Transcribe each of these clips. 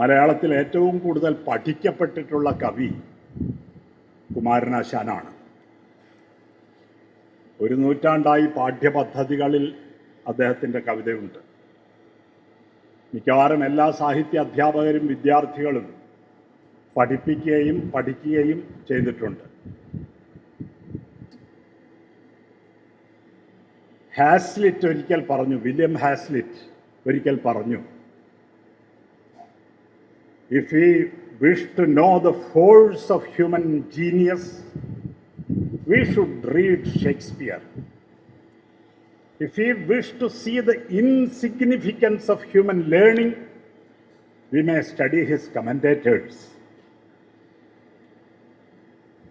മലയാളത്തിൽ ഏറ്റവും കൂടുതൽ പഠിക്കപ്പെട്ടിട്ടുള്ള കവി കുമാരനാശാനാണ്. ഒരു നൂറ്റാണ്ടായി പാഠ്യപദ്ധതികളിൽ അദ്ദേഹത്തിൻ്റെ കവിതയുണ്ട്. മിക്കവാറും എല്ലാ സാഹിത്യ അധ്യാപകരും വിദ്യാർത്ഥികളും പഠിക്കുകയും ചെയ്തിട്ടുണ്ട്. ഹാസ്ലിറ്റ് ഒരിക്കൽ പറഞ്ഞു, വില്യം ഹാസ്ലിറ്റ് ഒരിക്കൽ പറഞ്ഞു, if we wish to know the force of human genius, we should read Shakespeare. If we wish to see the insignificance of human learning, we may study his commentators.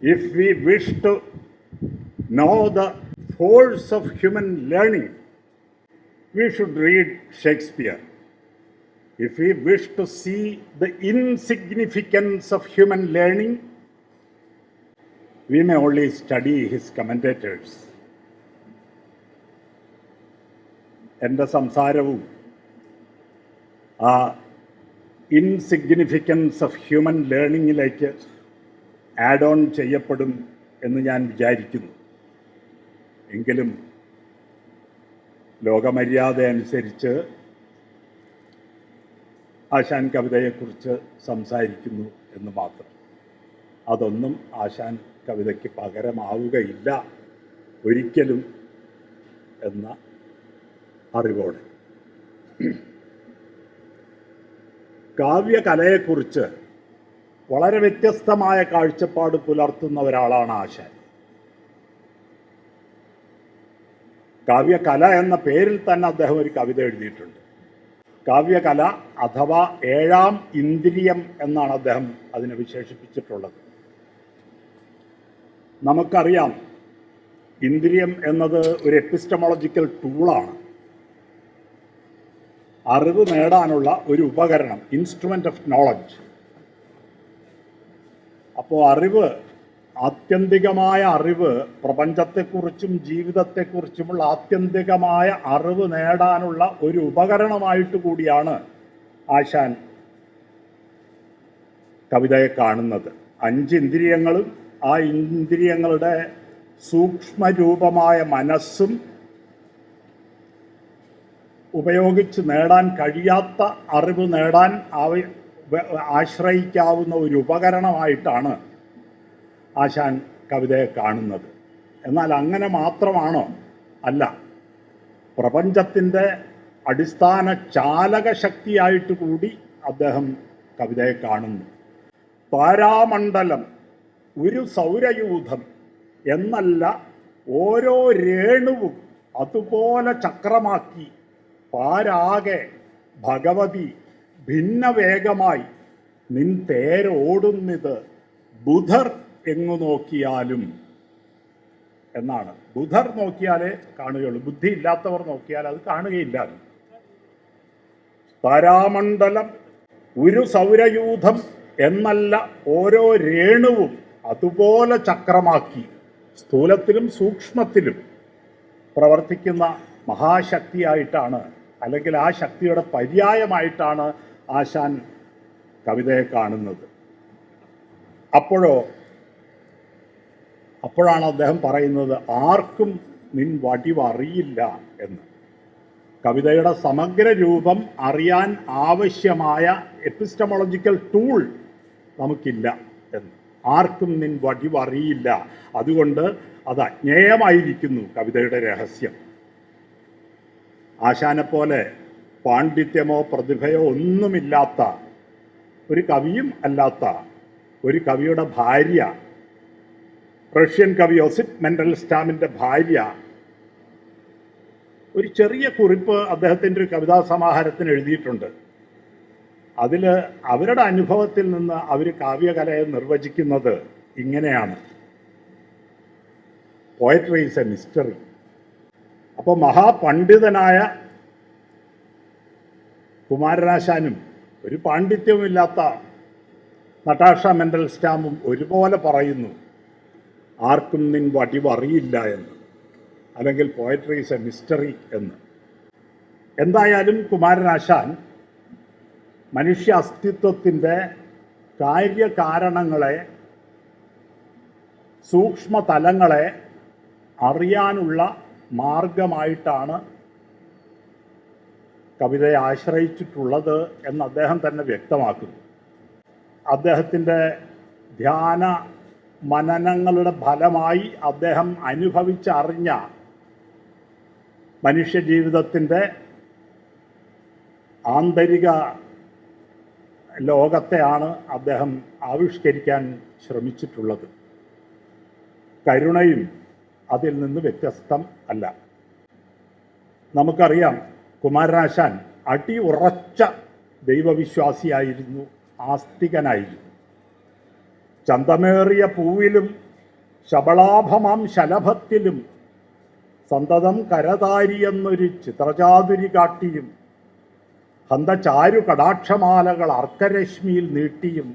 If we wish to know the force of human learning, we should read Shakespeare. If we wish to see the insignificance of human learning, we may only study his commentators. എൻ്റെ സംസാരവും ആ insignificance of human ലേണിങ്ങിലേക്ക് add on ചെയ്യപ്പെടും എന്ന് ഞാൻ വിചാരിക്കുന്നു. എങ്കിലും ലോകമര്യാദ അനുസരിച്ച് ആശാൻ കവിതയെക്കുറിച്ച് സംസാരിക്കുന്നു എന്ന് മാത്രം. അതൊന്നും ആശാൻ കവിതയ്ക്ക് പകരമാവുകയില്ല ഒരിക്കലും എന്ന അറിവോടെ. കാവ്യകലയെക്കുറിച്ച് വളരെ വ്യത്യസ്തമായ കാഴ്ചപ്പാട് പുലർത്തുന്ന ഒരാളാണ് ആശാൻ. കാവ്യകല എന്ന പേരിൽ തന്നെ അദ്ദേഹം ഒരു കവിത എഴുതിയിട്ടുണ്ട്. കാവ്യകല അഥവാ ഏഴാം ഇന്ദ്രിയം എന്നാണ് അദ്ദേഹം അതിനെ വിശേഷിപ്പിച്ചിട്ടുള്ളത്. നമുക്കറിയാം, ഇന്ദ്രിയം എന്നത് ഒരു എപ്പിസ്റ്റമോളജിക്കൽ ടൂളാണ്, അറിവ് നേടാനുള്ള ഒരു ഉപകരണം, ഇൻസ്ട്രുമെൻ്റ് ഓഫ് നോളജ്. അപ്പോൾ ആത്യന്തികമായ അറിവ്, പ്രപഞ്ചത്തെക്കുറിച്ചും ജീവിതത്തെക്കുറിച്ചുമുള്ള ആത്യന്തികമായ അറിവ് നേടാനുള്ള ഒരു ഉപകരണമായിട്ട് കൂടിയാണ് ആശാൻ കവിതയെ കാണുന്നത്. 5 ഇന്ദ്രിയങ്ങളും ആ ഇന്ദ്രിയങ്ങളുടെ സൂക്ഷ്മരൂപമായ മനസ്സും ഉപയോഗിച്ച് നേടാൻ കഴിയാത്ത അറിവ് നേടാൻ ആശ്രയിക്കാവുന്ന ഒരു ഉപകരണമായിട്ടാണ് ആശാൻ കവിതയെ കാണുന്നത്. എന്നാൽ അങ്ങനെ മാത്രമാണോ? അല്ല. പ്രപഞ്ചത്തിൻ്റെ അടിസ്ഥാന ചാലകശക്തിയായിട്ട് കൂടി അദ്ദേഹം കവിതയെ കാണുന്നു. താരാമണ്ഡലം ഒരു സൗരയൂഥം എന്നല്ല, ഓരോ രേണുവും അതുപോലെ ചക്രമാക്കി പാരാകെ ഭഗവതി ഭിന്നവേഗമായി നിൻ തേരോടുന്നിത് ബുധർ എങ്ങു നോക്കിയാലും എന്നാണ്. ബുധർ നോക്കിയാലേ കാണുകയുള്ളൂ, ബുദ്ധി ഇല്ലാത്തവർ നോക്കിയാൽ അത് കാണുകയില്ല. താരാമണ്ഡലം ഒരു സൗരയൂഥം എന്നല്ല, ഓരോ രേണുവും അതുപോലെ ചക്രമാക്കി സ്ഥൂലത്തിലും സൂക്ഷ്മത്തിലും പ്രവർത്തിക്കുന്ന മഹാശക്തിയായിട്ടാണ്, അല്ലെങ്കിൽ ആ ശക്തിയുടെ പര്യായമായിട്ടാണ് ആശാൻ കവിതയെ കാണുന്നത്. അപ്പോഴാണ് അദ്ദേഹം പറയുന്നത്, ആർക്കും നിൻ വടിവറിയില്ല എന്ന്. കവിതയുടെ സമഗ്ര രൂപം അറിയാൻ ആവശ്യമായ എപ്പിസ്റ്റമോളജിക്കൽ ടൂൾ നമുക്കില്ല എന്ന്. ആർക്കും നിൻ വടിവറിയില്ല. അതുകൊണ്ട് അത് അജ്ഞേയമായിരിക്കുന്നു കവിതയുടെ രഹസ്യം. ആശാനെപ്പോലെ പാണ്ഡിത്യമോ പ്രതിഭയോ ഒന്നുമില്ലാത്ത ഒരു കവിയും അല്ലാത്ത ഒരു കവിയുടെ ഭാര്യ, റഷ്യൻ കവി ഒസിപ്പ് മെൻഡൽസ്റ്റാമിൻ്റെ ഭാര്യ, ഒരു ചെറിയ കുറിപ്പ് അദ്ദേഹത്തിൻ്റെ ഒരു കവിതാ സമാഹാരത്തിന് എഴുതിയിട്ടുണ്ട്. അതിൽ അവരുടെ അനുഭവത്തിൽ നിന്ന് അവർ കാവ്യകലയെ നിർവചിക്കുന്നത് ഇങ്ങനെയാണ്: പോയട്രി ഈസ് എ മിസ്റ്ററി. അപ്പോൾ മഹാപണ്ഡിതനായ കുമാരനാശാനും ഒരു പാണ്ഡിത്യവുമില്ലാത്ത നട്ടാഷ മെൻഡൽസ്റ്റാമും ഒരുപോലെ പറയുന്നു, ആർക്കും നിൻ വടിവറിയില്ല എന്ന്, അല്ലെങ്കിൽ പോയട്രി ഈസ് എ മിസ്റ്ററി എന്ന്. എന്തായാലും കുമാരനാശാൻ മനുഷ്യ അസ്തിത്വത്തിൻ്റെ കാര്യകാരണങ്ങളെ, സൂക്ഷ്മതലങ്ങളെ അറിയാനുള്ള മാർഗമായിട്ടാണ് കവിതയെ ആശ്രയിച്ചിട്ടുള്ളത് എന്ന് അദ്ദേഹം തന്നെ വ്യക്തമാക്കുന്നു. അദ്ദേഹത്തിൻ്റെ ധ്യാന മനനങ്ങളുടെ ഫലമായി അദ്ദേഹം അനുഭവിച്ചറിഞ്ഞ മനുഷ്യജീവിതത്തിൻ്റെ ആന്തരിക ലോകത്തെയാണ് അദ്ദേഹം ആവിഷ്കരിക്കാൻ ശ്രമിച്ചിട്ടുള്ളത്. കരുണയും അതിൽ നിന്ന് വ്യത്യസ്തം അല്ല. നമുക്കറിയാം, കുമാരനാശാൻ അടിയുറച്ച ദൈവവിശ്വാസിയായിരുന്നു, ആസ്തികനായിരുന്നു. ചന്തമേറിയ പൂവിലും ശബളാഭമാം ശലഭത്തിലും സന്തതം കരതാരിയെന്നൊരു ചിത്രചാതുരി കാട്ടിയും ഹന്തചാരു കടാക്ഷമാലകൾ അർക്കരശ്മിയിൽ നീട്ടിയും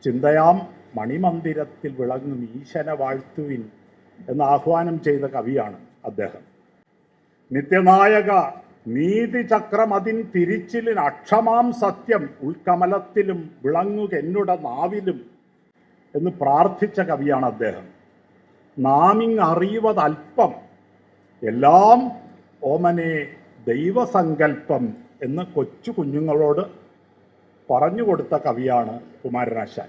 ചിന്തയാം മണിമന്ദിരത്തിൽ വിളങ്ങും ഈശനെ വാഴ്ത്തുവിൻ എന്ന് ആഹ്വാനം ചെയ്ത കവിയാണ് അദ്ദേഹം. നിത്യനായക നീതിചക്രം അതിൻ തിരിച്ചിലിന് അക്ഷമാം സത്യം ഉൾക്കമലത്തിലും വിളങ്ങുകെന്നുടെ നാവിലും എന്ന് പ്രാർത്ഥിച്ച കവിയാണ് അദ്ദേഹം. നാമിങ് അറിയുവതൽപ്പം എല്ലാം ഓമനെ ദൈവസങ്കല്പം എന്ന് കൊച്ചു കുഞ്ഞുങ്ങളോട് പറഞ്ഞു കൊടുത്ത കവിയാണ് കുമാരനാശാൻ.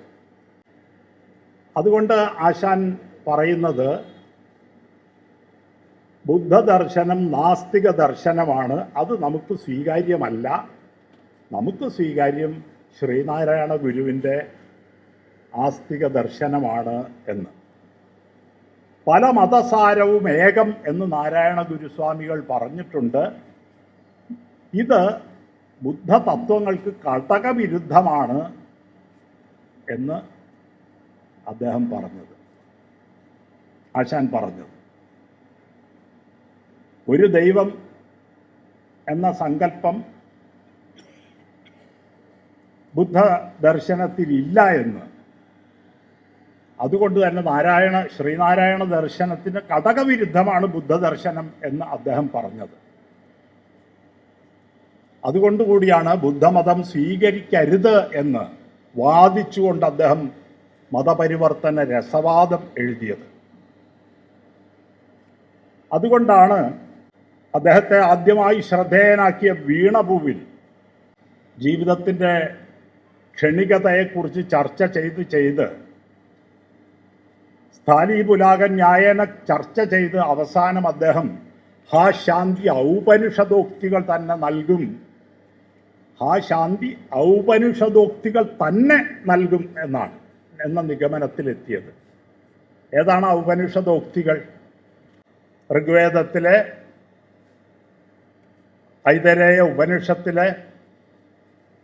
അതുകൊണ്ട് ആശാൻ പറയുന്നത് ബുദ്ധദർശനം നാസ്തിക ദർശനമാണ്, അത് നമുക്ക് സ്വീകാര്യമല്ല, നമുക്ക് സ്വീകാര്യം ശ്രീനാരായണ ഗുരുവിൻ്റെ ആസ്തിക ദർശനമാണ് എന്ന്. പല മതസാരവും ഏകം എന്ന് നാരായണ ഗുരുസ്വാമികൾ പറഞ്ഞിട്ടുണ്ട്. ഇത് ബുദ്ധ തത്വങ്ങൾക്ക് കടകവിരുദ്ധമാണ് എന്ന് അദ്ദേഹം പറഞ്ഞത്, ആശാൻ പറഞ്ഞത്. ഒരു ദൈവം എന്ന സങ്കല്പം ബുദ്ധ ദർശനത്തിലില്ല എന്ന്, അതുകൊണ്ട് തന്നെ ശ്രീനാരായണ ദർശനത്തിന് കടകവിരുദ്ധമാണ് ബുദ്ധദർശനം എന്ന് അദ്ദേഹം പറഞ്ഞത്. അതുകൊണ്ടുകൂടിയാണ് ബുദ്ധമതം സ്വീകരിക്കരുത് എന്ന് വാദിച്ചുകൊണ്ട് അദ്ദേഹം മതപരിവർത്തന രസവാദം എഴുതിയത്. അതുകൊണ്ടാണ് അദ്ദേഹത്തെ ആദ്യമായി ശ്രദ്ധേയനാക്കിയ വീണപൂവിൽ ജീവിതത്തിൻ്റെ ക്ഷണികതയെക്കുറിച്ച് ചർച്ച ചെയ്ത് സ്ഥാലീപുലാക ന്യായേന ചർച്ച ചെയ്ത് അവസാനം അദ്ദേഹം ഹാ ശാന്തി ഔപനിഷദോക്തികൾ തന്നെ നൽകും, ഹാ ശാന്തി ഔപനിഷദോക്തികൾ തന്നെ നൽകും എന്ന നിഗമനത്തിലെത്തിയത്. ഏതാണ് ഔപനിഷദോക്തികൾ? ഋഗ്വേദത്തിലെ ഐതരേയ ഉപനിഷത്തിലെ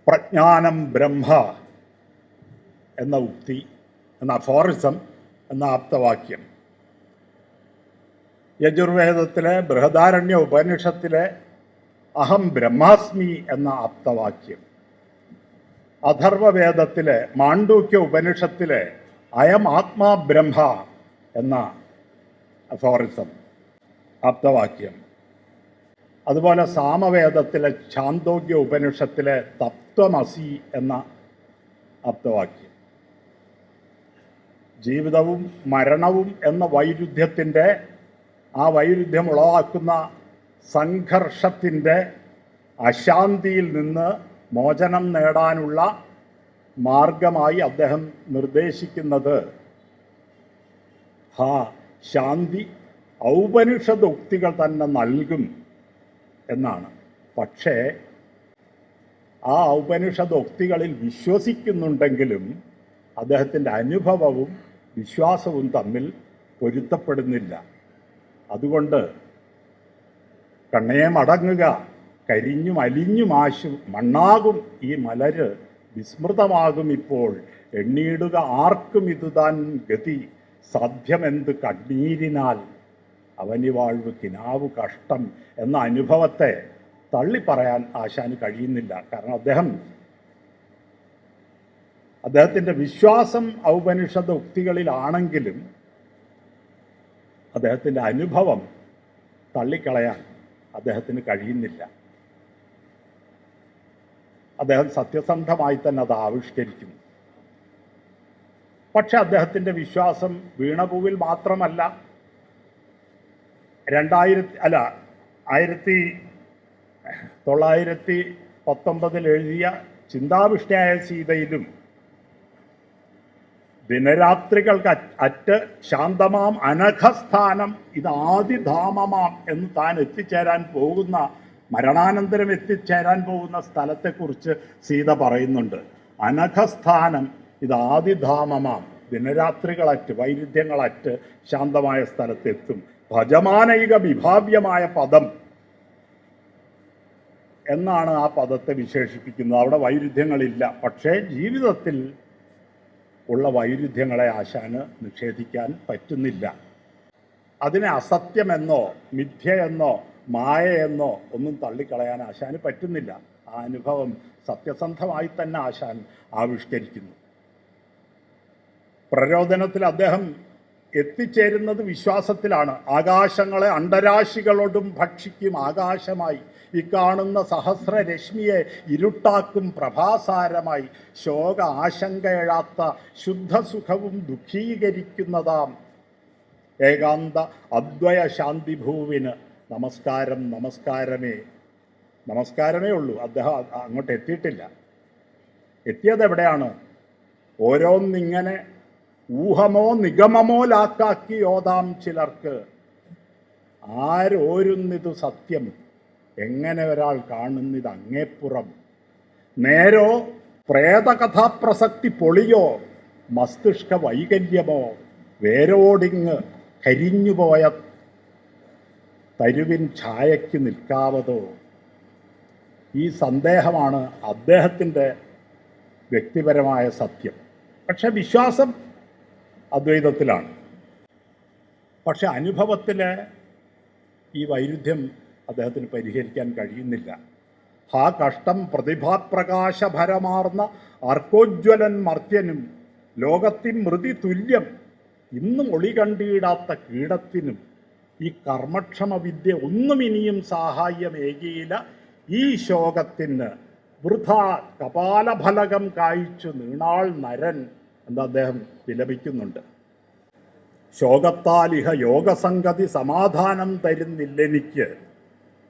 പ്രജ്ഞാനം ബ്രഹ്മ എന്ന ഉക്തി, എന്ന അഫോറിസം, എന്ന ആപ്തവാക്യം. യജുർവേദത്തിലെ ബൃഹദാരണ്യ ഉപനിഷത്തിലെ അഹം ബ്രഹ്മാസ്മി എന്ന ആപ്തവാക്യം. അഥർവവേദത്തിലെ മാണ്ഡൂക്യ ഉപനിഷത്തിലെ അയം ആത്മാ ബ്രഹ്മ എന്ന അഫോറിസം, ആപ്തവാക്യം. അതുപോലെ സാമവേദത്തിലെ ഛാന്തോഗ്യ ഉപനിഷത്തിലെ തത്വമസി എന്ന ആപ്തവാക്യം. ജീവിതവും മരണവും എന്ന വൈരുദ്ധ്യത്തിൻ്റെ, ആ വൈരുദ്ധ്യം ഉളവാക്കുന്ന സംഘർഷത്തിൻ്റെ അശാന്തിയിൽ നിന്ന് മോചനം നേടാനുള്ള മാർഗമായി അദ്ദേഹം നിർദ്ദേശിക്കുന്നത് ഹാ ശാന്തി ഔപനിഷദോക്തികൾ തന്നെ നൽകും എന്നാണ്. പക്ഷേ ആ ഔപനിഷദോക്തികളിൽ വിശ്വസിക്കുന്നുണ്ടെങ്കിലും അദ്ദേഹത്തിൻ്റെ അനുഭവവും വിശ്വാസവും തമ്മിൽ പൊരുത്തപ്പെടുന്നില്ല. അതുകൊണ്ട് കണ്ണയെ മടങ്ങുക, കരിഞ്ഞും അലിഞ്ഞും മണ്ണാകും ഈ മലര്, വിസ്മൃതമാകും ഇപ്പോൾ എണ്ണീടുക ആർക്കും ഇതുതാൻ ഗതി, സാധ്യമെന്ത് കണ്ണീരിനാൽ അവനി വാഴ്വ് കിനാവു കഷ്ടം എന്ന അനുഭവത്തെ തള്ളിപ്പറയാൻ ആശാന് കഴിയുന്നില്ല. കാരണം അദ്ദേഹത്തിൻ്റെ വിശ്വാസം ഔപനിഷദ ഉക്തികളിലാണെങ്കിലും അദ്ദേഹത്തിൻ്റെ അനുഭവം തള്ളിക്കളയാൻ അദ്ദേഹത്തിന് കഴിയുന്നില്ല. അദ്ദേഹം സത്യസന്ധമായി തന്നെ അത് ആവിഷ്കരിക്കുന്നു. പക്ഷെ അദ്ദേഹത്തിൻ്റെ വിശ്വാസം വീണപൂവിൽ മാത്രമല്ല, 1919 എഴുതിയ ചിന്താവിഷ്ടയായ സീതയിലും ദിനരാത്രികൾക്ക് അറ്റ് ശാന്തമാം അനഘസ്ഥാനം ഇത് ആദിധാമമാം എന്ന് താൻ എത്തിച്ചേരാൻ പോകുന്ന, മരണാനന്തരം എത്തിച്ചേരാൻ പോകുന്ന സ്ഥലത്തെക്കുറിച്ച് സീത പറയുന്നുണ്ട്. അനഘസ്ഥാനം ഇത് ആദിധാമമാം, ദിനരാത്രികളറ്റ് വൈരുദ്ധ്യങ്ങളറ്റ് ശാന്തമായ സ്ഥലത്തെത്തും. ഭജമാനൈക വിഭാവ്യമായ പദം എന്നാണ് ആ പദത്തെ വിശേഷിപ്പിക്കുന്നത്. അവിടെ വൈരുദ്ധ്യങ്ങളില്ല. പക്ഷേ ജീവിതത്തിൽ ഉള്ള വൈരുദ്ധ്യങ്ങളെ ആശാന് നിഷേധിക്കാൻ പറ്റുന്നില്ല. അതിനെ അസത്യമെന്നോ മിഥ്യയെന്നോ മായയെന്നോ ഒന്നും തള്ളിക്കളയാൻ ആശാന് പറ്റുന്നില്ല. ആ അനുഭവം സത്യസന്ധമായി തന്നെ ആശാൻ ആവിഷ്കരിക്കുന്നു. പ്രരോദനത്തിൽ അദ്ദേഹം എത്തിച്ചേരുന്നത് വിശ്വാസത്തിലാണ്. ആകാശങ്ങളെ അണ്ടരാശികളോടും ഭക്ഷിക്കും ആകാശമായി, ഈ കാണുന്ന സഹസ്രരശ്മിയെ ഇരുട്ടാക്കും പ്രഭാസാരമായി, ശോക ആശങ്കയെഴാത്ത ശുദ്ധസുഖവും ദുഃഖീകരിക്കുന്നതാം ഏകാന്ത അദ്വയ ശാന്തിഭൂവിന് നമസ്കാരം നമസ്കാരമേ. നമസ്കാരമേ ഉള്ളൂ, അദ്ദേഹം അങ്ങോട്ട് എത്തിയിട്ടില്ല. എത്തിയത് എവിടെയാണ്? ഓരോന്നിങ്ങനെ ഊഹമോ നിഗമമോ ലാക്കാക്കി ഓതാം ചിലർക്ക്, ആരോരുന്നിതു സത്യം, എങ്ങനെ ഒരാൾ കാണുന്നിത് അങ്ങേപ്പുറം. നേരോ പ്രേതകഥാപ്രസക്തി പൊളിയോ, മസ്തിഷ്ക വൈകല്യമോ, വേരോടിങ്ങ് കരിഞ്ഞുപോയ തരുവിൻ ഛായയ്ക്ക് നിൽക്കാവതോ. ഈ സന്ദേഹമാണ് അദ്ദേഹത്തിൻ്റെ വ്യക്തിപരമായ സത്യം. പക്ഷെ വിശ്വാസം അദ്വൈതത്തിലാണ്. പക്ഷെ അനുഭവത്തിലെ ഈ വൈരുദ്ധ്യം അദ്ദേഹത്തിന് പരിഹരിക്കാൻ കഴിയുന്നില്ല. ഹാ കഷ്ടം പ്രതിഭാപ്രകാശഭരമാർന്ന അർക്കോജ്വലൻ മർത്യനും ലോകത്തിൻ മൃതി തുല്യം ഇന്നും ഒളി കണ്ടിടാത്ത കീടത്തിനും ഈ കർമ്മക്ഷമ വിദ്യ ഒന്നും ഇനിയും സഹായമേകിയില്ല ഈ ശോകത്തിന്. വൃഥ കപാലഫലകം കായ്ച്ചു നീണാൾ നരൻ എന്ന് അദ്ദേഹം വിലപിക്കുന്നുണ്ട്. ശോകത്താലിഹ യോഗസംഗതി സമാധാനം തരുന്നില്ലെനിക്ക്.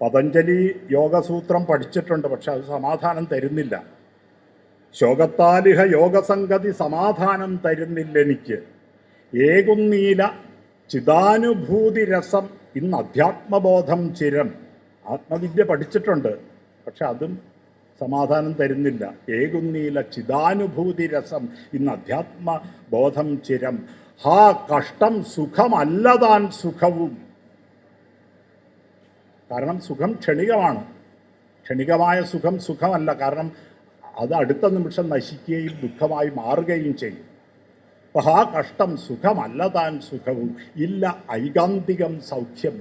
പതഞ്ജലി യോഗസൂത്രം പഠിച്ചിട്ടുണ്ട്, പക്ഷെ അത് സമാധാനം തരുന്നില്ല. ശോകത്താലിഹ യോഗസംഗതി സമാധാനം തരുന്നില്ലെനിക്ക്. ഏകുന്നീല ചിദാനുഭൂതി രസം ഇന്ന് അധ്യാത്മബോധം ചിരം. ആത്മവിദ്യ പഠിച്ചിട്ടുണ്ട്, പക്ഷെ അതും സമാധാനം തരുന്നില്ല. ഏകുന്നീല ചിദാനുഭൂതി രസം ഇന്ന് അധ്യാത്മബോധം ചിരം. ഹാ കഷ്ടം സുഖമല്ലതാൻ സുഖവും. കാരണം സുഖം ക്ഷണികമാണ്. ക്ഷണികമായ സുഖം സുഖമല്ല. കാരണം അത് അടുത്ത നിമിഷം നശിക്കുകയും ദുഃഖമായി മാറുകയും ചെയ്യും. അപ്പം ഹാ കഷ്ടം സുഖമല്ലതാൻ സുഖവും. ഇല്ല ഐകാന്തികം സൗഖ്യം.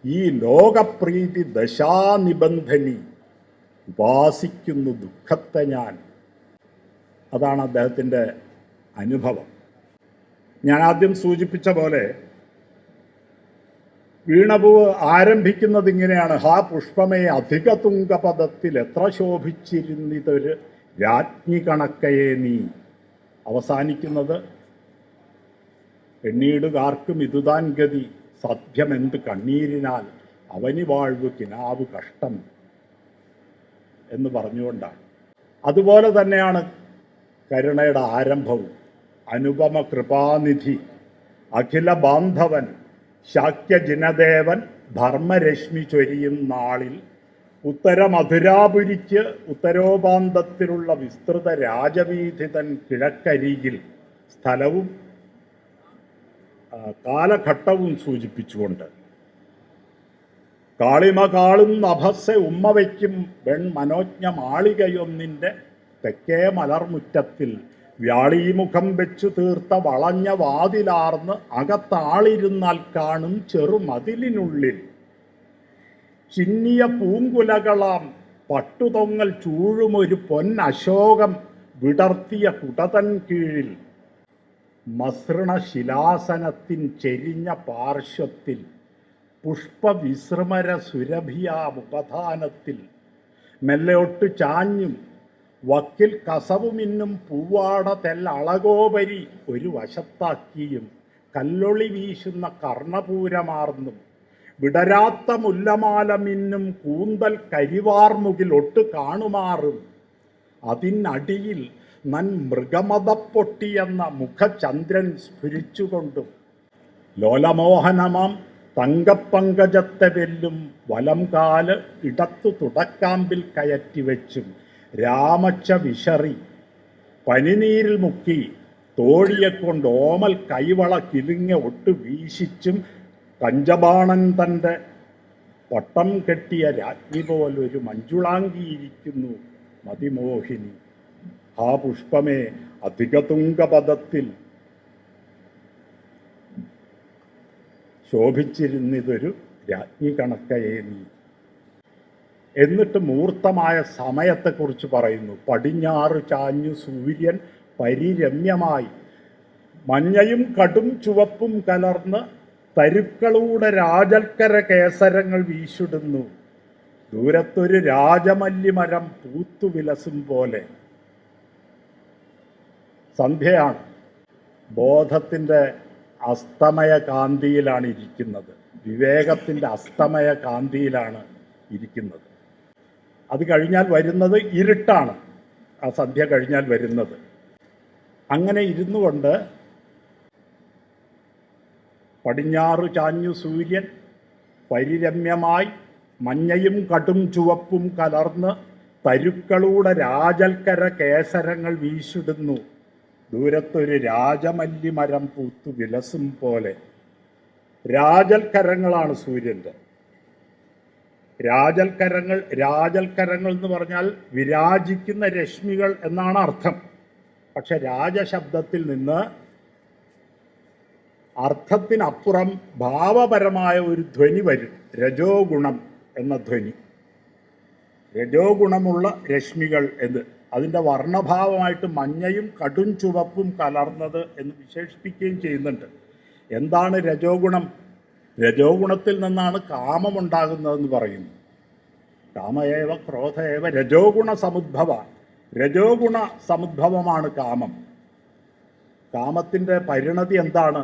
ഈ ലോകപ്രീതി ദശാനിബന്ധനി. ഉപാസിക്കുന്നു ദുഃഖത്തെ ഞാൻ. അതാണ് അദ്ദേഹത്തിൻ്റെ അനുഭവം. ഞാൻ ആദ്യം സൂചിപ്പിച്ച പോലെ വീണപൂവ് ആരംഭിക്കുന്നത് ഇങ്ങനെയാണ്. ഹാ പുഷ്പമേ അധിക തുങ്കപദത്തിൽ എത്ര ശോഭിച്ചിരുന്നിതൊരു രാജ്ഞി കണക്കയെ നീ. അവസാനിക്കുന്നത് എണ്ണീടുകാർക്കും ഇതുതാൻ ഗതി, സത്യമെന്ത് കണ്ണീരിനാൽ അവനി വാഴ്വ് കിനാവ് കഷ്ടം എന്ന് പറഞ്ഞുകൊണ്ടാണ്. അതുപോലെ തന്നെയാണ് കരുണയുടെ ആരംഭവും. അനുപമ കൃപാനിധി അഖില ബാന്ധവൻ ശാക്യജിനദേവൻ ധർമ്മരശ്മി ചൊരിയും നാളിൽ ഉത്തരമധുരാപുരിക്ക് ഉത്തരോപാന്തത്തിലുള്ള വിസ്തൃത രാജവീഥി തൻ കിഴക്കരികിൽ സ്ഥലവും കാലഘട്ടവും സൂചിപ്പിച്ചുകൊണ്ട് കാളിമ കാളും നഭസ്സെ ഉമ്മ വയ്ക്കും വെൺമനോജ്ഞ മാളികയൊന്നിൻ്റെ തെക്കേ മലർമുറ്റത്തിൽ വ്യാളീമുഖം വെച്ചു തീർത്ത വളഞ്ഞ വാതിലാർന്ന് അകത്താളിരുന്നാൽ കാണും ചെറുമതിലിനുള്ളിൽ ചിന്നിയ പൂങ്കുലകളാം പട്ടുതൊങ്ങൽ ചൂഴുമൊരു പൊന്നശോകം വിടർത്തിയ കുടതൻ കീഴിൽ മസൃണശിലാസനത്തിൻ ചെരിഞ്ഞ പാർശ്വത്തിൽ പുഷ്പവിസൃമര സുരഭിയാമുപധാനത്തിൽ മെല്ലോട്ട് ചാഞ്ഞും വക്കിൽ കസവുമിന്നും പൂവാട തെല്ലളകോപരി ഒരു വശത്താക്കിയും കല്ലൊളി വീശുന്ന കർണപൂരമാർന്നും വിടരാത്ത മുല്ലമാല മിന്നും കൂന്തൽ കരിവാർമുകിൽ ഒട്ട് കാണുമാറും അതിനടിയിൽ നൻ മൃഗമതപ്പൊട്ടിയെന്ന മുഖചന്ദ്രൻ സ്ഫുരിച്ചുകൊണ്ടും ലോലമോഹനമാം തങ്കപ്പങ്കജത്തെ വെല്ലും വലംകാല് ഇടത്തു തുടക്കാമ്പിൽ കയറ്റിവെച്ചും രാമച്ച വിശറി പനിനീരിൽ മുക്കി തോഴിയെക്കൊണ്ട് ഓമൽ കൈവള കിലുങ്ങ ഒട്ട് വീശിച്ചും പഞ്ചബാണൻ തൻ്റെ പട്ടം കെട്ടിയ രാജ്ഞി പോലൊരു മഞ്ജുളാങ്കിയിരിക്കുന്നു മതിമോഹിനി. ആ പുഷ്പമേ അധികതുംഗപദത്തിൽ ശോഭിച്ചിരുന്നിതൊരു രാജ്ഞി കണക്കയേ നീ. എന്നിട്ട് മൂർത്തമായ സമയത്തെക്കുറിച്ച് പറയുന്നു. പടിഞ്ഞാറ് ചാഞ്ഞു സൂര്യൻ പരിരമ്യമായി മഞ്ഞയും കടും ചുവപ്പും കലർന്ന് തരുക്കളൂടെ രാജൽക്കര കേസരങ്ങൾ വീശിടുന്നു. ദൂരത്തൊരു രാജമല്ലിമരം പൂത്തു വിലസും പോലെ. സന്ധ്യയാണ്. ബോധത്തിൻ്റെ അസ്തമയ കാന്തിയിലാണ് ഇരിക്കുന്നത്. വിവേകത്തിൻ്റെ അസ്തമയ കാന്തിയിലാണ് ഇരിക്കുന്നത്. അത് കഴിഞ്ഞാൽ വരുന്നത് ഇരുട്ടാണ്. ആ സന്ധ്യ കഴിഞ്ഞാൽ വരുന്നത്. അങ്ങനെ ഇരുന്നു കൊണ്ട് പടിഞ്ഞാറു ചാഞ്ഞു സൂര്യൻ പരിരമ്യമായി മഞ്ഞയും കടും ചുവപ്പും കലർന്ന് തരുക്കളൂടെ രാജൽക്കര കേസരങ്ങൾ വീശിടുന്നു. ദൂരത്തൊരു രാജമല്ലിമരം പൂത്തു വിലസും പോലെ. രാജൽക്കരങ്ങളാണ് സൂര്യൻ്റെ. രാജൽക്കരങ്ങൾ എന്ന് പറഞ്ഞാൽ വിരാജിക്കുന്ന രശ്മികൾ എന്നാണ് അർത്ഥം. പക്ഷെ രാജശബ്ദത്തിൽ നിന്ന് അർത്ഥത്തിനപ്പുറം ഭാവപരമായ ഒരു ധ്വനി വരും. രജോ ഗുണം എന്ന ധ്വനി. രജോ ഗുണമുള്ള രശ്മികൾ എന്ന് അതിൻ്റെ വർണ്ണഭാവമായിട്ട് മഞ്ഞയും കടും ചുവപ്പും കലർന്നത് എന്ന് വിശേഷിപ്പിക്കുകയും ചെയ്യുന്നുണ്ട്. എന്താണ് രജോ ഗുണം? രജോ ഗുണത്തിൽ നിന്നാണ് കാമമുണ്ടാകുന്നതെന്ന് പറയുന്നു. കാമയേവ ക്രോധേവ രജോ ഗുണ സമുദ്ഭവ. രജോ ഗുണ സമുദ്ഭവമാണ് കാമം. കാമത്തിൻ്റെ പരിണതി എന്താണ്?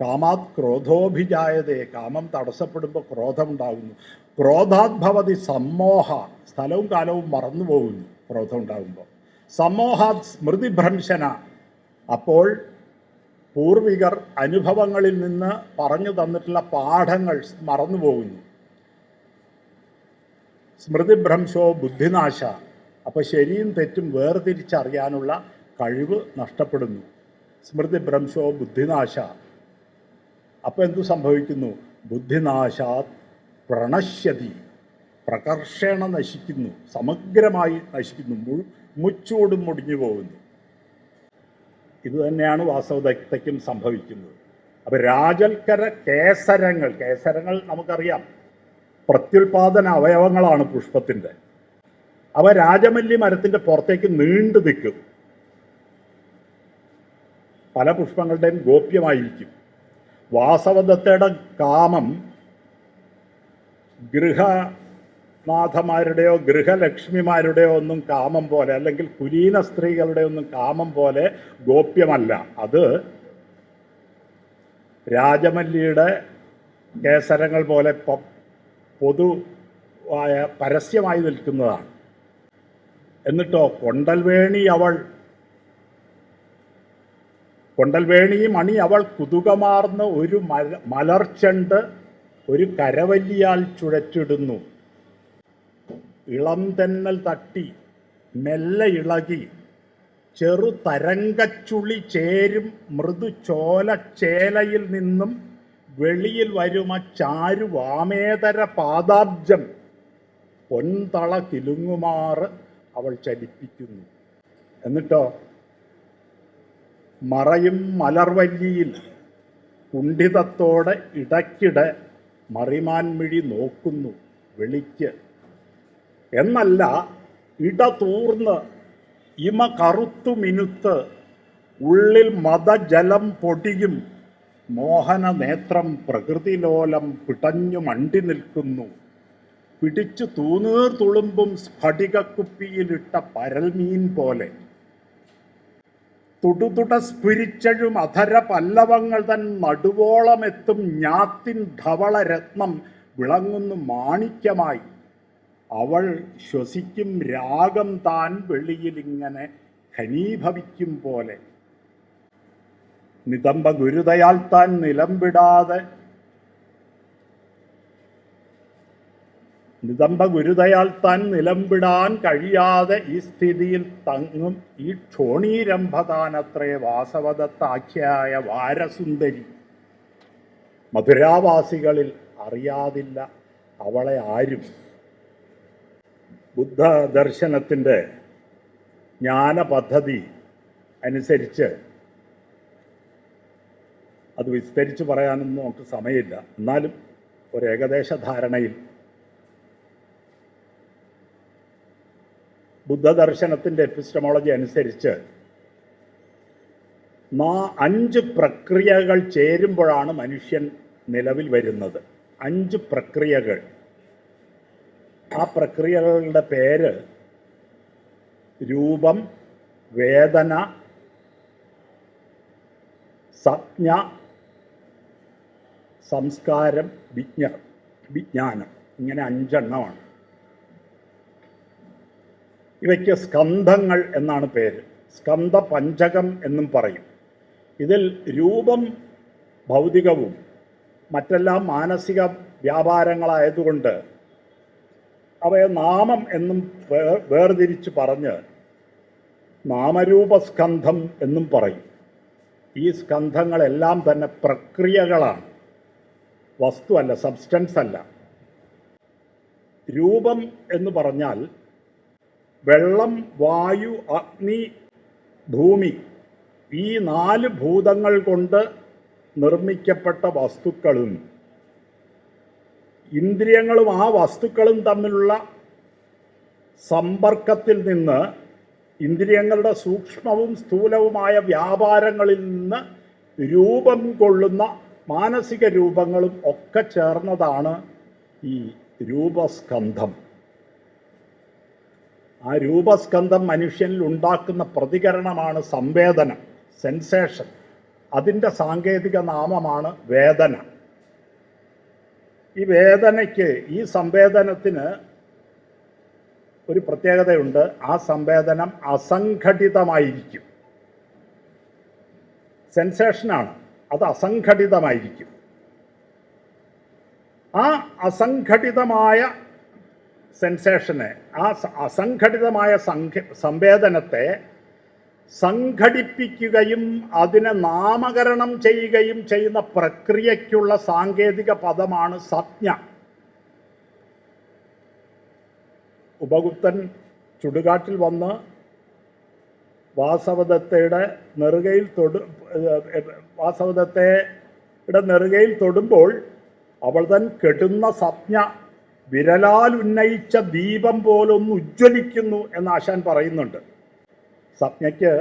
കാമാത് ക്രോധോഭിജായതേ. കാമം തടസ്സപ്പെടുമ്പോൾ ക്രോധമുണ്ടാകുന്നു. ക്രോധാദ്ഭവതി സമ്മോഹ. സ്ഥലവും കാലവും മറന്നുപോകുന്നു ക്രോധം ഉണ്ടാകുമ്പോൾ. സമ്മോഹാത് സ്മൃതിഭ്രംശന. അപ്പോൾ പൂർവികർ അനുഭവങ്ങളിൽ നിന്ന് പറഞ്ഞു തന്നിട്ടുള്ള പാഠങ്ങൾ മറന്നുപോകുന്നു. സ്മൃതിഭ്രംശോ ബുദ്ധിനാശ. അപ്പോൾ ശരിയും തെറ്റും വേർതിരിച്ചറിയാനുള്ള കഴിവ് നഷ്ടപ്പെടുന്നു. സ്മൃതിഭ്രംശോ ബുദ്ധിനാശ. അപ്പോൾ എന്തു സംഭവിക്കുന്നു? ബുദ്ധിനാശാത് പ്രണശ്യതി. പ്രകർഷേണ നശിക്കുന്നു, സമഗ്രമായി നശിക്കുന്നു, മുച്ചൂടും മുടിഞ്ഞു പോകുന്നു. ഇതുതന്നെയാണ് വാസവദത്തയ്ക്കും സംഭവിക്കുന്നത്. അപ്പം രാജൽക്കര കേസരങ്ങൾ നമുക്കറിയാം പ്രത്യുൽപാദന അവയവങ്ങളാണ് പുഷ്പത്തിൻ്റെ. അവ രാജമല്ലി മരത്തിൻ്റെ പുറത്തേക്ക് നീണ്ടു നിൽക്കും. പല പുഷ്പങ്ങളുടെയും ഗോപ്യമായിരിക്കും. വാസവദത്തയുടെ കാമം ഗൃഹനാഥന്മാരുടെയോ ഗൃഹലക്ഷ്മിമാരുടെയോ ഒന്നും കാമം പോലെ, അല്ലെങ്കിൽ കുലീന സ്ത്രീകളുടെ ഒന്നും കാമം പോലെ ഗോപ്യമല്ല. അത് രാജമല്ലിയുടെ കേസരങ്ങൾ പോലെ പൊതുവായ പരസ്യമായി നിൽക്കുന്നതാണ്. എന്നിട്ടോ കൊണ്ടൽവേണി മണി അവൾ കുതുകമാർന്ന് ഒരു മലർച്ചെണ്ട് ഒരു കരവല്ലിയാൽ ചുഴറ്റിടുന്നു. ഇളം തെന്നൽ തട്ടി മെല്ലെ ഇളകി ചെറു തരംഗച്ചുളി ചേരും മൃദു ചോലച്ചേലയിൽ നിന്നും വെളിയിൽ വരുമ ചാരു വാമേതര പാദാബ്ജം പൊൻതള കിലുങ്ങുമാറ് അവൾ ചലിപ്പിക്കുന്നു. എന്നിട്ടോ മറയും മലർവല്ലിയിൽ കുണ്ഠിതത്തോടെ ഇടയ്ക്കിടെ മറിമാൻമിഴി നോക്കുന്നു വെളിക്ക്. എന്നല്ല, ഇടതൂർന്ന് ഇമ കറുത്തു മിനുത്ത് ഉള്ളിൽ മദജലം പൊടിയും മോഹന നേത്രം പ്രകൃതിലോലം പിടഞ്ഞു മണ്ടി നിൽക്കുന്നു. പിടിച്ചു തൂനീർ തുളുമ്പും സ്ഫടികക്കുപ്പിയിലിട്ട പരൽമീൻ പോലെ തുടുതുട സ്ഫുരിച്ചഴും അധര പല്ലവങ്ങൾ തൻ നടുവോളമെത്തും ഞാത്തിൻ ധവളരത്നം വിളങ്ങുന്നു മാണിക്യമായി. അവൾ ശ്വസിക്കും രാഗം താൻ വെളിയിലിങ്ങനെ ഘനീഭവിക്കും പോലെ. നിതംബ ഗുരുതയാൽ താൻ നിലംവിടാതെ നിലംവിടാൻ കഴിയാതെ ഈ സ്ഥിതിയിൽ തങ്ങും ഈ ക്ഷോണീരംഭതാനത്രേ വാസവദത്താഖ്യായ വാരസുന്ദരി. മധുരാവാസികളിൽ അറിയാതില്ല അവളെ ആരും. ബുദ്ധ ദർശനത്തിൻ്റെ ജ്ഞാന പദ്ധതി അനുസരിച്ച് അത് വിസ്തരിച്ച് പറയാനൊന്നും നമുക്ക് സമയമില്ല. എന്നാലും ഒരു ഏകദേശ ധാരണയിൽ ബുദ്ധദർശനത്തിൻ്റെ എപ്പിസ്റ്റമോളജി അനുസരിച്ച് 5 പ്രക്രിയകൾ ചേരുമ്പോഴാണ് മനുഷ്യൻ നിലവിൽ വരുന്നത്. 5 പ്രക്രിയകൾ. ആ പ്രക്രിയകളുടെ പേര് രൂപം, വേദന, സംജ്ഞ, സംസ്കാരം, വിജ്ഞാനം. ഇങ്ങനെ 5 എണ്ണമാണ്. ഇവയ്ക്ക് സ്കന്ധങ്ങൾ എന്നാണ് പേര്. സ്കന്ധ പഞ്ചകം എന്നും പറയും. ഇതിൽ രൂപം ഭൗതികവും മറ്റെല്ലാം മാനസിക വ്യാപാരങ്ങളായതുകൊണ്ട് അവയെ നാമം എന്നും വേർതിരിച്ച് പറഞ്ഞ് നാമരൂപസ്കന്ധം എന്നും പറയും. ഈ സ്കന്ധങ്ങളെല്ലാം തന്നെ പ്രക്രിയകളാണ്, വസ്തുവല്ല, സബ്സ്റ്റൻസ് അല്ല. രൂപം എന്ന് പറഞ്ഞാൽ വെള്ളം, വായു, അഗ്നി, ഭൂമി, ഈ 4 ഭൂതങ്ങൾ കൊണ്ട് നിർമ്മിക്കപ്പെട്ട വസ്തുക്കളും ഇന്ദ്രിയങ്ങളും ആ വസ്തുക്കളും തമ്മിലുള്ള സമ്പർക്കത്തിൽ നിന്ന് ഇന്ദ്രിയങ്ങളുടെ സൂക്ഷ്മവും സ്ഥൂലവുമായ വ്യാപാരങ്ങളിൽ നിന്ന് രൂപം കൊള്ളുന്ന മാനസിക രൂപങ്ങളും ഒക്കെ ചേർന്നതാണ് ഈ രൂപസ്കന്ധം. ആ രൂപസ്കന്ധം മനുഷ്യനിൽ ഉണ്ടാക്കുന്ന പ്രതികരണമാണ് സംവേദനം, സെൻസേഷൻ. അതിൻ്റെ സാങ്കേതിക നാമമാണ് വേദന. ഈ വേദനയ്ക്ക്, ഈ സംവേദനത്തിന് ഒരു പ്രത്യേകതയുണ്ട്. ആ സംവേദനം അസംഘടിതമായിരിക്കും. സെൻസേഷനാണ്, അത് അസംഘടിതമായിരിക്കും. ആ അസംഘടിതമായ സെൻസേഷനെ, ആ അസംഘടിതമായ സംവേദനത്തെ സംഘടിപ്പിക്കുകയും അതിനെ നാമകരണം ചെയ്യുകയും ചെയ്യുന്ന പ്രക്രിയയ്ക്കുള്ള സാങ്കേതിക പദമാണ് സംജ്ഞ. ഉപഗുപ്തൻ ചുടുകാട്ടിൽ വന്ന് വാസവദത്തയുടെ നെറുകയിൽ തൊടുമ്പോൾ അവൾ തൻ കെടുന്ന സംജ്ഞ വിരലാൽ ഉന്നയിച്ച ദീപം പോലൊന്ന് ഉജ്ജ്വലിക്കുന്നു എന്ന് ആശാൻ പറയുന്നുണ്ട്. സംജ്ഞയ്ക്ക്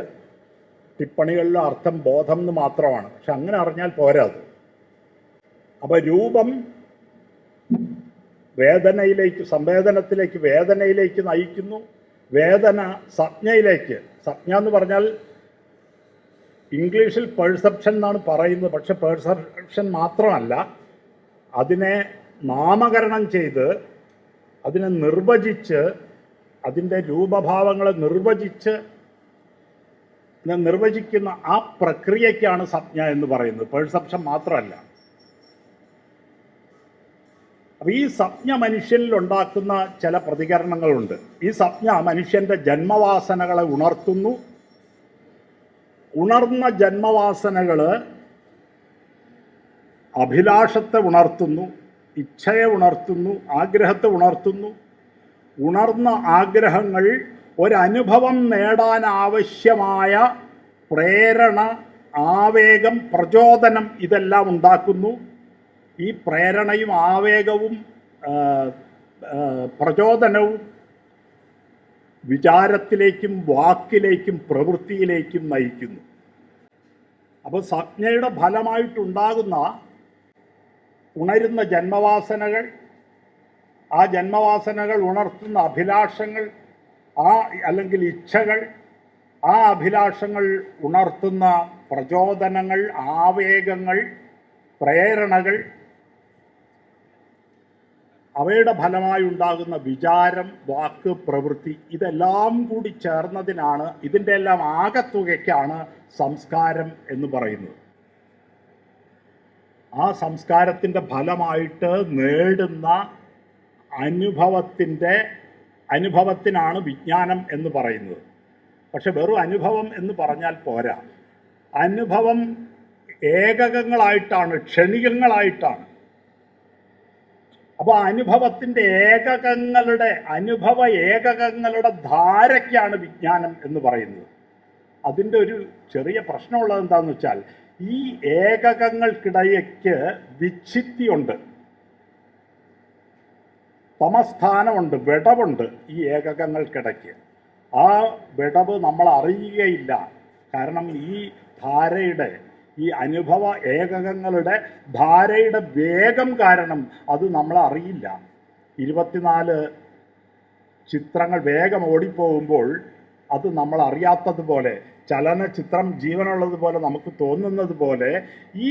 ടിപ്പണികളിലെ അർത്ഥം ബോധം എന്ന് മാത്രമാണ്. പക്ഷെ അങ്ങനെ അറിഞ്ഞാൽ പോരാത്. അപ്പം രൂപം സംവേദനത്തിലേക്ക്, വേദനയിലേക്ക് നയിക്കുന്നു. വേദന സംജ്ഞയിലേക്ക്. സംജ്ഞ എന്ന് പറഞ്ഞാൽ ഇംഗ്ലീഷിൽ പെർസെപ്ഷൻ എന്നാണ് പറയുന്നത്. പക്ഷെ പെർസെപ്ഷൻ മാത്രമല്ല, അതിനെ നാമകരണം ചെയ്ത്, അതിനെ നിർവചിച്ച്, അതിൻ്റെ രൂപഭാവങ്ങളെ നിർവചിക്കുന്ന ആ പ്രക്രിയയ്ക്കാണ് സംജ്ഞ എന്ന് പറയുന്നത്. പെർസെപ്ഷൻ മാത്രമല്ല. അപ്പം ഈ സംജ്ഞ മനുഷ്യനിൽ ഉണ്ടാക്കുന്ന ചില പ്രതികരണങ്ങളുണ്ട്. ഈ സംജ്ഞ മനുഷ്യൻ്റെ ജന്മവാസനകളെ ഉണർത്തുന്നു. ഉണർന്ന ജന്മവാസനകൾ അഭിലാഷത്തെ ഉണർത്തുന്നു, ഇച്ഛയെ ഉണർത്തുന്നു, ആഗ്രഹത്തെ ഉണർത്തുന്നു. ഉണർന്ന ആഗ്രഹങ്ങൾ ഒരനുഭവം നേടാൻ ആവശ്യമായ പ്രേരണ, ആവേഗം, പ്രചോദനം ഇതെല്ലാം ഉണ്ടാക്കുന്നു. ഈ പ്രേരണയും ആവേഗവും പ്രചോദനവും വിചാരത്തിലേക്കും വാക്കിലേക്കും പ്രവൃത്തിയിലേക്കും നയിക്കുന്നു. അപ്പോൾ സംജ്ഞയുടെ ഫലമായിട്ടുണ്ടാകുന്ന ഉണരുന്ന ജന്മവാസനകൾ ആ ജന്മവാസനകൾ ഉണർത്തുന്ന അഭിലാഷങ്ങൾ, ആ അല്ലെങ്കിൽ ഇച്ഛകൾ, ആ അഭിലാഷങ്ങൾ ഉണർത്തുന്ന പ്രചോദനങ്ങൾ, ആവേഗങ്ങൾ, പ്രേരണകൾ, അവയുടെ ഫലമായി ഉണ്ടാകുന്ന വിചാരം, വാക്ക്, പ്രവൃത്തി, ഇതെല്ലാം കൂടി ചേർന്നതിനാണ്, ഇതിൻ്റെ എല്ലാം ആകത്തുകയ്ക്കാണ് സംസ്കാരം എന്ന് പറയുന്നത്. ആ സംസ്കാരത്തിൻ്റെ ഫലമായിട്ട് നേടുന്ന അനുഭവത്തിനാണ് വിജ്ഞാനം എന്ന് പറയുന്നത്. പക്ഷെ വെറും അനുഭവം എന്ന് പറഞ്ഞാൽ പോരാ. അനുഭവം ഏകകങ്ങളായിട്ടാണ്, ക്ഷണികങ്ങളായിട്ടാണ്. അപ്പോൾ അനുഭവ ഏകകങ്ങളുടെ ധാരയ്ക്കാണ് വിജ്ഞാനം എന്ന് പറയുന്നത്. അതിൻ്റെ ഒരു ചെറിയ പ്രശ്നമുള്ളത് എന്താണെന്ന് വെച്ചാൽ, ഈ ഏകകങ്ങൾക്കിടയ്ക്ക് വിച്ഛിത്തിയുണ്ട്, സമസ്ഥാനമുണ്ട്, വിടവുണ്ട് ഈ ഏകകങ്ങൾക്കിടയ്ക്ക്. ആ വിടവ് നമ്മൾ അറിയുകയില്ല. കാരണം ഈ ധാരയുടെ, ഈ അനുഭവ ഏകകങ്ങളുടെ ധാരയുടെ വേഗം കാരണം അത് നമ്മൾ അറിയില്ല. 24 ചിത്രങ്ങൾ വേഗം ഓടിപ്പോകുമ്പോൾ അത് നമ്മൾ അറിയാത്തതുപോലെ, ചലനചിത്രം ജീവനുള്ളതുപോലെ നമുക്ക് തോന്നുന്നത് പോലെ, ഈ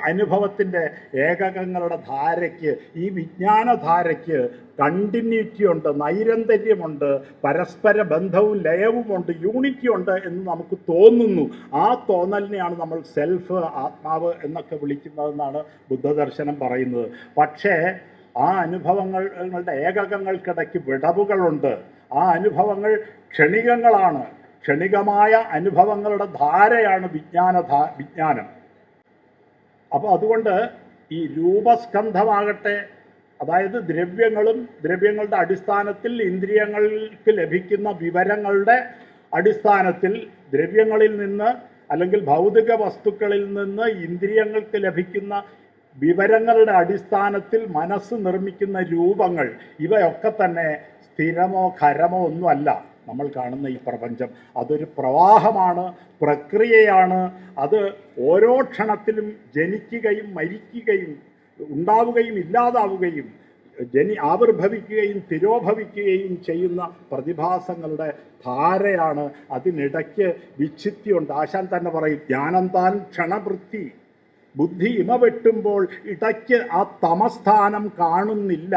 അനുഭവത്തിൻ്റെ ഏകകങ്ങളുടെ ധാരയ്ക്ക്, ഈ വിജ്ഞാനധാരയ്ക്ക് കണ്ടിന്യൂറ്റി ഉണ്ട്, നൈരന്തര്യമുണ്ട്, പരസ്പര ബന്ധവും ലയവുമുണ്ട്, യൂണിറ്റി ഉണ്ട് എന്ന് നമുക്ക് തോന്നുന്നു. ആ തോന്നലിനെയാണ് നമ്മൾ സെൽഫ്, ആത്മാവ് എന്നൊക്കെ വിളിക്കുന്നതെന്നാണ് ബുദ്ധദർശനം പറയുന്നത്. പക്ഷേ ആ അനുഭവങ്ങളുടെ ഏകകങ്ങൾക്കിടയ്ക്ക് വിടവുകളുണ്ട്. ആ അനുഭവങ്ങൾ ക്ഷണികങ്ങളാണ്. ക്ഷണികമായ അനുഭവങ്ങളുടെ ധാരയാണ് വിജ്ഞാനം. അപ്പോൾ അതുകൊണ്ട് ഈ രൂപസ്കന്ധമാകട്ടെ, അതായത് ദ്രവ്യങ്ങളുടെ അടിസ്ഥാനത്തിൽ ഇന്ദ്രിയങ്ങൾക്ക് ലഭിക്കുന്ന വിവരങ്ങളുടെ അടിസ്ഥാനത്തിൽ, ദ്രവ്യങ്ങളിൽ നിന്ന് അല്ലെങ്കിൽ ഭൗതിക വസ്തുക്കളിൽ നിന്ന് ഇന്ദ്രിയങ്ങൾക്ക് ലഭിക്കുന്ന വിവരങ്ങളുടെ അടിസ്ഥാനത്തിൽ മനസ്സ് നിർമ്മിക്കുന്ന രൂപങ്ങൾ, ഇവയൊക്കെ തന്നെ സ്ഥിരമോ ഖരമോ ഒന്നുമല്ല. നമ്മൾ കാണുന്ന ഈ പ്രപഞ്ചം അതൊരു പ്രവാഹമാണ്, പ്രക്രിയയാണ്. അത് ഓരോ ക്ഷണത്തിലും ജനിക്കുകയും മരിക്കുകയും ഉണ്ടാവുകയും ഇല്ലാതാവുകയും ആവിർഭവിക്കുകയും തിരോഭവിക്കുകയും ചെയ്യുന്ന പ്രതിഭാസങ്ങളുടെ ധാരയാണ്. അതിനിടയ്ക്ക് വിച്ഛിത്തിയുണ്ട്. ആശാൻ തന്നെ പറയും, ജ്ഞാനം താൻ ക്ഷണവൃത്തി, ബുദ്ധി ഇമ വെട്ടുമ്പോൾ ഇടയ്ക്ക് ആ തമസ്ഥാനം കാണുന്നില്ല.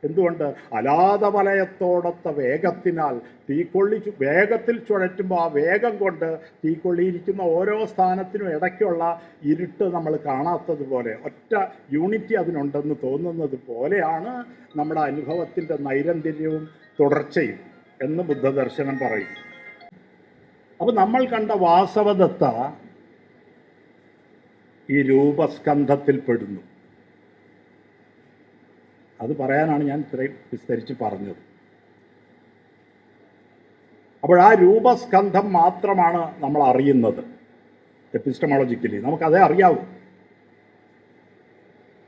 എന്തുകൊണ്ട്? അലാതവലയത്തോടൊത്ത വേഗത്തിനാൽ വേഗത്തിൽ ചുഴറ്റുമ്പോൾ ആ വേഗം കൊണ്ട് തീക്കൊള്ളിയിരിക്കുന്ന ഓരോ സ്ഥാനത്തിനും ഇടയ്ക്കുള്ള ഇരുട്ട് നമ്മൾ കാണാത്തതുപോലെ, ഒറ്റ യൂണിറ്റി അതിനുണ്ടെന്ന് തോന്നുന്നത് പോലെയാണ് നമ്മുടെ അനുഭവത്തിൻ്റെ നൈരന്തര്യവും തുടർച്ചയും എന്ന് ബുദ്ധദർശനം പറയും. അപ്പോൾ നമ്മൾ കണ്ട വാസവദത്ത ഈ രൂപസ്കന്ധത്തിൽ പെടുന്നു. അത് പറയാനാണ് ഞാൻ ഇത്രയും വിസ്തരിച്ച് പറഞ്ഞത്. അപ്പോൾ ആ രൂപസ്കന്ധം മാത്രമാണ് നമ്മൾ അറിയുന്നത്. എപ്പിസ്റ്റമോളജിക്കലി നമുക്കതേ അറിയാവൂ.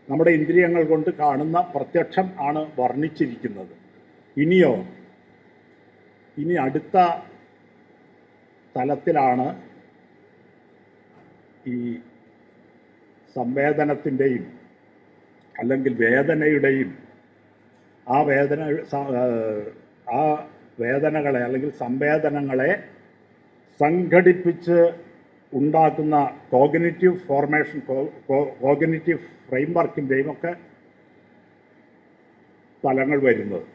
നമ്മുടെ ഇന്ദ്രിയങ്ങൾ കൊണ്ട് കാണുന്ന പ്രത്യക്ഷം ആണ് വർണ്ണിച്ചിരിക്കുന്നത്. ഇനി അടുത്ത തലത്തിലാണ് ഈ സംവേദനത്തിൻ്റെയും അല്ലെങ്കിൽ വേദനയുടെയും ആ വേദനകളെ അല്ലെങ്കിൽ സംവേദനങ്ങളെ സംഘടിപ്പിച്ച് ഉണ്ടാക്കുന്ന കോഗ്നിറ്റീവ് ഫോർമേഷൻ, കോഗ്നിറ്റീവ് ഫ്രെയിംവർക്കിൻ്റെയും ഒക്കെ തലങ്ങൾ വരുന്നത്.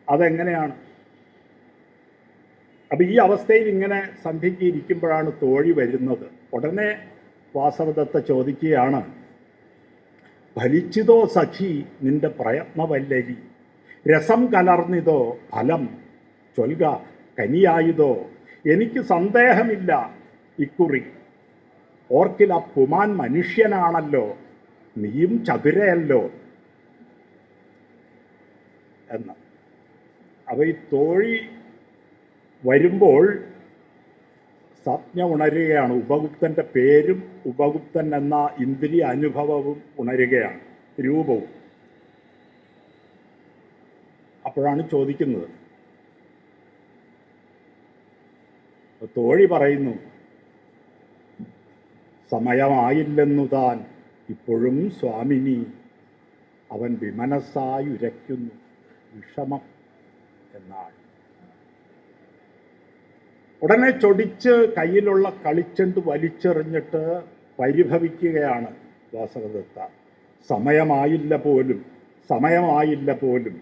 അതെങ്ങനെയാണ്? അപ്പം ഈ അവസ്ഥയിൽ ഇങ്ങനെ സന്ധിക്ക് ഇരിക്കുമ്പോഴാണ് തോഴി വരുന്നത്. ഉടനെ വാസവദത്ത ചോദിക്കുകയാണ്, ഫലിച്ചിതോ സഖി നിന്റെ പ്രയത്നവല്ലരി, രസം കലർന്നിതോ ഫലം ചൊൽക കനിയായതോ, എനിക്ക് സന്ദേഹമില്ല ഇക്കുറി, ഓർക്കിൽ ആ പുമാൻ മനുഷ്യനാണല്ലോ, നീയും ചതുരയല്ലോ എന്ന്. അപ്പോൾ ഈ തോഴി വരുമ്പോൾ സംജ്ഞ ഉണരുകയാണ്. ഉപഗുപ്തൻ്റെ പേരും ഉപഗുപ്തൻ എന്ന ഇന്ദ്രിയ അനുഭവവും ഉണരുകയാണ്, രൂപവും. അപ്പോഴാണ് ചോദിക്കുന്നത്. തോഴി പറയുന്നു, സമയമായില്ലെന്നു താൻ ഇപ്പോഴും സ്വാമിനി, അവൻ വിമനസ്സായി ഉരയ്ക്കുന്നു, വിഷമം എന്നാണ്. ഉടനെ ചൊടിച്ച് കയ്യിലുള്ള കളിച്ചെണ്ട് വലിച്ചെറിഞ്ഞിട്ട് പരിഭവിക്കുകയാണ് വാസവദത്ത. സമയമായില്ല പോലും, സമയമായില്ല പോലും,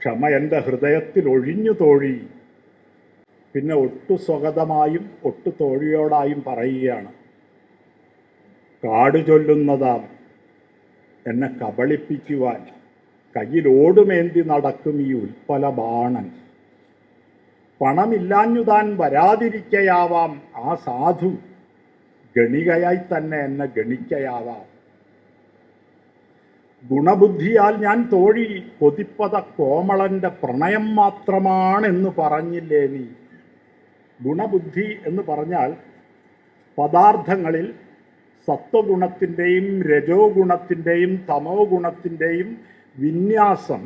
ക്ഷമ എൻ്റെ ഹൃദയത്തിൽ ഒഴിഞ്ഞു തോഴി. പിന്നെ ഒട്ടു സ്വഗതമായും ഒട്ടു തോഴിയോടായും പറയുകയാണ്, കാട് ചൊല്ലുന്നതാം എന്നെ കബളിപ്പിക്കുവാൻ കയ്യിലോടുമേന്തി നടക്കും ഈ ഉൽപ്പല ബാണൻ. പണമില്ലാഞ്ഞുതാൻ വരാതിരിക്കയാവാം ആ സാധു, ഗണികയായി തന്നെ എന്നെ ഗണിക്കയാവാം. ഗുണബുദ്ധിയാൽ ഞാൻ തോഴി കൊതിപ്പത കോമളന്റെ പ്രണയം മാത്രമാണെന്ന് പറഞ്ഞില്ലേ നീ. ഗുണബുദ്ധി എന്ന് പറഞ്ഞാൽ പദാർത്ഥങ്ങളിൽ സത്വഗുണത്തിൻ്റെയും രജോ ഗുണത്തിൻ്റെയും തമോ ഗുണത്തിൻ്റെയും വിന്യാസം,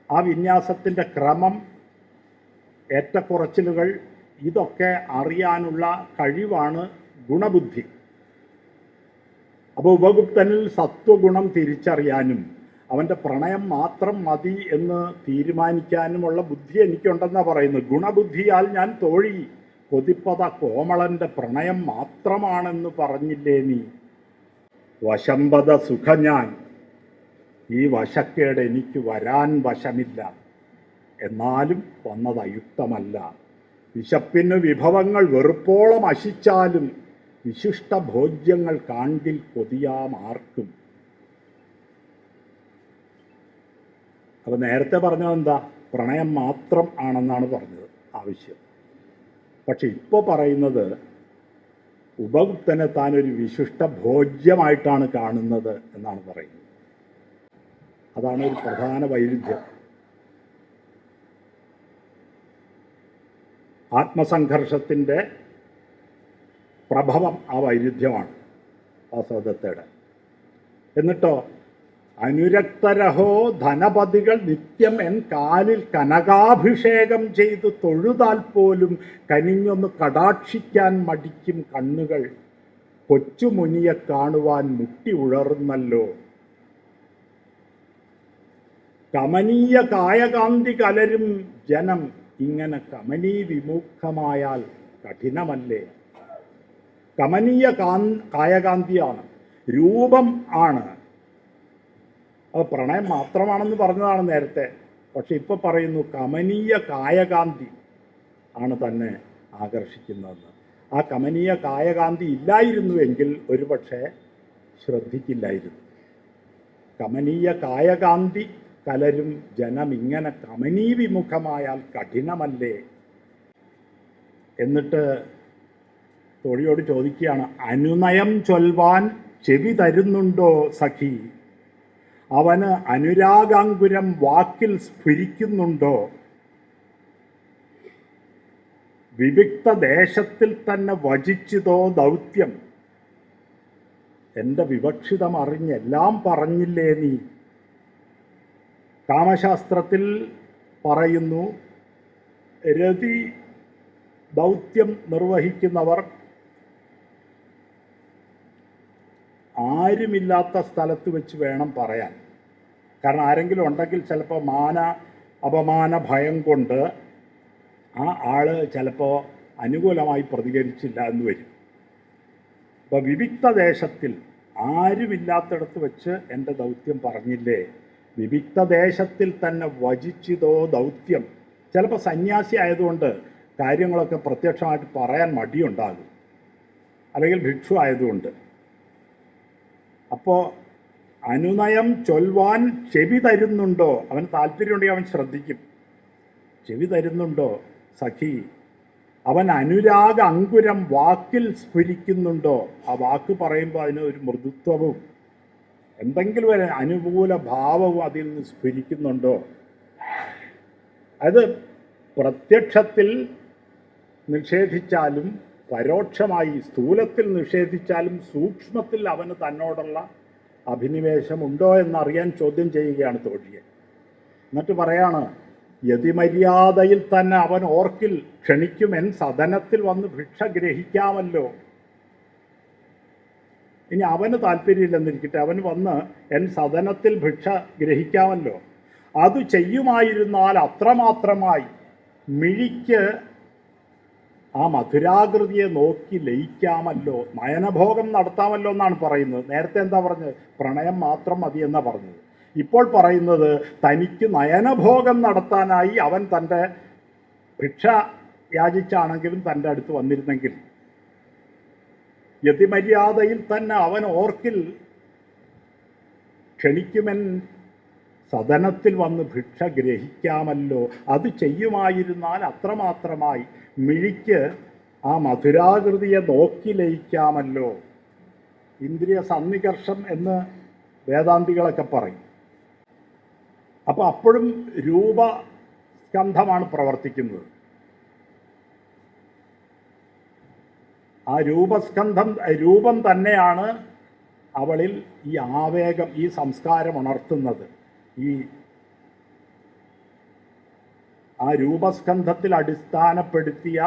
ആ വിന്യാസത്തിൻ്റെ ക്രമം, ഏറ്റക്കുറച്ചിലുകൾ, ഇതൊക്കെ അറിയാനുള്ള കഴിവാണ് ഗുണബുദ്ധി. അപ്പോൾ ഉപഗുപ്തനിൽ സത്വഗുണം തിരിച്ചറിയാനും അവൻ്റെ പ്രണയം മാത്രം മതി എന്ന് തീരുമാനിക്കാനുമുള്ള ബുദ്ധി എനിക്കുണ്ടെന്നാണ് പറയുന്നത്. ഗുണബുദ്ധിയാൽ ഞാൻ തോഴി കൊതിപ്പത കോമളൻ്റെ പ്രണയം മാത്രമാണെന്ന് പറഞ്ഞില്ലേ നീ. വശംബത സുഖ ഞാൻ, ഈ വശക്കേട് എനിക്ക് വരാൻ വശമില്ല, എന്നാലും വന്നത് അയുക്തമല്ല. വിശപ്പിന് വിഭവങ്ങൾ വെറുപ്പോളം അശിച്ചാലും വിശിഷ്ട ഭോജ്യങ്ങൾ കാണ്ടിൽ കൊതിയാമാർക്കും. അപ്പോൾ നേരത്തെ പറഞ്ഞത് എന്താ? പ്രണയം മാത്രം ആണെന്നാണ് പറഞ്ഞത് ആവശ്യം. പക്ഷെ ഇപ്പോൾ പറയുന്നത് ഉപഗുപ്തനെ താനൊരു വിശിഷ്ട ഭോജ്യമായിട്ടാണ് കാണുന്നത് എന്നാണ് പറയുന്നത്. അതാണ് ഒരു പ്രധാന വൈരുദ്ധ്യം. ആത്മസംഘർഷത്തിൻ്റെ പ്രഭവം ആ വൈരുദ്ധ്യമാണ് വാസവദത്തയുടെ. എന്നിട്ടോ, അനുരക്തരഹോ ധനപതികൾ നിത്യം എൻ കാലിൽ കനകാഭിഷേകം ചെയ്ത് തൊഴുതാൽ പോലും കനിഞ്ഞൊന്ന് കടാക്ഷിക്കാൻ മടിക്കും കണ്ണുകൾ, കൊച്ചുമുനിയെ കാണുവാൻ മുട്ടി ഉഴറുന്നല്ലോ. കമനീയ കായകാന്തി കലരും ജനം, ഇങ്ങനെ കമനീ വിമുഖമായാൽ കഠിനമല്ലേ. കമനീയ കായകാന്തിയാണ്, രൂപം ആണ്. അത് പ്രണയം മാത്രമാണെന്ന് പറഞ്ഞതാണ് നേരത്തെ. പക്ഷെ ഇപ്പോൾ പറയുന്നു കമനീയ കായകാന്തി ആണ് തന്നെ ആകർഷിക്കുന്നതെന്ന്. ആ കമനീയ കായകാന്തി ഇല്ലായിരുന്നുവെങ്കിൽ ഒരുപക്ഷെ ശ്രദ്ധിക്കില്ലായിരുന്നു. കമനീയ കായകാന്തി കലരും ജനം, ഇങ്ങനെ കമനീ വിമുഖമായാൽ കഠിനമല്ലേ. എന്നിട്ട് തോഴിയോട് ചോദിക്കുകയാണ്, അനുനയം ചൊൽവാൻ ചെവി തരുന്നുണ്ടോ സഖി? അവന് അനുരാഗാങ്കുരം വാക്കിൽ സ്ഫുരിക്കുന്നുണ്ടോ? വിവിക്ത ദേശത്തിൽ തന്നെ വചിച്ചതോ ദൗത്യം? എൻ്റെ വിവക്ഷിതം അറിഞ്ഞെല്ലാം പറഞ്ഞില്ലേ നീ. കാമശാസ്ത്രത്തിൽ പറയുന്നു, രതി ദൗത്യം നിർവഹിക്കുന്നവർ ആരുമില്ലാത്ത സ്ഥലത്ത് വെച്ച് വേണം പറയാൻ. കാരണം ആരെങ്കിലും ഉണ്ടെങ്കിൽ ചിലപ്പോൾ അപമാന ഭയം കൊണ്ട് ആ ആൾ ചിലപ്പോൾ അനുകൂലമായി പ്രതികരിച്ചില്ല എന്ന് വരും. അപ്പോൾ വിവിക്ത ദേശത്തിൽ ആരുമില്ലാത്തിടത്ത് വെച്ച് എൻ്റെ ദൗത്യം പറഞ്ഞില്ലേ. വിവിക്ത ദേശത്തിൽ തന്നെ വചിച്ചതോ ദൗത്യം. ചിലപ്പോൾ സന്യാസി ആയതുകൊണ്ട് കാര്യങ്ങളൊക്കെ പ്രത്യക്ഷമായിട്ട് പറയാൻ മടിയുണ്ടാകും, അല്ലെങ്കിൽ ഭിക്ഷു ആയതുകൊണ്ട്. അപ്പോൾ അനുനയം ചൊൽവാൻ ചെവി തരുന്നുണ്ടോ? അവന് താല്പര്യമുണ്ടെങ്കിൽ അവൻ ശ്രദ്ധിക്കും. ചെവി തരുന്നുണ്ടോ സഖി? അവൻ അനുരാഗ അങ്കുരം വാക്കിൽ സ്ഫുരിക്കുന്നുണ്ടോ? ആ വാക്ക് പറയുമ്പോൾ അതിന് ഒരു മൃദുത്വവും എന്തെങ്കിലും ഒരു അനുകൂല ഭാവവും അതിൽ നിന്ന് സ്ഫുരിക്കുന്നുണ്ടോ? അത് പ്രത്യക്ഷത്തിൽ നിഷേധിച്ചാലും പരോക്ഷമായി സ്ഥൂലത്തിൽ നിഷേധിച്ചാലും സൂക്ഷ്മത്തിൽ അവന് തന്നോടുള്ള അഭിനിവേശമുണ്ടോ എന്നറിയാൻ ചോദ്യം ചെയ്യുകയാണ് തോഴിയെ. എന്നിട്ട് പറയാണ്, യതിമര്യാദയിൽ തന്നെ അവൻ ഓർക്കിൽ ക്ഷണിക്കുമെൻ സദനത്തിൽ വന്ന് ഭിക്ഷ ഗ്രഹിക്കാമല്ലോ. ഇനി അവന് താല്പര്യമില്ലെന്നിരിക്കട്ടെ, അവൻ വന്ന് എൻ സദനത്തിൽ ഭിക്ഷ ഗ്രഹിക്കാമല്ലോ. അത് ചെയ്യുമായിരുന്നാൽ അത്രമാത്രമായി മിഴിക്ക് ആ മധുരാകൃതിയെ നോക്കി ലയിക്കാമല്ലോ, നയനഭോഗം നടത്താമല്ലോ എന്നാണ് പറയുന്നത്. നേരത്തെ എന്താ പറഞ്ഞത്? പ്രണയം മാത്രം മതി എന്നാ പറഞ്ഞത്. ഇപ്പോൾ പറയുന്നത് തനിക്ക് നയനഭോഗം നടത്താനായി അവൻ തൻ്റെ ഭിക്ഷ യാചിച്ചാണെങ്കിലും തൻ്റെ അടുത്ത് വന്നിരുന്നെങ്കിൽ, യതിമര്യാദയിൽ തന്നെ അവൻ ഓർക്കിൽ ക്ഷണിക്കുമെൻ സദനത്തിൽ വന്ന് ഭിക്ഷ ഗ്രഹിക്കാമല്ലോ. അത് ചെയ്യുമായിരുന്നാൽ അത്രമാത്രമായി മിഴിക്ക് ആ മധുരാകൃതിയെ നോക്കി ലയിക്കാമല്ലോ. ഇന്ദ്രിയ സന്നികർഷം എന്ന് വേദാന്തികളൊക്കെ പറയും. അപ്പോൾ അപ്പോഴും രൂപസ്കന്ധമാണ് പ്രവർത്തിക്കുന്നത്. ആ രൂപം തന്നെയാണ് അവളിൽ ഈ ആവേഗം, ഈ സംസ്കാരം ഉണർത്തുന്നത്. ആ രൂപസ്കന്ധത്തിൽ അടിസ്ഥാനപ്പെടുത്തിയ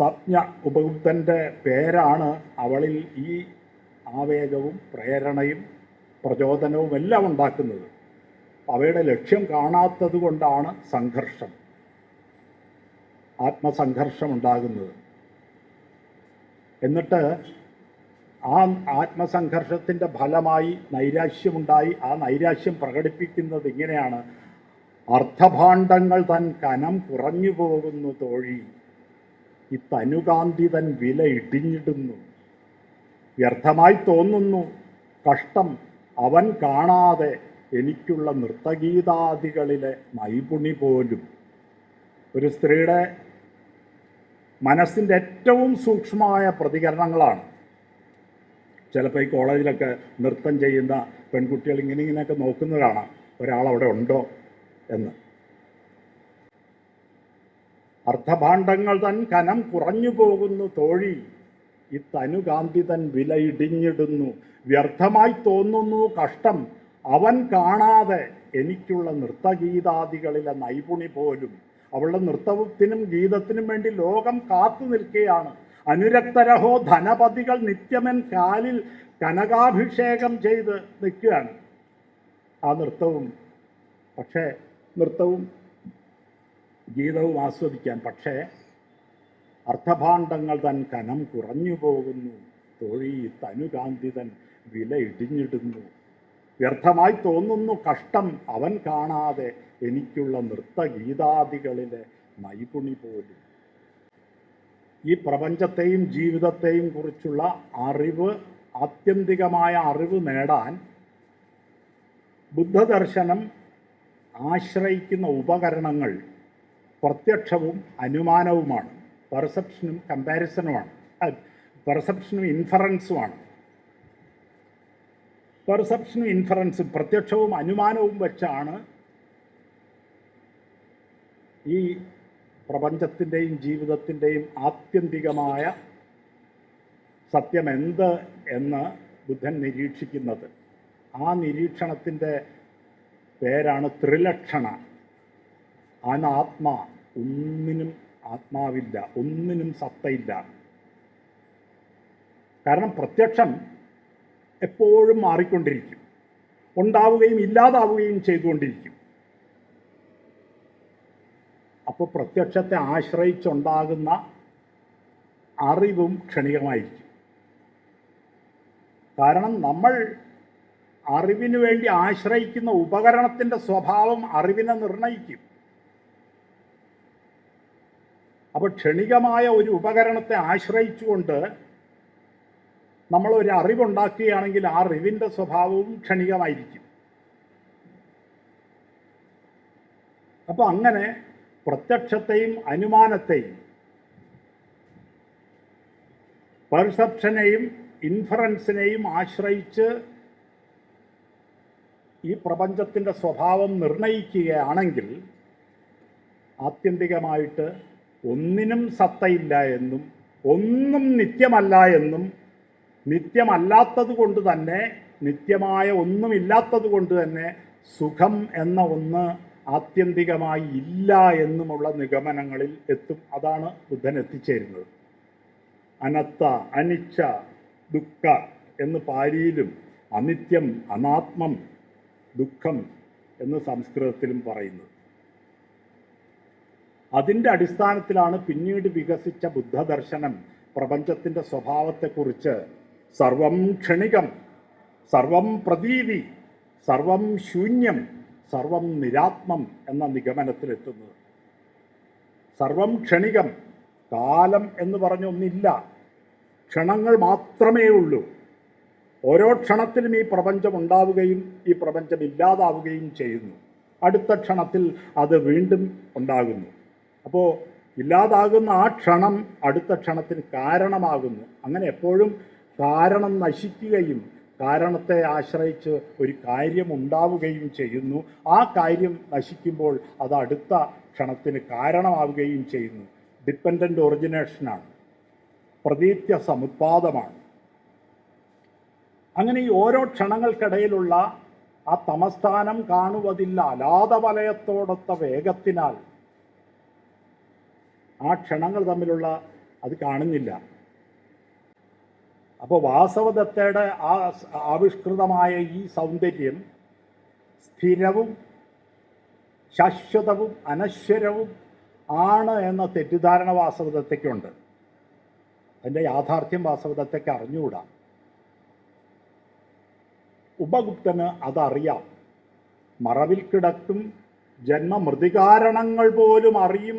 സംജ്ഞ ഉപബുദ്ധൻ്റെ പേരാണ് അവളിൽ ഈ ആവേഗവും പ്രേരണയും പ്രചോദനവും എല്ലാം ഉണ്ടാക്കുന്നത്. അവയുടെ ലക്ഷ്യം കാണാത്തത് കൊണ്ടാണ് സംഘർഷം, ആത്മസംഘർഷം ഉണ്ടാകുന്നത്. എന്നിട്ട് ആ ആത്മസംഘർഷത്തിൻ്റെ ഫലമായി നൈരാശ്യമുണ്ടായി. ആ നൈരാശ്യം പ്രകടിപ്പിക്കുന്നത് ഇങ്ങനെയാണ്: അർത്ഥഭാണ്ഡങ്ങൾ തൻ കനം കുറഞ്ഞു പോകുന്നു തോഴി, ഈ തനുകാന്തി തൻ വില ഇടിഞ്ഞിടുന്നു, വ്യർത്ഥമായി തോന്നുന്നു കഷ്ടം അവൻ കാണാതെ എനിക്കുള്ള നൃത്തഗീതാദികളിലെ നൈപുണി പോലും. ഒരു സ്ത്രീയുടെ മനസ്സിൻ്റെ ഏറ്റവും സൂക്ഷ്മമായ പ്രതികരണങ്ങളാണ്. ചിലപ്പോൾ ഈ കോളേജിലൊക്കെ നൃത്തം ചെയ്യുന്ന പെൺകുട്ടികൾ ഇങ്ങനെയൊക്കെ നോക്കുന്നവരാണ്, ഒരാളവിടെ ഉണ്ടോ എന്ന്. അർത്ഥഭാണ്ഡങ്ങൾ തൻ കനം കുറഞ്ഞു പോകുന്നു തോഴി, ഈ തനുകാന്തി തൻ വില ഇടിഞ്ഞിടുന്നു, വ്യർത്ഥമായി തോന്നുന്നു കഷ്ടം അവൻ കാണാതെ എനിക്കുള്ള നൃത്തഗീതാദികളിലെ നൈപുണി പോലും. അവളുടെ നൃത്തത്തിനും ഗീതത്തിനും വേണ്ടി ലോകം കാത്തു നിൽക്കുകയാണ്. അനുരക്തരഹോ ധനപതികൾ നിത്യമെൻ കാലിൽ കനകാഭിഷേകം ചെയ്ത് നിൽക്കുകയാണ് ആ നൃത്തവും. പക്ഷേ നൃത്തവും ഗീതവും ആസ്വദിക്കാൻ. പക്ഷേ അർത്ഥഭാണ്ഡങ്ങൾ തൻ കനം കുറഞ്ഞു പോകുന്നു തോഴി, തനുകാന്തി തൻ വില ഇടിഞ്ഞിടുന്നു, വ്യർത്ഥമായി തോന്നുന്നു കഷ്ടം അവൻ കാണാതെ എനിക്കുള്ള നൃത്തഗീതാദികളിലെ നൈപുണി പോലും. ഈ പ്രപഞ്ചത്തെയും ജീവിതത്തെയും കുറിച്ചുള്ള അറിവ്, ആത്യന്തികമായ അറിവ് നേടാൻ ബുദ്ധദർശനം ആശ്രയിക്കുന്ന ഉപകരണങ്ങൾ പ്രത്യക്ഷവും അനുമാനവുമാണ്. പെർസെപ്ഷനും കമ്പാരിസണുമാണ്. പെർസെപ്ഷനും ഇൻഫറൻസുമാണ്. പെർസെപ്ഷനും ഇൻഫറൻസും, പ്രത്യക്ഷവും അനുമാനവും വെച്ചാണ് ഈ പ്രപഞ്ചത്തിൻ്റെയും ജീവിതത്തിൻ്റെയും ആത്യന്തികമായ സത്യം എന്ത് എന്ന് ബുദ്ധൻ നിരീക്ഷിക്കുന്നത്. ആ നിരീക്ഷണത്തിൻ്റെ പേരാണ് ത്രിലക്ഷണ. അനാത്മ, ഒന്നിനും ആത്മാവില്ല, ഒന്നിനും സത്തയില്ല. കാരണം പ്രത്യക്ഷം എപ്പോഴും മാറിക്കൊണ്ടിരിക്കും, ഉണ്ടാവുകയും ഇല്ലാതാവുകയും ചെയ്തുകൊണ്ടിരിക്കും. അപ്പോൾ പ്രത്യക്ഷത്തെ ആശ്രയിച്ചുണ്ടാകുന്ന അറിവും ക്ഷണികമായിരിക്കും. കാരണം നമ്മൾ അറിവിന് വേണ്ടി ആശ്രയിക്കുന്ന ഉപകരണത്തിൻ്റെ സ്വഭാവം അറിവിനെ നിർണയിക്കും. അപ്പോൾ ക്ഷണികമായ ഒരു ഉപകരണത്തെ ആശ്രയിച്ചുകൊണ്ട് നമ്മളൊരു അറിവുണ്ടാക്കുകയാണെങ്കിൽ ആ അറിവിൻ്റെ സ്വഭാവവും ക്ഷണികമായിരിക്കും. അപ്പോൾ അങ്ങനെ പ്രത്യക്ഷത്തെയും അനുമാനത്തെയും പെർസെപ്ഷനെയും ഇൻഫറൻസിനെയും ആശ്രയിച്ച് ഈ പ്രപഞ്ചത്തിൻ്റെ സ്വഭാവം നിർണയിക്കുകയാണെങ്കിൽ ആത്യന്തികമായിട്ട് ഒന്നിനും സത്തയില്ല എന്നും ഒന്നും നിത്യമല്ല എന്നും, നിത്യമല്ലാത്തത് കൊണ്ട് തന്നെ, നിത്യമായ ഒന്നുമില്ലാത്തത് കൊണ്ട് തന്നെ സുഖം എന്ന ഒന്ന് ആത്യന്തികമായി ഇല്ല എന്നുമുള്ള നിഗമനങ്ങളിൽ എത്തും. അതാണ് ബുദ്ധൻ എത്തിച്ചേരുന്നത്. അനത്ത, അനിച്ച, ദുഃഖ എന്ന് പാലിയിലും അനിത്യം, അനാത്മം, ദുഃഖം എന്ന് സംസ്കൃതത്തിലും പറയുന്നത്. അതിൻ്റെ അടിസ്ഥാനത്തിലാണ് പിന്നീട് വികസിച്ച ബുദ്ധദർശനം പ്രപഞ്ചത്തിൻ്റെ സ്വഭാവത്തെക്കുറിച്ച് സർവം ക്ഷണികം, സർവം പ്രതീതി, സർവം ശൂന്യം, സർവം നിരാത്മം എന്ന നിഗമനത്തിലെത്തുന്നത്. സർവം ക്ഷണികം, കാലം എന്ന് പറഞ്ഞൊന്നില്ല, ക്ഷണങ്ങൾ മാത്രമേ ഉള്ളൂ. ഓരോ ക്ഷണത്തിലും ഈ പ്രപഞ്ചം ഉണ്ടാവുകയും ഈ പ്രപഞ്ചം ഇല്ലാതാവുകയും ചെയ്യുന്നു. അടുത്ത ക്ഷണത്തിൽ അത് വീണ്ടും ഉണ്ടാകുന്നു. അപ്പോൾ ഇല്ലാതാകുന്ന ആ ക്ഷണം അടുത്ത ക്ഷണത്തിന് കാരണമാകുന്നു. അങ്ങനെ എപ്പോഴും കാരണം നശിക്കുകയും കാരണത്തെ ആശ്രയിച്ച് ഒരു കാര്യം ഉണ്ടാവുകയും ചെയ്യുന്നു. ആ കാര്യം നശിക്കുമ്പോൾ അത് അടുത്ത ക്ഷണത്തിന് കാരണമാവുകയും ചെയ്യുന്നു. ഡിപ്പെൻഡൻ്റ് ഒറിജിനേഷനാണ്, പ്രതീത്യ സമുത്പാദമാണ്. അങ്ങനെ ഈ ഓരോ ക്ഷണങ്ങൾക്കിടയിലുള്ള ആ തമസ്ഥാനം കാണുവതില്ല അലാതവലയത്തോടൊത്ത വേഗത്തിനാൽ ആ ക്ഷണങ്ങൾ തമ്മിലുള്ള അത് കാണുന്നില്ല. അപ്പോൾ വാസവദത്തയുടെ ആ ആവിഷ്കൃതമായ ഈ സൗന്ദര്യം സ്ഥിരവും ശാശ്വതവും അനശ്വരവും ആണ് എന്ന തെറ്റിദ്ധാരണ വാസവദത്തയ്ക്കുണ്ട്. അതിൻ്റെ യാഥാർത്ഥ്യം വാസവദത്തയ്ക്ക് അറിഞ്ഞുകൂടാ. ഉപഗുപ്തന് അതറിയാം. മറവിൽ കിടക്കും ജന്മമൃതികാരണങ്ങൾ പോലും അറിയും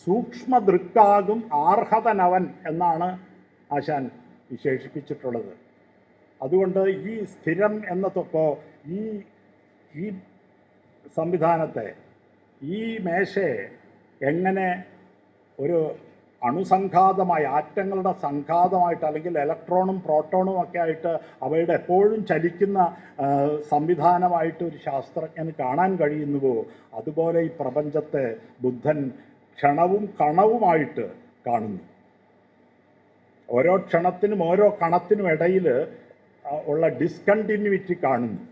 സൂക്ഷ്മദൃക്കാകും ആർഹതനവൻ എന്നാണ് ആശാൻ വിശേഷിപ്പിച്ചിട്ടുള്ളത്. അതുകൊണ്ട് ഈ സ്ഥിരം എന്നപ്പോൾ ഈ സംവിധാനത്തെ, ഈ മേശയെ എങ്ങനെ ഒരു അണുസംഘാതമായി, ആറ്റങ്ങളുടെ സംഘാതമായിട്ട്, അല്ലെങ്കിൽ ഇലക്ട്രോണും പ്രോട്ടോണും ഒക്കെ ആയിട്ട് അവയുടെ എപ്പോഴും ചലിക്കുന്ന സംവിധാനമായിട്ട് ഒരു ശാസ്ത്രജ്ഞന് കാണാൻ കഴിയുന്നുവോ, അതുപോലെ ഈ പ്രപഞ്ചത്തെ ബുദ്ധൻ ക്ഷണവും കണവുമായിട്ട് കാണുന്നു. ഓരോ ക്ഷണത്തിനും ഓരോ കണത്തിനും ഇടയിൽ ഉള്ള ഡിസ്കണ്ടിന്യൂറ്റി കാണുന്നു.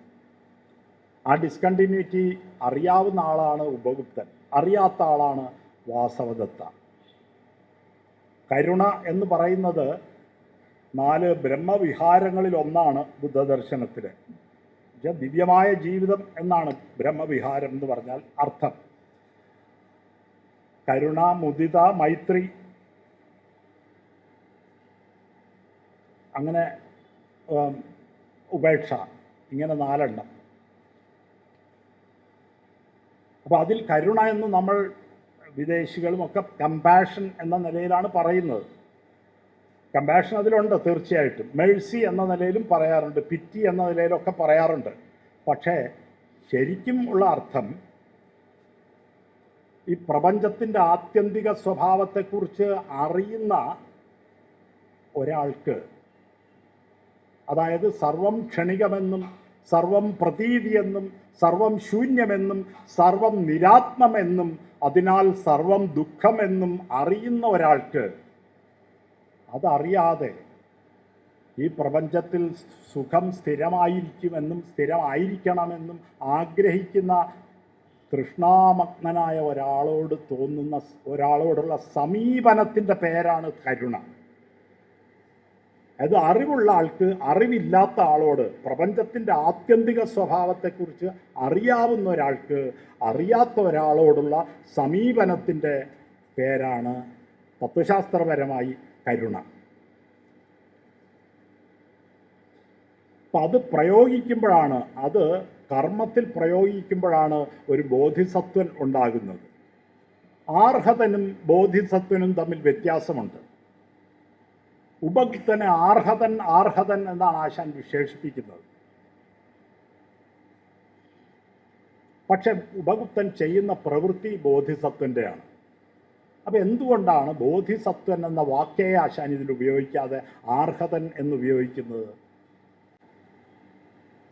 ആ ഡിസ്കണ്ടിന്യൂറ്റി അറിയാവുന്ന ആളാണ് ഉപഗുപ്തൻ, അറിയാത്ത ആളാണ് വാസവദത്ത. കരുണ എന്ന് പറയുന്നത് 4 ബ്രഹ്മവിഹാരങ്ങളിൽ ഒന്നാണ് ബുദ്ധദർശനത്തിൽ. ദിവ്യമായ ജീവിതം എന്നാണ് ബ്രഹ്മവിഹാരം എന്ന് പറഞ്ഞാൽ അർത്ഥം. കരുണ, മുദിത, മൈത്രി, അങ്ങനെ ഉപേക്ഷ, ഇങ്ങനെ 4 എണ്ണം. അപ്പോൾ അതിൽ കരുണ എന്ന് നമ്മൾ വിദേശികളുമൊക്കെ കമ്പാഷൻ എന്ന നിലയിലാണ് പറയുന്നത്. കമ്പാഷൻ അതിലുണ്ട് തീർച്ചയായിട്ടും. മെഴ്സി എന്ന നിലയിലും പറയാറുണ്ട്, പിറ്റി എന്ന നിലയിലൊക്കെ പറയാറുണ്ട്. പക്ഷേ ശരിക്കും ഉള്ള അർത്ഥം ഈ പ്രപഞ്ചത്തിൻ്റെ ആത്യന്തിക സ്വഭാവത്തെക്കുറിച്ച് അറിയുന്ന ഒരാൾക്ക്, അതായത് സർവം ക്ഷണികമെന്നും സർവം പ്രതീതിയെന്നും സർവം ശൂന്യമെന്നും സർവം നിരാത്മമെന്നും അതിനാൽ സർവം ദുഃഖമെന്നും അറിയുന്ന ഒരാൾക്ക്, അതറിയാതെ ഈ പ്രപഞ്ചത്തിൽ സുഖം സ്ഥിരമായിരിക്കുമെന്നും സ്ഥിരമായിരിക്കണമെന്നും ആഗ്രഹിക്കുന്ന തൃഷ്ണാമഗ്നനായ ഒരാളോടുള്ള സമീപനത്തിൻ്റെ പേരാണ് കരുണ. അത് അറിവുള്ള ആൾക്ക് അറിവില്ലാത്ത ആളോട്, പ്രപഞ്ചത്തിൻ്റെ ആത്യന്തിക സ്വഭാവത്തെക്കുറിച്ച് അറിയാവുന്ന ഒരാൾക്ക് അറിയാത്ത ഒരാളോടുള്ള സമീപനത്തിൻ്റെ പേരാണ് തത്വശാസ്ത്രപരമായി കരുണ. അപ്പം അത് പ്രയോഗിക്കുമ്പോഴാണ്, അത് കർമ്മത്തിൽ പ്രയോഗിക്കുമ്പോഴാണ് ഒരു ബോധിസത്വൻ ഉണ്ടാകുന്നത്. ആർഹതനും ബോധിസത്വനും തമ്മിൽ വ്യത്യാസമുണ്ട്. ഉപഗുപ്തനെ ആർഹതൻ എന്നാണ് ആശാൻ വിശേഷിപ്പിക്കുന്നത്. പക്ഷെ ഉപഗുപ്തൻ ചെയ്യുന്ന പ്രവൃത്തി ബോധിസത്വൻ്റെയാണ്. അപ്പം എന്തുകൊണ്ടാണ് ബോധിസത്വൻ എന്ന വാക്യയെ ആശാൻ ഇതിൽ ഉപയോഗിക്കാതെ ആർഹതൻ എന്നുപയോഗിക്കുന്നത്?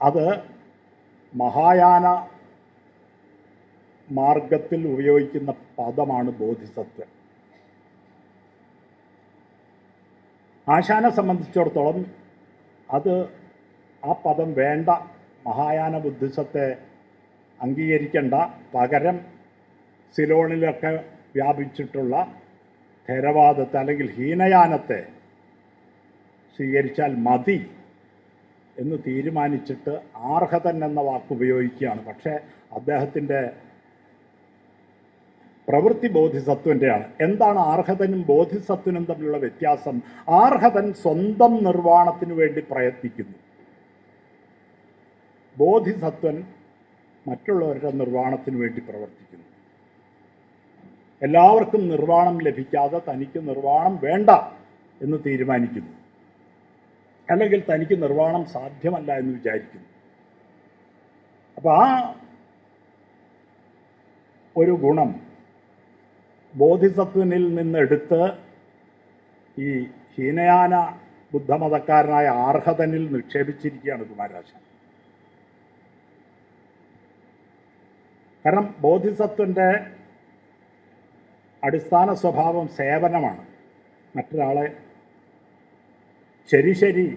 അത് മഹായാന മാർഗത്തിൽ ഉപയോഗിക്കുന്ന പദമാണ് ബോധിസത്വൻ. ആശാനെ സംബന്ധിച്ചിടത്തോളം അത് ആ പദം വേണ്ട, മഹായാന ബുദ്ധിസത്തെ അംഗീകരിക്കേണ്ട, പകരം സിലോണിലൊക്കെ വ്യാപിച്ചിട്ടുള്ള ഥേരവാദത്തെ അല്ലെങ്കിൽ ഹീനയാനത്തെ സ്വീകരിച്ചാൽ മതി എന്ന് തീരുമാനിച്ചിട്ട് ആർഹതൻ എന്ന വാക്ക് ഉപയോഗിക്കുകയാണ്. പക്ഷേ അദ്ദേഹത്തിൻ്റെ പ്രവൃത്തി ബോധിസത്വൻ്റെയാണ്. എന്താണ് ആർഹതനും ബോധിസത്വനും തമ്മിലുള്ള വ്യത്യാസം? ആർഹതൻ സ്വന്തം നിർവ്വാണത്തിന് വേണ്ടി പ്രയത്നിക്കുന്നു. ബോധിസത്വൻ മറ്റുള്ളവരുടെ നിർവ്വാണത്തിന് വേണ്ടി പ്രവർത്തിക്കുന്നു. എല്ലാവർക്കും നിർവ്വാണം ലഭിക്കാതെ തനിക്ക് നിർവ്വാണം വേണ്ട എന്ന് തീരുമാനിക്കുന്നു, അല്ലെങ്കിൽ തനിക്ക് നിർവ്വാണം സാധ്യമല്ല എന്ന് വിചാരിക്കുന്നു. അപ്പോൾ ആ ഒരു ഗുണം ബോധിസത്വനിൽ നിന്നെടുത്ത് ഈ ഹീനയാന ബുദ്ധമതക്കാരനായ ആർഹതനിൽ നിക്ഷേപിച്ചിരിക്കുകയാണ് കുമാരനാശാൻ. കാരണം ബോധിസത്വൻ്റെ അടിസ്ഥാന സ്വഭാവം സേവനമാണ്. മറ്റൊരാളെ ശരി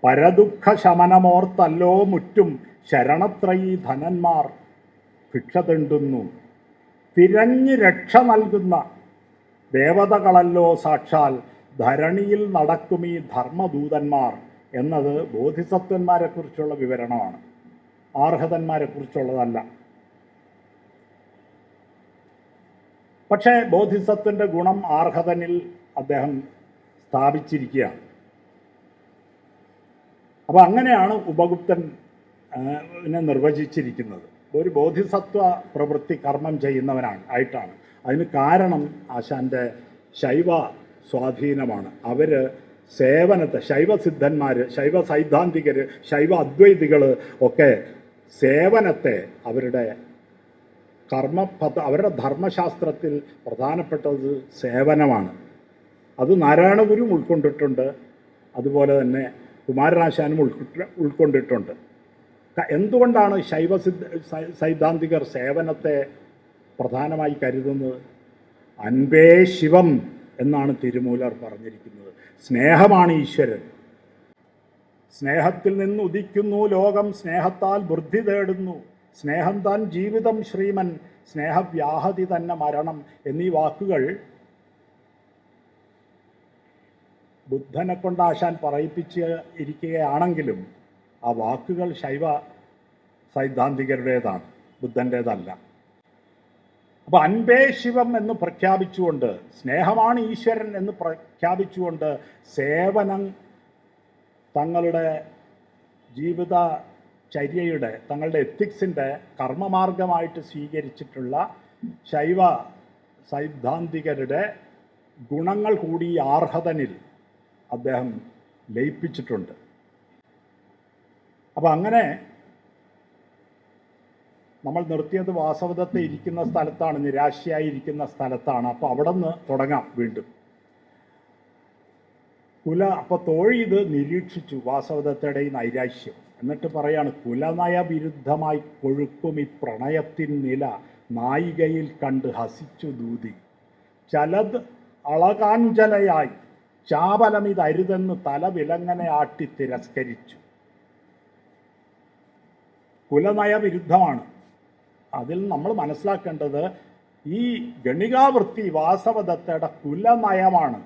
പരദുഃഖ ശമനമോർത്തല്ലോ മുറ്റും ശരണത്രയീ ധനന്മാർ ഭിക്ഷ തെണ്ടുന്നു, തിരഞ്ഞ് രക്ഷ നൽകുന്ന ദേവതകളല്ലോ സാക്ഷാൽ ധരണിയിൽ നടക്കുമീ ധർമ്മദൂതന്മാർ എന്നത് ബോധിസത്വന്മാരെക്കുറിച്ചുള്ള വിവരണമാണ്, ആർഹതന്മാരെക്കുറിച്ചുള്ളതല്ല. പക്ഷേ ബോധിസത്വൻ്റെ ഗുണം ആർഹതനിൽ അദ്ദേഹം സ്ഥാപിച്ചിരിക്കുകയാണ്. അപ്പോൾ അങ്ങനെയാണ് ഉപഗുപ്തൻ നിർവചിച്ചിരിക്കുന്നത്. ഒരു ബോധിസത്വ പ്രവൃത്തി കർമ്മം ആയിട്ടാണ്. അതിന് കാരണം ആശാൻ്റെ ശൈവ സ്വാധീനമാണ്. അവർ സേവനത്തെ, ശൈവസിദ്ധന്മാർ, ശൈവ സൈദ്ധാന്തികർ, ശൈവ അദ്വൈതികൾ ഒക്കെ സേവനത്തെ അവരുടെ അവരുടെ ധർമ്മശാസ്ത്രത്തിൽ പ്രധാനപ്പെട്ടത് സേവനമാണ്. അത് നാരായണഗുരു ഉൾക്കൊണ്ടിട്ടുണ്ട്, അതുപോലെ തന്നെ കുമാരനാശാനും ഉൾക്കൊണ്ടിട്ടുണ്ട്. എന്തുകൊണ്ടാണ് സൈദ്ധാന്തികർ സേവനത്തെ പ്രധാനമായി കരുതുന്നത്? അൻപേ ശിവം എന്നാണ് തിരുമൂലർ പറഞ്ഞിരിക്കുന്നത്. സ്നേഹമാണ് ഈശ്വരൻ. സ്നേഹത്തിൽ നിന്ന് ഉദിക്കുന്നു ലോകം, സ്നേഹത്താൽ വൃദ്ധി തേടുന്നു, സ്നേഹം താൻ ജീവിതം ശ്രീമൻ, സ്നേഹവ്യാഹതി തന്നെ മരണം എന്നീ വാക്കുകൾ ബുദ്ധനെ കൊണ്ട് ആശാൻ പറയിപ്പിച്ച് ഇരിക്കുകയാണെങ്കിലും ആ വാക്കുകൾ ശൈവ സൈദ്ധാന്തികരുടേതാണ്, ബുദ്ധൻ്റേതല്ല. അപ്പോൾ അൻപേ ശിവം എന്ന് പ്രഖ്യാപിച്ചുകൊണ്ട്, സ്നേഹമാണ് ഈശ്വരൻ എന്ന് പ്രഖ്യാപിച്ചുകൊണ്ട് സേവനം തങ്ങളുടെ ജീവിത ചര്യയുടെ, തങ്ങളുടെ എത്തിക്സിൻ്റെ കർമ്മമാർഗമായിട്ട് സ്വീകരിച്ചിട്ടുള്ള ശൈവ സൈദ്ധാന്തികരുടെ ഗുണങ്ങൾ കൂടി ആർഹതനിൽ അദ്ദേഹം ലയിപ്പിച്ചിട്ടുണ്ട്. അപ്പോൾ അങ്ങനെ നമ്മൾ നിർത്തിയത് വാസവദത്ത ഇരിക്കുന്ന സ്ഥലത്താണ്, നിരാശയായി ഇരിക്കുന്ന സ്ഥലത്താണ്. അപ്പോൾ അവിടെ നിന്ന് തുടങ്ങാം വീണ്ടും. അപ്പോൾ തോഴി ഇത് നിരീക്ഷിച്ചു, വാസവദത്തയുടെ ഈ നൈരാശ്യം. എന്നിട്ട് പറയാണ്, കുലനയ വിരുദ്ധമായി കൊഴുക്കും ഈ പ്രണയത്തിൻ നില നായികയിൽ കണ്ട് ഹസിച്ചു ദൂതി, ചലത് അളകാഞ്ചലയായി ചാപലം ഇതരുതെന്ന് തല വിലങ്ങനെ ആട്ടി തിരസ്കരിച്ചു. കുലനയ വിരുദ്ധമാണ്. അതിൽ നമ്മൾ മനസ്സിലാക്കേണ്ടത് ഈ ഗണികാവൃത്തി വാസവദത്തയുടെ കുലനയമാണ്.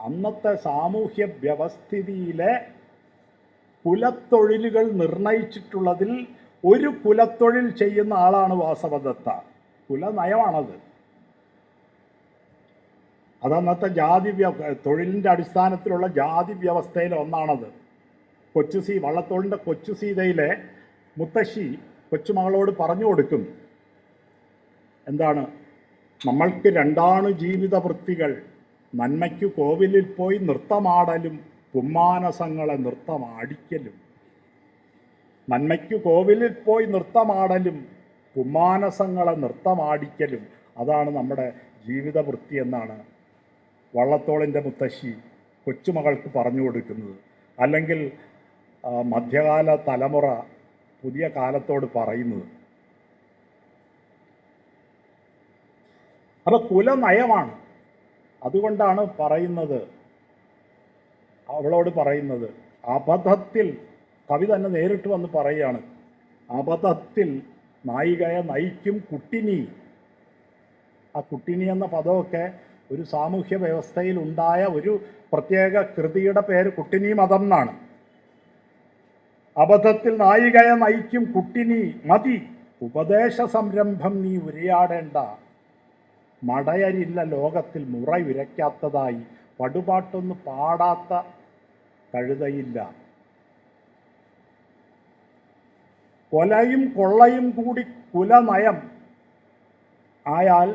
അന്നത്തെ സാമൂഹ്യ വ്യവസ്ഥിതിയിലെ കുലത്തൊഴിലുകൾ നിർണയിച്ചിട്ടുള്ളതിൽ ഒരു കുലത്തൊഴിൽ ചെയ്യുന്ന ആളാണ് വാസവദത്ത. കുലനയമാണത്. അതന്നത്തെ തൊഴിലിൻ്റെ അടിസ്ഥാനത്തിലുള്ള ജാതി വ്യവസ്ഥയിൽ ഒന്നാണത്. വള്ളത്തോളിൻ്റെ കൊച്ചു സീതയിലെ മുത്തശ്ശി കൊച്ചുമകളോട് പറഞ്ഞു കൊടുക്കും, എന്താണ്, നമ്മൾക്ക് രണ്ടാണ് ജീവിത വൃത്തികൾ, നന്മയ്ക്കു കോവിലിൽ പോയി നൃത്തമാടലും പുമ്മാനസങ്ങളെ നൃത്തമാടിക്കലും. നന്മയ്ക്കു കോവിലിൽ പോയി നൃത്തമാടലും പുമ്മാനസങ്ങളെ നൃത്തമാടിക്കലും, അതാണ് നമ്മുടെ ജീവിതവൃത്തി എന്നാണ് വള്ളത്തോളിൻ്റെ മുത്തശ്ശി കൊച്ചുമകൾക്ക് പറഞ്ഞു കൊടുക്കുന്നത്. അല്ലെങ്കിൽ മധ്യകാല തലമുറ പുതിയ കാലത്തോട് പറയുന്നത്. അപ്പോൾ കുലനയമാണ്. അതുകൊണ്ടാണ് പറയുന്നത്, അവളോട് പറയുന്നത്, അബദ്ധത്തിൽ, കവി തന്നെ നേരിട്ട് വന്ന് പറയുകയാണ്, അബദ്ധത്തിൽ നായികയെ നയിക്കും കുട്ടിനി. ആ കുട്ടിനി എന്ന പദമൊക്കെ ഒരു സാമൂഹ്യ വ്യവസ്ഥയിൽ ഉണ്ടായ ഒരു പ്രത്യേക കൃതിയുടെ പേര് കുട്ടിനി മതം എന്നാണ്. അബദ്ധത്തിൽ നായികയെ നയിക്കും കുട്ടിനി മതി, ഉപദേശ സംരംഭം നീ ഉരിയാടേണ്ട, മടയരില്ല ലോകത്തിൽ മുറ ഉരയ്ക്കാത്തതായി, പടുപാട്ടൊന്ന് പാടാത്ത കഴുതയില്ല. കൊലയും കൊള്ളയും കൂടി കുലനയം ആയാൽ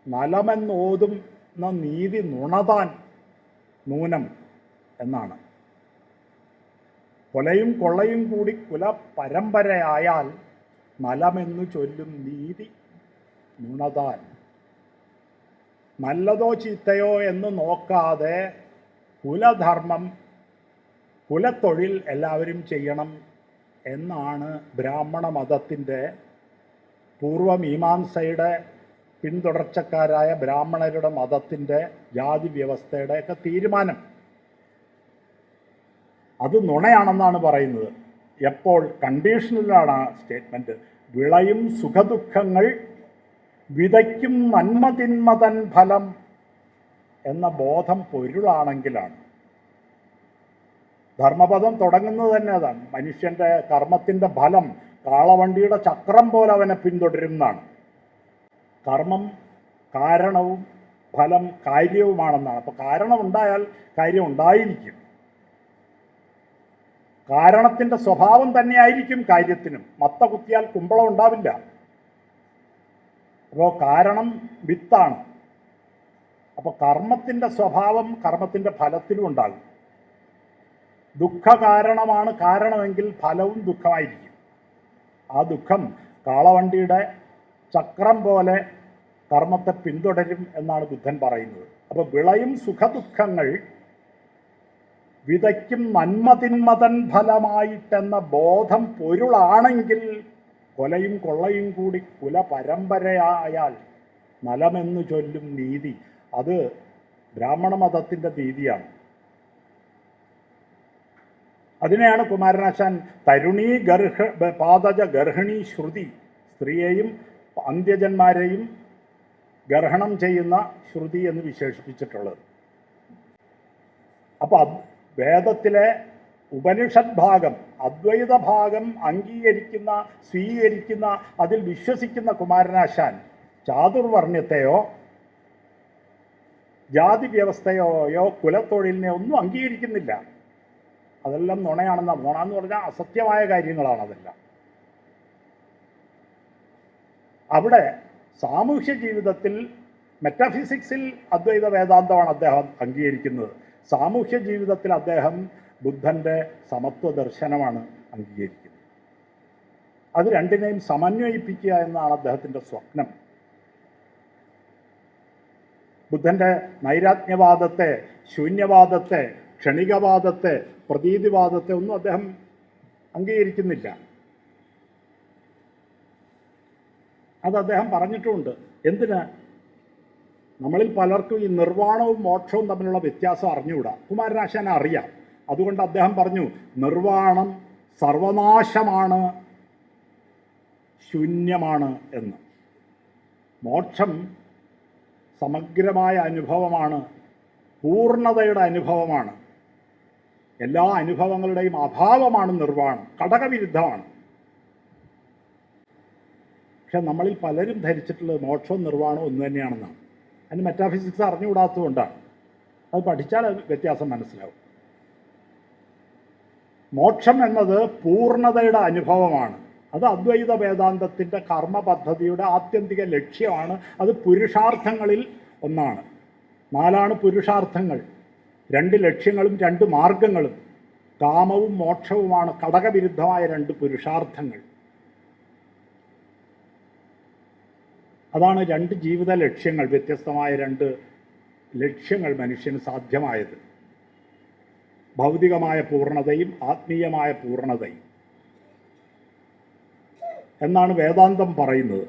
നലമെന്നോതുന്ന നീതി നുണതാൻ നൂനം എന്നാണ്. കൊലയും കൊള്ളയും കൂടി കുല പരമ്പരയായാൽ നലമെന്നു ചൊല്ലും നീതി നുണതാൻ. നല്ലതോ ചീത്തയോ എന്ന് നോക്കാതെ കുലധർമ്മം, കുലത്തൊഴിൽ എല്ലാവരും ചെയ്യണം എന്നാണ് ബ്രാഹ്മണ മതത്തിൻ്റെ പൂർവമീമാംസയുടെ പിന്തുടർച്ചക്കാരായ ബ്രാഹ്മണരുടെ മതത്തിൻ്റെ ജാതി വ്യവസ്ഥയുടെയൊക്കെ തീരുമാനം. അത് നുണയാണെന്നാണ് പറയുന്നത്. എപ്പോൾ കണ്ടീഷണലാണ് ആ സ്റ്റേറ്റ്മെൻറ്റ്. വിളയും സുഖദുഃഖങ്ങൾ വിതയ്ക്കും നന്മതിന്മതൻ ഫലം എന്ന ബോധം പൊരുളാണെങ്കിലാണ്. ധർമ്മപദം തുടങ്ങുന്നത് തന്നെ അതാണ്. മനുഷ്യൻ്റെ കർമ്മത്തിൻ്റെ ഫലം കാളവണ്ടിയുടെ ചക്രം പോലെ അവനെ പിന്തുടരുന്നതാണ്. കർമ്മം കാരണവും ഫലം കാര്യവുമാണെന്നാണ്. അപ്പോൾ കാരണം ഉണ്ടായാൽ കാര്യം ഉണ്ടായിരിക്കും. കാരണത്തിൻ്റെ സ്വഭാവം തന്നെയായിരിക്കും കാര്യത്തിനും. മത്ത കുത്തിയാൽ കുമ്പളം ഉണ്ടാവില്ല. അപ്പോൾ കാരണം വിത്താണ്. അപ്പോൾ കർമ്മത്തിൻ്റെ സ്വഭാവം കർമ്മത്തിൻ്റെ ഫലത്തിലും ഉണ്ടാകും. ദുഃഖകാരണമാണ് കാരണമെങ്കിൽ ഫലവും ദുഃഖമായിരിക്കും. ആ ദുഃഖം കാളവണ്ടിയുടെ ചക്രം പോലെ കർമ്മത്തെ പിന്തുടരും എന്നാണ് ബുദ്ധൻ പറയുന്നത്. അപ്പോൾ വിളയും സുഖദുഃഖങ്ങൾ വിതയ്ക്കും നന്മതിന്മതൻ ഫലമായിട്ടെന്ന ബോധം പൊരുളാണെങ്കിൽ കൊലയും കൊള്ളയും കൂടി കുല പരമ്പരയായാൽ നലമെന്നു ചൊല്ലും നീതി. അത് ബ്രാഹ്മണ മതത്തിൻ്റെ നീതിയാണ്. അതിനെയാണ് കുമാരനാശാൻ തരുണീ പാദജ ഗർഹിണി ശ്രുതി, സ്ത്രീയെയും അന്ത്യജന്മാരെയും ഗർഹണം ചെയ്യുന്ന ശ്രുതി എന്ന് വിശേഷിപ്പിച്ചിട്ടുള്ളത്. അപ്പോൾ വേദത്തിലെ ഉപനിഷത് ഭാഗം, അദ്വൈത ഭാഗം അംഗീകരിക്കുന്ന, സ്വീകരിക്കുന്ന, അതിൽ വിശ്വസിക്കുന്ന കുമാരനാശാൻ ചാതുർവർണ്ണ്യത്തെയോ ജാതി വ്യവസ്ഥയോയോ കുലത്തൊഴിലിനെയോ ഒന്നും അംഗീകരിക്കുന്നില്ല. അതെല്ലാം നുണയാണെന്നാണ്. നുണ എന്ന് പറഞ്ഞാൽ അസത്യമായ കാര്യങ്ങളാണ് അതെല്ലാം. അവിടെ സാമൂഹ്യ ജീവിതത്തിൽ മെറ്റാഫിസിക്സിൽ അദ്വൈത വേദാന്തമാണ് അദ്ദേഹം അംഗീകരിക്കുന്നത്. സാമൂഹ്യ ജീവിതത്തിൽ അദ്ദേഹം ബുദ്ധൻ്റെ സമത്വ ദർശനമാണ് അംഗീകരിക്കുന്നത്. അത് രണ്ടിനെയും സമന്വയിപ്പിക്കുക എന്നാണ് അദ്ദേഹത്തിൻ്റെ സ്വപ്നം. ബുദ്ധൻ്റെ നൈരാജ്ഞവാദത്തെ, ശൂന്യവാദത്തെ, ക്ഷണികവാദത്തെ, പ്രതീതിവാദത്തെ ഒന്നും അദ്ദേഹം അംഗീകരിക്കുന്നില്ല. അത് അദ്ദേഹം പറഞ്ഞിട്ടുമുണ്ട്. എന്തിന്? നമ്മളിൽ പലർക്കും ഈ നിർവ്വാണവും മോക്ഷവും തമ്മിലുള്ള വ്യത്യാസം അറിഞ്ഞുകൂടാ. കുമാരനാശാൻ അറിയാം. അതുകൊണ്ട് അദ്ദേഹം പറഞ്ഞു, നിർവ്വാണം സർവനാശമാണ്, ശൂന്യമാണ് എന്ന്. മോക്ഷം സമഗ്രമായ അനുഭവമാണ്, പൂർണ്ണതയുടെ അനുഭവമാണ്. എല്ലാ അനുഭവങ്ങളുടെയും അഭാവമാണ് നിർവ്വാണം, ഘടകവിരുദ്ധമാണ്. പക്ഷെ നമ്മളിൽ പലരും ധരിച്ചിട്ടുള്ളത് മോക്ഷവും നിർവ്വാണവും ഒന്ന് തന്നെയാണെന്നാണ്. അതിന് മെറ്റാഫിസിക്സ് അറിഞ്ഞുകൂടാത്തതുകൊണ്ടാണ്. അത് പഠിച്ചാൽ അത് വ്യത്യാസം മനസ്സിലാവും. മോക്ഷം എന്നത് പൂർണ്ണതയുടെ അനുഭവമാണ്. അത് അദ്വൈത വേദാന്തത്തിൻ്റെ കർമ്മ പദ്ധതിയുടെ ആത്യന്തിക ലക്ഷ്യമാണ്. അത് പുരുഷാർത്ഥങ്ങളിൽ ഒന്നാണ്. 4 പുരുഷാർത്ഥങ്ങൾ, 2 ലക്ഷ്യങ്ങളും 2 മാർഗങ്ങളും. കാമവും മോക്ഷവുമാണ് ഘടകവിരുദ്ധമായ 2 പുരുഷാർത്ഥങ്ങൾ. അതാണ് 2 ജീവിത ലക്ഷ്യങ്ങൾ, വ്യത്യസ്തമായ 2 ലക്ഷ്യങ്ങൾ മനുഷ്യന് സാധ്യമായത്. ഭൗതികമായ പൂർണ്ണതയും ആത്മീയമായ പൂർണ്ണതയും എന്നാണ് വേദാന്തം പറയുന്നത്.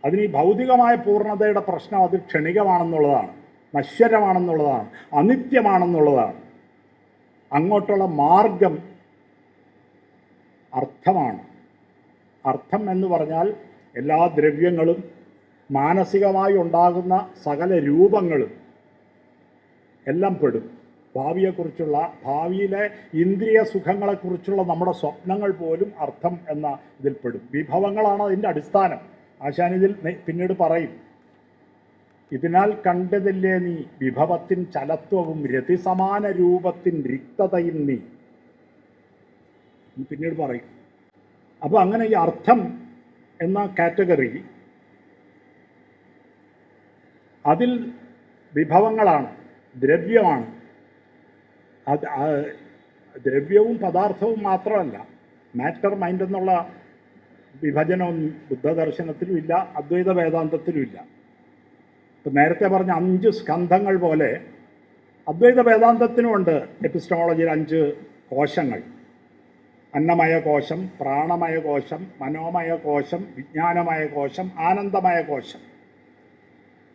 അതിന് ഈ ഭൗതികമായ പൂർണ്ണതയുടെ പ്രശ്നം അത് ക്ഷണികമാണെന്നുള്ളതാണ്, നശ്വരമാണെന്നുള്ളതാണ്, അനിത്യമാണെന്നുള്ളതാണ്. അങ്ങോട്ടുള്ള മാർഗം അർത്ഥമാണ്. അർത്ഥം എന്ന് പറഞ്ഞാൽ എല്ലാ ദ്രവ്യങ്ങളും മാനസികമായി ഉണ്ടാകുന്ന സകല രൂപങ്ങളും എല്ലാം പെടും. ഭാവിയിലെ ഇന്ദ്രിയ സുഖങ്ങളെക്കുറിച്ചുള്ള നമ്മുടെ സ്വപ്നങ്ങൾ പോലും അർത്ഥം എന്ന ഇതിൽപ്പെടും. വിഭവങ്ങളാണ് അതിൻ്റെ അടിസ്ഥാനം. ആശാനിതിൽ പിന്നീട് പറയും, ഇതിനാൽ കണ്ടതില്ലേ നീ വിഭവത്തിൻ ചലത്വവും രതിസമാന രൂപത്തിൻ റിക്തതയും നീ, പിന്നീട് പറയും. അപ്പോൾ അങ്ങനെ ഈ അർത്ഥം എന്ന കാറ്റഗറി, അതിൽ വിഭവങ്ങളാണ്, ദ്രവ്യമാണ്. അത് ദ്രവ്യവും പദാർത്ഥവും മാത്രമല്ല, മാറ്റർ മൈൻഡ് എന്നുള്ള വിഭജനമൊന്നും ബുദ്ധദർശനത്തിലും ഇല്ല, അദ്വൈത വേദാന്തത്തിലും ഇല്ല. ഇപ്പം നേരത്തെ പറഞ്ഞ 5 സ്കന്ധങ്ങൾ പോലെ അദ്വൈത വേദാന്തത്തിനുമുണ്ട് എപ്പിസ്റ്റമോളജിയിൽ 5 കോശങ്ങൾ: അന്നമയ കോശം, പ്രാണമയ കോശം, മനോമയ കോശം, വിജ്ഞാനമയ കോശം, ആനന്ദമയ കോശം.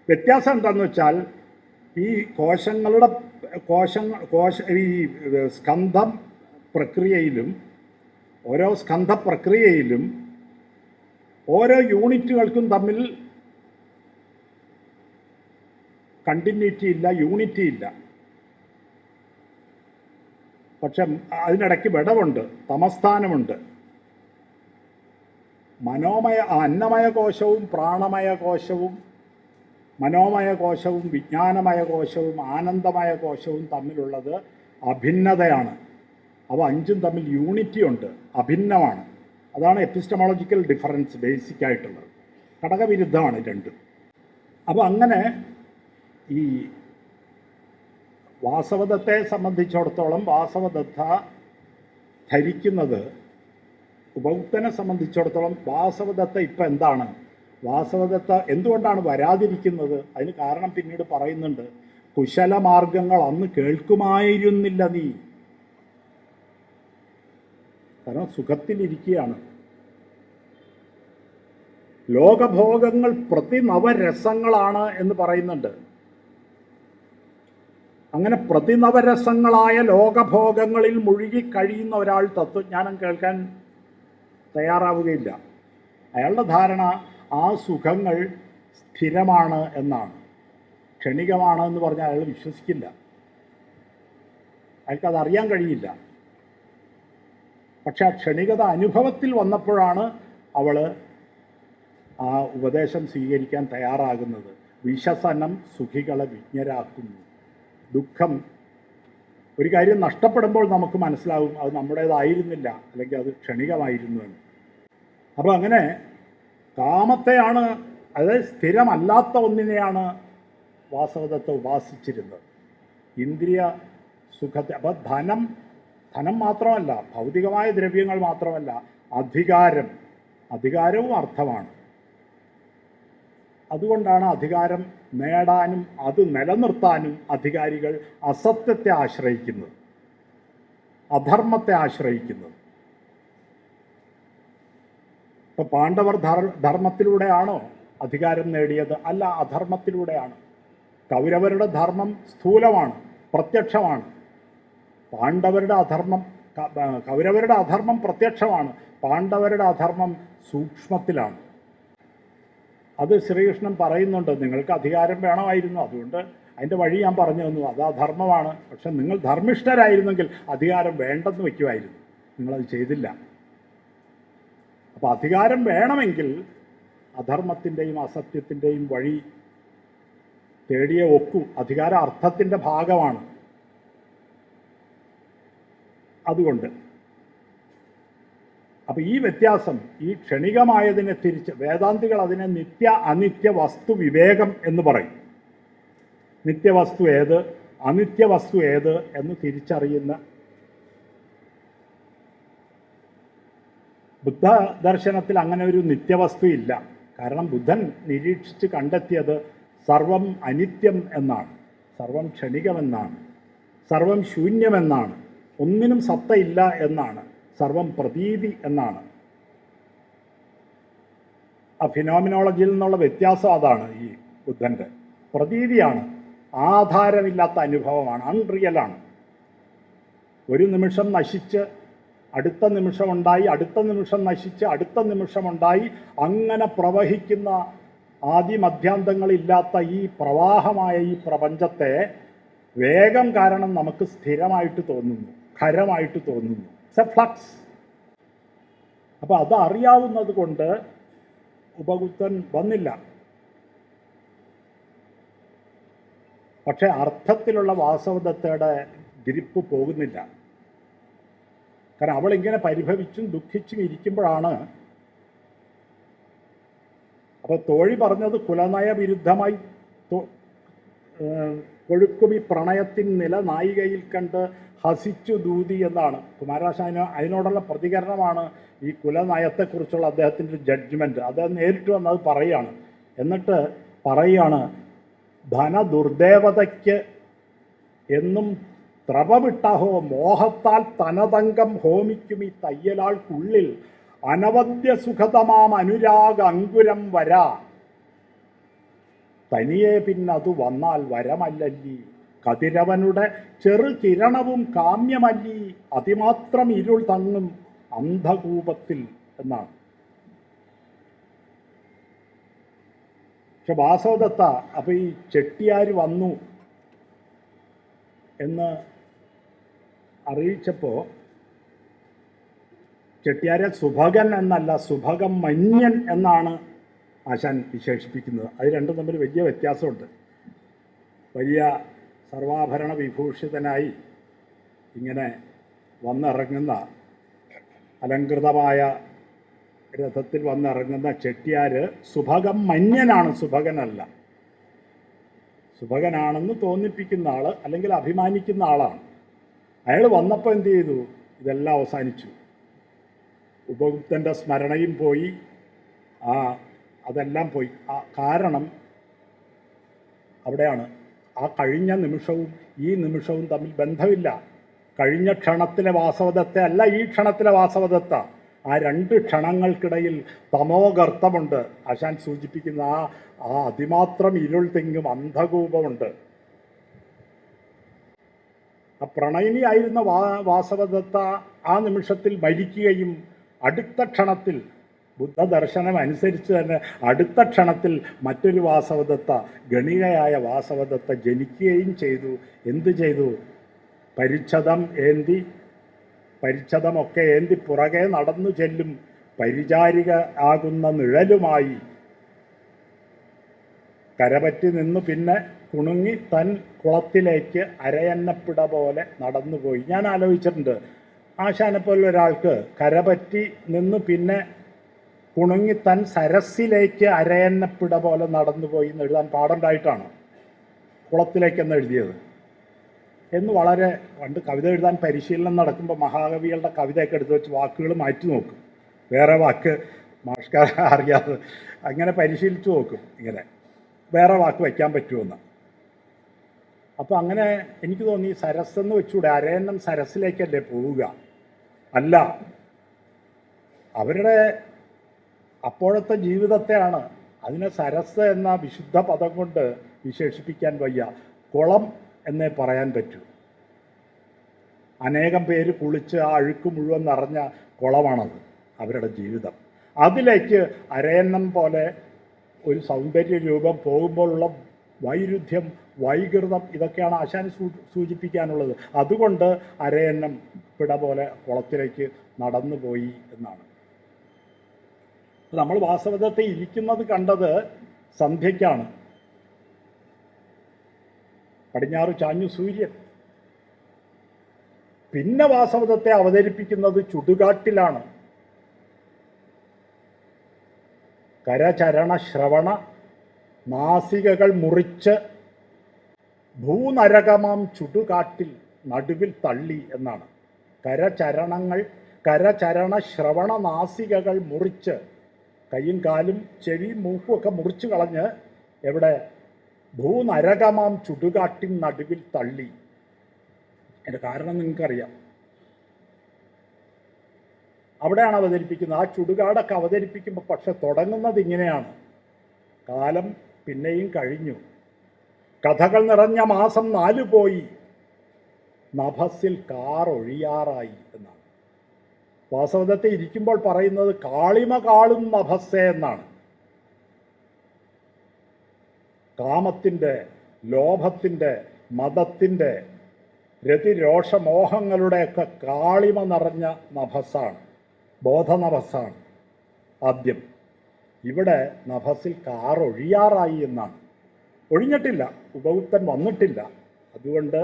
വ്യത്യാസം എന്താണെന്ന് വെച്ചാൽ ഈ ഈ സ്കന്ധം പ്രക്രിയയിലും ഓരോ സ്കന്ധ പ്രക്രിയയിലും ഓരോ യൂണിറ്റുകൾക്കും തമ്മിൽ കണ്ടിന്യൂറ്റി ഇല്ല, യൂണിറ്റി ഇല്ല. പക്ഷെ അതിനിടയ്ക്ക് വിടവുണ്ട്, തമസ്ഥാനമുണ്ട്. അന്നമയ കോശവും പ്രാണമയ കോശവും മനോമയ കോശവും വിജ്ഞാനമയ കോശവും ആനന്ദമയ കോശവും തമ്മിലുള്ളത് അഭിന്നതയാണ്. അവ 5ഉം തമ്മിൽ യൂണിറ്റി ഉണ്ട്, അഭിന്നമാണ്. അതാണ് എപ്പിസ്റ്റമോളജിക്കൽ ഡിഫറൻസ് ബേസിക്കായിട്ടുള്ളത്. ഘടകവിരുദ്ധമാണ് രണ്ടും. അപ്പോൾ അങ്ങനെ ഈ വാസവദത്തെ സംബന്ധിച്ചിടത്തോളം വാസവദത്ത ധരിക്കുന്നത്, ഉപൗക്തനെ സംബന്ധിച്ചിടത്തോളം വാസവദത്ത ഇപ്പം എന്താണ്, വാസവദത്ത എന്തുകൊണ്ടാണ് വരാതിരിക്കുന്നത്? അതിന് കാരണം പിന്നീട് പറയുന്നുണ്ട്. കുശലമാർഗങ്ങൾ അന്ന് കേൾക്കുമായിരുന്നില്ല നീ. കാരണം സുഖത്തിലിരിക്കുകയാണ്. ലോകഭോഗങ്ങൾ പ്രതിനവരസങ്ങളാണ് എന്ന് പറയുന്നുണ്ട്. അങ്ങനെ പ്രതിനവരസങ്ങളായ ലോകഭോഗങ്ങളിൽ മുഴുകി കഴിയുന്ന ഒരാൾ തത്വജ്ഞാനം കേൾക്കാൻ തയ്യാറാവുകയില്ല. അയാളുടെ ധാരണ ആ സുഖങ്ങൾ സ്ഥിരമാണ് എന്നാണ്. ക്ഷണികമാണ് എന്ന് പറഞ്ഞാൽ അയാൾ വിശ്വസിക്കില്ല. അയാൾക്കത് അറിയാൻ കഴിയില്ല. പക്ഷെ ആ ക്ഷണികത അനുഭവത്തിൽ വന്നപ്പോഴാണ് അവൾ ആ ഉപദേശം സ്വീകരിക്കാൻ തയ്യാറാകുന്നത്. വിശസനം സുഖികളെ വിജ്ഞരാക്കുന്നു. ദുഃഖം, ഒരു കാര്യം നഷ്ടപ്പെടുമ്പോൾ നമുക്ക് മനസ്സിലാവും അത് നമ്മുടേതായിരുന്നില്ല, അല്ലെങ്കിൽ അത് ക്ഷണികമായിരുന്നു എന്ന്. അപ്പോൾ അങ്ങനെ കാമത്തെയാണ്, അതായത് സ്ഥിരമല്ലാത്ത ഒന്നിനെയാണ് വാസവദത്ത ഉപാസിച്ചിരുന്നത്, ഇന്ദ്രിയ സുഖത്തെ. അപ്പോൾ ധനം മാത്രമല്ല, ഭൗതികമായ ദ്രവ്യങ്ങൾ മാത്രമല്ല, അധികാരവും അർത്ഥമാണ്. അതുകൊണ്ടാണ് അധികാരം നേടാനും അത് നിലനിർത്താനും അധികാരികൾ അസത്യത്തെ ആശ്രയിക്കുന്നത്, അധർമ്മത്തെ ആശ്രയിക്കുന്നത്. ഇപ്പം പാണ്ഡവർ ധർമ്മത്തിലൂടെയാണോ അധികാരം നേടിയത്? അല്ല, അധർമ്മത്തിലൂടെയാണ്. കൗരവരുടെ ധർമ്മം സ്ഥൂലമാണ്, പ്രത്യക്ഷമാണ്. കൗരവരുടെ അധർമ്മം പ്രത്യക്ഷമാണ്, പാണ്ഡവരുടെ അധർമ്മം സൂക്ഷ്മത്തിലാണ്. അത് ശ്രീകൃഷ്ണൻ പറയുന്നുണ്ട്. നിങ്ങൾക്ക് അധികാരം വേണമായിരുന്നു, അതുകൊണ്ട് അതിൻ്റെ വഴി ഞാൻ പറഞ്ഞു തന്നു, അത് അധർമ്മമാണ്. പക്ഷെ നിങ്ങൾ ധർമ്മിഷ്ഠരായിരുന്നെങ്കിൽ അധികാരം വേണ്ടെന്ന് വയ്ക്കുമായിരുന്നു, നിങ്ങളത് ചെയ്തില്ല. അപ്പോൾ അധികാരം വേണമെങ്കിൽ അധർമ്മത്തിൻ്റെയും അസത്യത്തിൻ്റെയും വഴി തേടിയേ ഒക്കൂ. അധികാരം അർത്ഥത്തിൻ്റെ ഭാഗമാണ്. അതുകൊണ്ട് അപ്പോൾ ഈ വ്യത്യാസം, ഈ ക്ഷണികമായതിനെ തിരിച്ച് വേദാന്തികൾ അതിനെ നിത്യ അനിത്യ വസ്തു വിവേകം എന്ന് പറയും. നിത്യവസ്തു ഏത്, അനിത്യവസ്തു ഏത് എന്ന് തിരിച്ചറിയുന്ന ബുദ്ധ ദർശനത്തിൽ അങ്ങനെ ഒരു നിത്യവസ്തു ഇല്ല. കാരണം ബുദ്ധൻ നിരീക്ഷിച്ച് കണ്ടെത്തിയത് സർവം അനിത്യം എന്നാണ്, സർവം ക്ഷണികമെന്നാണ്, സർവം ശൂന്യമെന്നാണ്, ഒന്നിനും സത്തയില്ല എന്നാണ്, സർവം പ്രതീതി എന്നാണ്. ആ ഫിനോമിനോളജിയിൽ നിന്നുള്ള വ്യത്യാസം അതാണ്. ഈ ബുദ്ധൻ്റെ പ്രതീതിയാണ്, ആധാരമില്ലാത്ത അനുഭവമാണ്, അൺറിയലാണ്. ഒരു നിമിഷം നശിച്ച് അടുത്ത നിമിഷമുണ്ടായി, അടുത്ത നിമിഷം നശിച്ച് അടുത്ത നിമിഷമുണ്ടായി, അങ്ങനെ പ്രവഹിക്കുന്ന ആദിമധ്യാന്തങ്ങളില്ലാത്ത ഈ പ്രവാഹമായ ഈ പ്രപഞ്ചത്തെ വേഗം കാരണം നമുക്ക് സ്ഥിരമായിട്ട് തോന്നുന്നു, ഖരമായിട്ട് തോന്നുന്നു. It's A flux. അപ്പം അതറിയാവുന്നത് കൊണ്ട് ഉപഗുപ്തൻ വന്നില്ല. പക്ഷെ അർത്ഥത്തിലുള്ള വാസവദത്തയുടെ ഗ്രിപ്പ് പോകുന്നില്ല. കാരണം അവളിങ്ങനെ പരിഭവിച്ചും ദുഃഖിച്ചും ഇരിക്കുമ്പോഴാണ് അപ്പോൾ തോഴി പറഞ്ഞത് കുലനയ വിരുദ്ധമായി കൊഴുക്കും ഈ പ്രണയത്തിൻ നില നായികയിൽ കണ്ട് ഹസിച്ചു ദൂതി എന്നാണ്. കുമാരനാശാന് അതിനോടുള്ള പ്രതികരണമാണ് ഈ കുലനയത്തെക്കുറിച്ചുള്ള അദ്ദേഹത്തിൻ്റെ ഒരു ജഡ്ജ്മെൻറ്റ്. അദ്ദേഹം നേരിട്ട് വന്നത് പറയുകയാണ്. എന്നിട്ട് പറയുകയാണ്, ധനദുർദേവതയ്ക്ക് എന്നും ത്രപവിട്ടഹോ മോഹത്താൽ തനതങ്കം ഹോമിക്കും ഈ തയ്യലാൾക്കുള്ളിൽ അനവദ്യ സുഖതമാം അനുരാഗ അങ്കുരം വരാ തനിയെ പിന്നതു വന്നാൽ വരമല്ലല്ലി കതിരവനുടെ ചെറു കിരണവും കാമ്യമല്ലി അതിമാത്രം ഇരുൾ തങ്ങും അന്ധകൂപത്തിൽ എന്നാണ്. പക്ഷെ വാസവദത്ത അപ്പോൾ ഈ ചെട്ടിയാർ വന്നു എന്ന് അറിയിച്ചപ്പോൾ ചെട്ടിയാരെ സുഭകൻ എന്നല്ല, സുഭകം മന്യൻ എന്നാണ് ആശാൻ വിശേഷിപ്പിക്കുന്നത്. അത് രണ്ടും തമ്മിൽ വലിയ വ്യത്യാസമുണ്ട്. വലിയ സർവാഭരണ വിഭൂഷിതനായി ഇങ്ങനെ വന്നിറങ്ങുന്ന, അലങ്കൃതമായ രഥത്തിൽ വന്നിറങ്ങുന്ന ചെട്ടിയാർ സുഭകം മന്യനാണ്, സുഭകനല്ല. സുഭകനാണെന്ന് തോന്നിപ്പിക്കുന്ന ആൾ അല്ലെങ്കിൽ അഭിമാനിക്കുന്ന ആളാണ്. അയാൾ വന്നപ്പോൾ എന്ത് ചെയ്തു? ഇതെല്ലാം അവസാനിച്ചു. ഉപഗുപ്തൻ്റെ സ്മരണയും പോയി, അതെല്ലാം പോയി. കാരണം അവിടെയാണ്. ആ കഴിഞ്ഞ നിമിഷവും ഈ നിമിഷവും തമ്മിൽ ബന്ധമില്ല. കഴിഞ്ഞ ക്ഷണത്തിലെ വാസവദത്ത അല്ല ഈ ക്ഷണത്തിലെ വാസവദത്ത. ആ രണ്ട് ക്ഷണങ്ങൾക്കിടയിൽ തമോഗർത്തമുണ്ട്. ആശാൻ സൂചിപ്പിക്കുന്ന ആ അതിമാത്രം ഇരുൾ തിങ്ങും അന്ധകൂപമുണ്ട്. ആ പ്രണയിനിയായിരുന്ന വാസവദത്ത ആ നിമിഷത്തിൽ മരിക്കുകയും അടുത്ത ക്ഷണത്തിൽ ബുദ്ധദർശനം അനുസരിച്ച് തന്നെ അടുത്ത ക്ഷണത്തിൽ മറ്റൊരു വാസവദത്ത, ഗണികയായ വാസവദത്ത ജനിക്കുകയും ചെയ്തു. എന്തു ചെയ്തു? പരിച്ഛദമൊക്കെ ഏന്തി പുറകെ നടന്നു ചെല്ലും പരിചാരിക ആകുന്ന നിഴലുമായി കരപറ്റി നിന്നു പിന്നെ കുണുങ്ങി തൻ കുളത്തിലേക്ക് അരയന്നപ്പിട പോലെ നടന്നുപോയി. ഞാൻ ആലോചിച്ചിട്ടുണ്ട്, ആശാനെപ്പോലെ ഒരാൾക്ക് കരപറ്റി നിന്ന് പിന്നെ കുണുങ്ങി തൻ സരസിലേക്ക് അരയന്നപ്പിട പോലെ നടന്നുപോയി എന്ന് എഴുതാൻ പാടുണ്ടായിട്ടാണ് കുളത്തിലേക്കെന്ന് എഴുതിയത് എന്ന്. വളരെ പണ്ട് കവിത എഴുതാൻ പരിശീലനം നടക്കുമ്പോൾ മഹാകവികളുടെ കവിതയൊക്കെ എടുത്ത് വെച്ച് വാക്കുകൾ മാറ്റി നോക്കും, വേറെ വാക്ക് മാഷ്കാർ അറിയാതെ അങ്ങനെ പരിശീലിച്ചു നോക്കും, ഇങ്ങനെ വേറെ വാക്ക് വയ്ക്കാൻ പറ്റുമെന്ന്. അപ്പോൾ അങ്ങനെ എനിക്ക് തോന്നി സരസ്സെന്ന് വെച്ചുകൂടെ, അരയന്നം സരസിലേക്കല്ലേ പോവുക? അല്ല, അവരുടെ അപ്പോഴത്തെ ജീവിതത്തെയാണ്. അതിനെ സരസ് എന്ന വിശുദ്ധ പദം കൊണ്ട് വിശേഷിപ്പിക്കാൻ വയ്യ, കുളം എന്നേ പറയാൻ പറ്റൂ. അനേകം പേര് കുളിച്ച് ആ അഴുക്ക് മുഴുവൻ നിറഞ്ഞ കുളമാണത് അവരുടെ ജീവിതം. അതിലേക്ക് അരയന്നം പോലെ ഒരു സൗന്ദര്യ രൂപം പോകുമ്പോഴുള്ള വൈരുദ്ധ്യം, വൈകൃതം, ഇതൊക്കെയാണ് ആശാൻ സൂചിപ്പിക്കാനുള്ളത്. അതുകൊണ്ട് അരയന്നം പിട പോലെ കുളത്തിലേക്ക് നടന്നുപോയി എന്നാണ്. നമ്മൾ വാസവദത്തെ ഇരിക്കുന്നത് കണ്ടത് സന്ധ്യയ്ക്കാണ്. പടിഞ്ഞാറ് ചാഞ്ഞു സൂര്യൻ. പിന്നെ വാസവദത്തെ അവതരിപ്പിക്കുന്നത് ചുടുകാട്ടിലാണ്. കരചരണ ശ്രവണ നാസികകൾ മുറിച്ച് ഭൂനരകമാം ചുടുകാട്ടിൽ നടുവിൽ തള്ളി എന്നാണ്. കരചരണ ശ്രവണ നാസികകൾ മുറിച്ച്, കൈയും കാലും ചെവിയും മൂക്കും ഒക്കെ മുറിച്ച് കളഞ്ഞ് എവിടെ? ഭൂനരകമാം ചുടുകാട്ടിൻ നടുവിൽ തള്ളി. അതിൻ്റെ കാരണം നിങ്ങൾക്കറിയാം. അവിടെയാണ് അവതരിപ്പിക്കുന്നത്. ആ ചുടുകാടൊക്കെ അവതരിപ്പിക്കുമ്പോൾ പക്ഷെ തുടങ്ങുന്നത് ഇങ്ങനെയാണ്: കാലം പിന്നെയും കഴിഞ്ഞു, കഥകൾ നിറഞ്ഞ മാസം 4 പോയി, നഭസ്സിൽ കാറൊഴിയാറായി എന്നാണ്. വാസവദത്തെ ഇരിക്കുമ്പോൾ പറയുന്നത് കാളിമ കാളും നഭസ്സേ എന്നാണ്. കാമത്തിൻ്റെ, ലോഭത്തിൻ്റെ, മതത്തിൻ്റെ, രതിരോഷമോഹങ്ങളുടെയൊക്കെ കാളിമ നിറഞ്ഞ നഭസ്സാണ്, ബോധനഭസ്സാണ് ആദ്യം. ഇവിടെ നഭസ്സിൽ കാറൊഴിയാറായി എന്നാണ്. ഒഴിഞ്ഞിട്ടില്ല, ഉപയുക്തൻ വന്നിട്ടില്ല. അതുകൊണ്ട്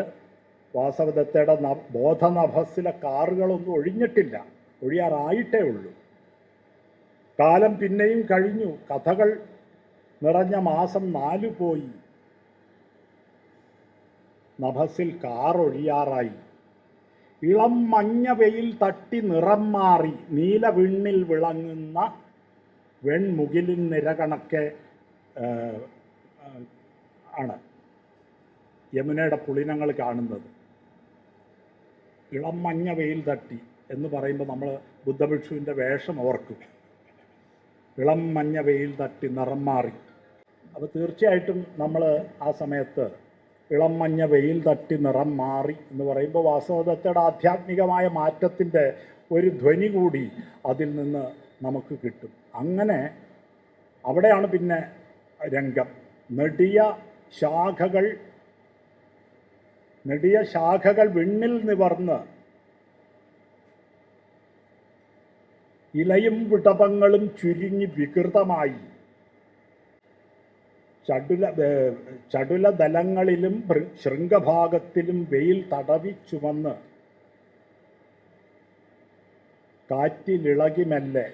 വാസവദത്തയുടെ ബോധനഭസ്സിലെ കാറുകളൊന്നും ഒഴിഞ്ഞിട്ടില്ല, ഒഴിയാറായിട്ടേ ഉള്ളൂ. കാലം പിന്നെയും കഴിഞ്ഞു, കഥകൾ നിറഞ്ഞ മാസം 4 പോയി, നഭസ്സിൽ കാറൊഴിയാറായി. ഇളം മഞ്ഞ വെയിൽ തട്ടി നിറം മാറി നീല വിണ്ണിൽ വിളങ്ങുന്ന വെൺമുകിലിൻ നിരകണക്കെ ആണ് യമുനയുടെ പുളിനങ്ങൾ കാണുന്നത്. ഇളം മഞ്ഞ വെയിൽ തട്ടി എന്ന് പറയുമ്പോൾ നമ്മൾ ബുദ്ധഭിക്ഷുവിൻ്റെ വേഷം ഓർക്കും. ഇളം മഞ്ഞ വെയിൽ തട്ടി നിറം മാറി. അപ്പോൾ തീർച്ചയായിട്ടും നമ്മൾ ആ സമയത്ത് ഇളം മഞ്ഞ വെയിൽ തട്ടി നിറം മാറി എന്ന് പറയുമ്പോൾ വാസവദത്തയുടെ ആധ്യാത്മികമായ മാറ്റത്തിൻ്റെ ഒരു ധ്വനി കൂടി അതിൽ നിന്ന് നമുക്ക് കിട്ടും. അങ്ങനെ അവിടെയാണ് പിന്നെ രംഗം. നെടിയ ശാഖകൾ വിണ്ണിൽ നിവർന്ന് ഇലയും വിടപങ്ങളും ചുരുങ്ങി വികൃതമായി ചടുലദലങ്ങളിലും ശൃംഗഭാഗത്തിലും വെയിൽ തടവി ചുമന്ന് കാറ്റിലിളകിമെല്ലെ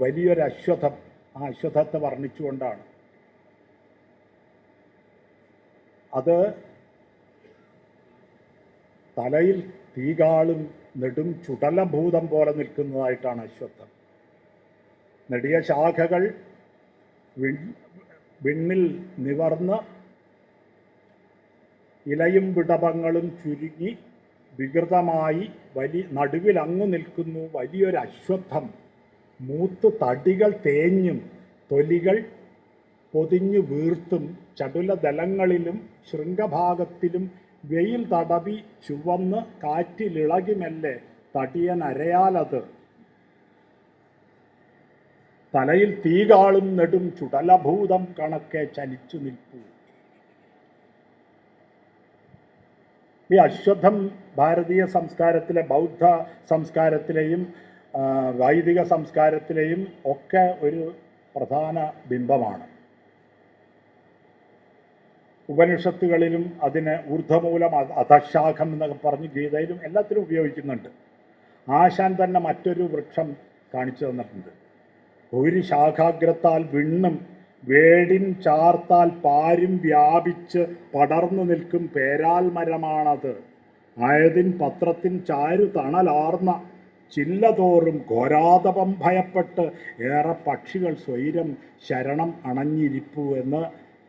വലിയൊരു അശ്വത്ഥം, ആ അശ്വത്ഥത്തെ വർണ്ണിച്ചുകൊണ്ടാണ്. അത് തലയിൽ തീകാളും നെടും ചുടലഭൂതം പോലെ നിൽക്കുന്നതായിട്ടാണ് അശ്വത്ഥം. നെടിയ ശാഖകൾ വിണ്ണിൽ നിവർന്ന് ഇലയും വിടപങ്ങളും ചുരുങ്ങി വികൃതമായി നടുവിൽ അങ്ങു നിൽക്കുന്നു വലിയൊരു അശ്വത്ഥം. മൂത്ത് തടികൾ തേഞ്ഞും തൊലികൾ പൊതിഞ്ഞു വീർത്തും ചടുലദലങ്ങളിലും ശൃംഗഭാഗത്തിലും വെയിൽ തടവി ചുവന്ന് കാറ്റിലിളകിമെല്ലെ തടിയൻ അരയാലത് തലയിൽ തീകാളും നെടും ചുടലഭൂതം കണക്കെ ചലിച്ചു നിൽപ്പു. ഈ അശ്വത്ഥം ഭാരതീയ സംസ്കാരത്തിലെ, ബൗദ്ധ സംസ്കാരത്തിലെയും വൈദിക സംസ്കാരത്തിലെയും ഒക്കെ ഒരു പ്രധാന ബിംബമാണ്. ഉപനിഷത്തുകളിലും അതിന് ഊർധ്വമൂലം, അധശാഖം എന്നൊക്കെ പറഞ്ഞ് ഗീതയിലും എല്ലാത്തിലും ഉപയോഗിക്കുന്നുണ്ട്. ആശാൻ തന്നെ മറ്റൊരു വൃക്ഷം കാണിച്ചു തന്നിട്ടുണ്ട്. ഒരു ശാഖാഗ്രത്താൽ വിണ്ണും വേടിൻ ചാർത്താൽ പാരും വ്യാപിച്ച് പടർന്നു നിൽക്കും പേരാൽ മരമാണത്. ആയതിൻ പത്രത്തിൻ ചാരു തണലാർന്ന ചില്ലതോറും ഘോരാതപം ഭയപ്പെട്ട് ഏറെ പക്ഷികൾ സ്വൈരം ശരണം അണഞ്ഞിരിപ്പു എന്ന്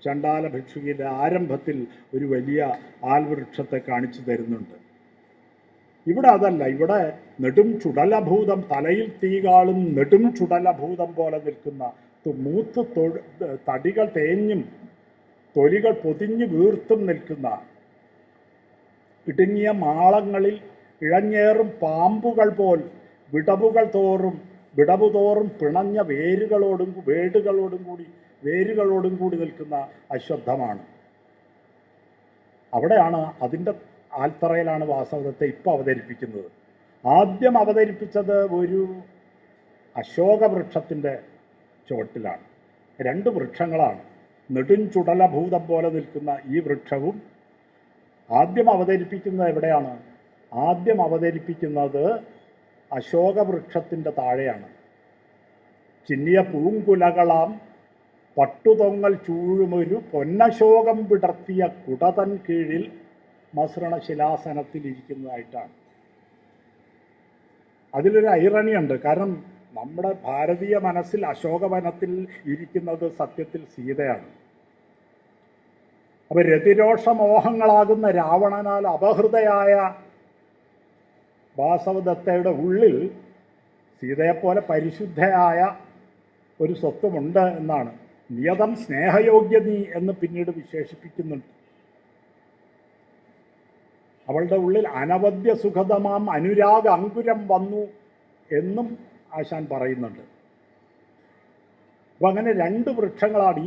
ചണ്ഡാല ഭിക്ഷുകിൻ്റെ ആരംഭത്തിൽ ഒരു വലിയ ആൽവൃക്ഷത്തെ കാണിച്ചു തരുന്നുണ്ട്. ഇവിടെ അതല്ല, ഇവിടെ നെടും ചുടലഭൂതം, തലയിൽ തീകാളും നെടും ചുടലഭൂതം പോലെ നിൽക്കുന്ന മൂത്ത് തടികൾ തേഞ്ഞും തൊലികൾ പൊതിഞ്ഞു വീർത്തും നിൽക്കുന്ന ഇടുങ്ങിയ മാളങ്ങളിൽ ഇഴഞ്ഞേറും പാമ്പുകൾ പോൽ വിടവുകൾ തോറും പിണഞ്ഞ വേരുകളോടും കൂടി നിൽക്കുന്ന അശ്വത്ഥമാണ്. അവിടെയാണ്, അതിൻ്റെ ആൽത്തറയിലാണ് വാസവദത്തെ ഇപ്പോൾ അവതരിപ്പിക്കുന്നത്. ആദ്യം അവതരിപ്പിച്ചത് ഒരു അശോകവൃക്ഷത്തിൻ്റെ ചുവട്ടിലാണ്. 2 വൃക്ഷങ്ങളാണ്. നെടും ചുടലഭൂതം പോലെ നിൽക്കുന്ന ഈ വൃക്ഷവും ആദ്യം അവതരിപ്പിക്കുന്നത് എവിടെയാണ്? ആദ്യം അവതരിപ്പിക്കുന്നത് അശോകവൃക്ഷത്തിൻ്റെ താഴെയാണ്. ചിന്നിയ പൂങ്കുലകളാം പട്ടുതൊങ്ങൽ ചൂഴുമൊരു പൊന്നശോകം വിടർത്തിയ കുടതൻ കീഴിൽ മസൃണശിലാസനത്തിൽ ഇരിക്കുന്നതായിട്ടാണ്. അതിലൊരു ഐറണിയുണ്ട്. കാരണം നമ്മുടെ ഭാരതീയ മനസ്സിൽ അശോകവനത്തിൽ ഇരിക്കുന്നത് സത്യത്തിൽ സീതയാണ്. അപ്പോൾ രതിരോഷമോഹങ്ങളാകുന്ന രാവണനാൽ അപഹൃതയായ വാസവദത്തയുടെ ഉള്ളിൽ സീതയെപ്പോലെ പരിശുദ്ധയായ ഒരു സ്വത്വമുണ്ട് എന്നാണ്. നിയതം സ്നേഹയോഗ്യനീ എന്ന് പിന്നീട് വിശേഷിപ്പിക്കുന്നുണ്ട്. അവളുടെ ഉള്ളിൽ അനവദ്യ സുഖതമാം അനുരാഗ അങ്കുരം വന്നു എന്നും ആശാൻ പറയുന്നുണ്ട്. അപ്പം അങ്ങനെ രണ്ട് വൃക്ഷങ്ങളാണ്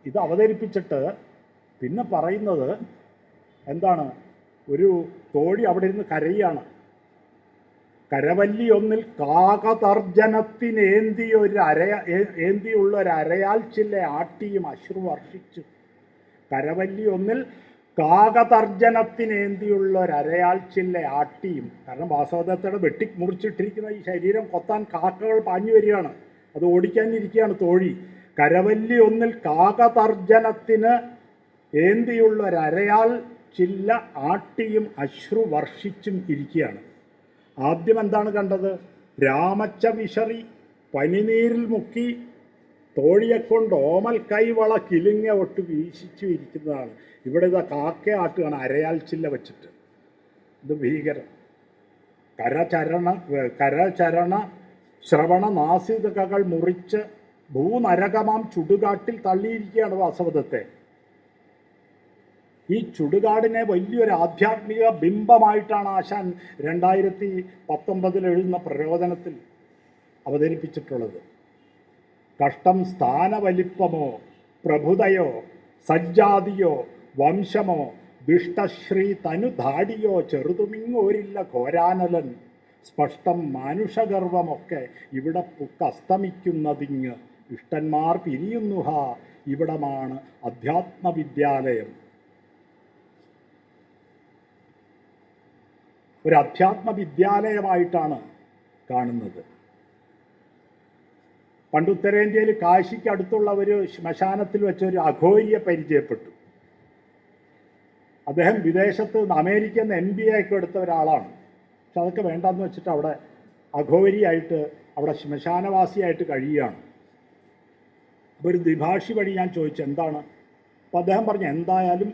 ഇത് അവതരിപ്പിച്ചിട്ട് പിന്നെ പറയുന്നത് എന്താണ്? ഒരു തോഴി അവിടെ ഇരുന്ന് കരയാണ്. കരവല്ലി ഒന്നിൽ ഏന്തിയുള്ള ഒരു അരയാൽ ചില്ല ആട്ടിയും അശ്രു വർഷിച്ചു. കരവല്ലി ഒന്നിൽ കാകതർജനത്തിനേന്തിയുള്ള ഒരു അരയാൽ ചില്ല ആട്ടിയും. കാരണം വാസവദത്തയുടെ മുറിച്ചിട്ടിരിക്കുന്ന ഈ ശരീരം കൊത്താൻ കാക്കകൾ പാഞ്ഞു വരികയാണ്. അത് ഓടിക്കാനിരിക്കുകയാണ് തോഴി. കരവല്ലി ഒന്നിൽ കാകതർജനത്തിന് ഏന്തിയുള്ള ഒരു അരയാൽ ചില്ല ആട്ടിയും അശ്രു വർഷിച്ചും ഇരിക്കുകയാണ്. ആദ്യം എന്താണ് കണ്ടത്? രാമച്ച വിശറി പനിനീരിൽ മുക്കി തോഴിയെക്കൊണ്ട് ഓമൽ കൈവള കിലുങ്ങ ഒട്ട് വീശിച്ചു ഇരിക്കുന്നതാണ്. ഇവിടെ ഇതാ കാക്ക ആട്ടുകയാണ് അരയാൽ ചില്ല വെച്ചിട്ട്. ഇത് ഭീകരം. കരചരണ ശ്രവണ നാസികകൾ മുറിച്ച് ഭൂനരകമാം ചുടുകാട്ടിൽ തള്ളിയിരിക്കുകയാണ് വാസവദത്തെ. ഈ ചുടുകാടിനെ വലിയൊരു ആധ്യാത്മിക ബിംബമായിട്ടാണ് ആശാൻ 2019 എഴുതുന്ന പ്രരോദനത്തിൽ അവതരിപ്പിച്ചിട്ടുള്ളത്. കഷ്ടം സ്ഥാനവലിപ്പമോ പ്രഭുതയോ സജ്ജാതിയോ വംശമോ ദുഷ്ടശ്രീ തനുധാടിയോ ചെറുതുമിങ്ങോരില്ല ഘോരാനലൻ. സ്പഷ്ടം മാനുഷഗർവമൊക്കെ ഇവിടെ പുക്കസ്തമിക്കുന്നതിങ്ങ്. ഇഷ്ടന്മാർ പിരിയുന്നുഹ ഇവിടമാണ് അധ്യാത്മവിദ്യാലയം. ഒരു അധ്യാത്മവിദ്യാലയമായിട്ടാണ് കാണുന്നത്. പണ്ട് ഉത്തരേന്ത്യയിൽ കാശിക്ക് അടുത്തുള്ള ഒരു ശ്മശാനത്തിൽ വെച്ചൊരു അഘോരിയെ പരിചയപ്പെട്ടു. അദ്ദേഹം വിദേശത്ത് നിന്ന് അമേരിക്കയിൽ നിന്ന് MBA ഒക്കെ എടുത്ത ഒരാളാണ്. പക്ഷെ അതൊക്കെ വേണ്ടെന്ന് വെച്ചിട്ട് അവിടെ അഘോരിയായിട്ട് അവിടെ ശ്മശാനവാസിയായിട്ട് കഴിയുകയാണ്. അപ്പോൾ ഒരു ദ്വിഭാഷി വഴി ഞാൻ ചോദിച്ചു എന്താണ്. അപ്പോൾ അദ്ദേഹം പറഞ്ഞു എന്തായാലും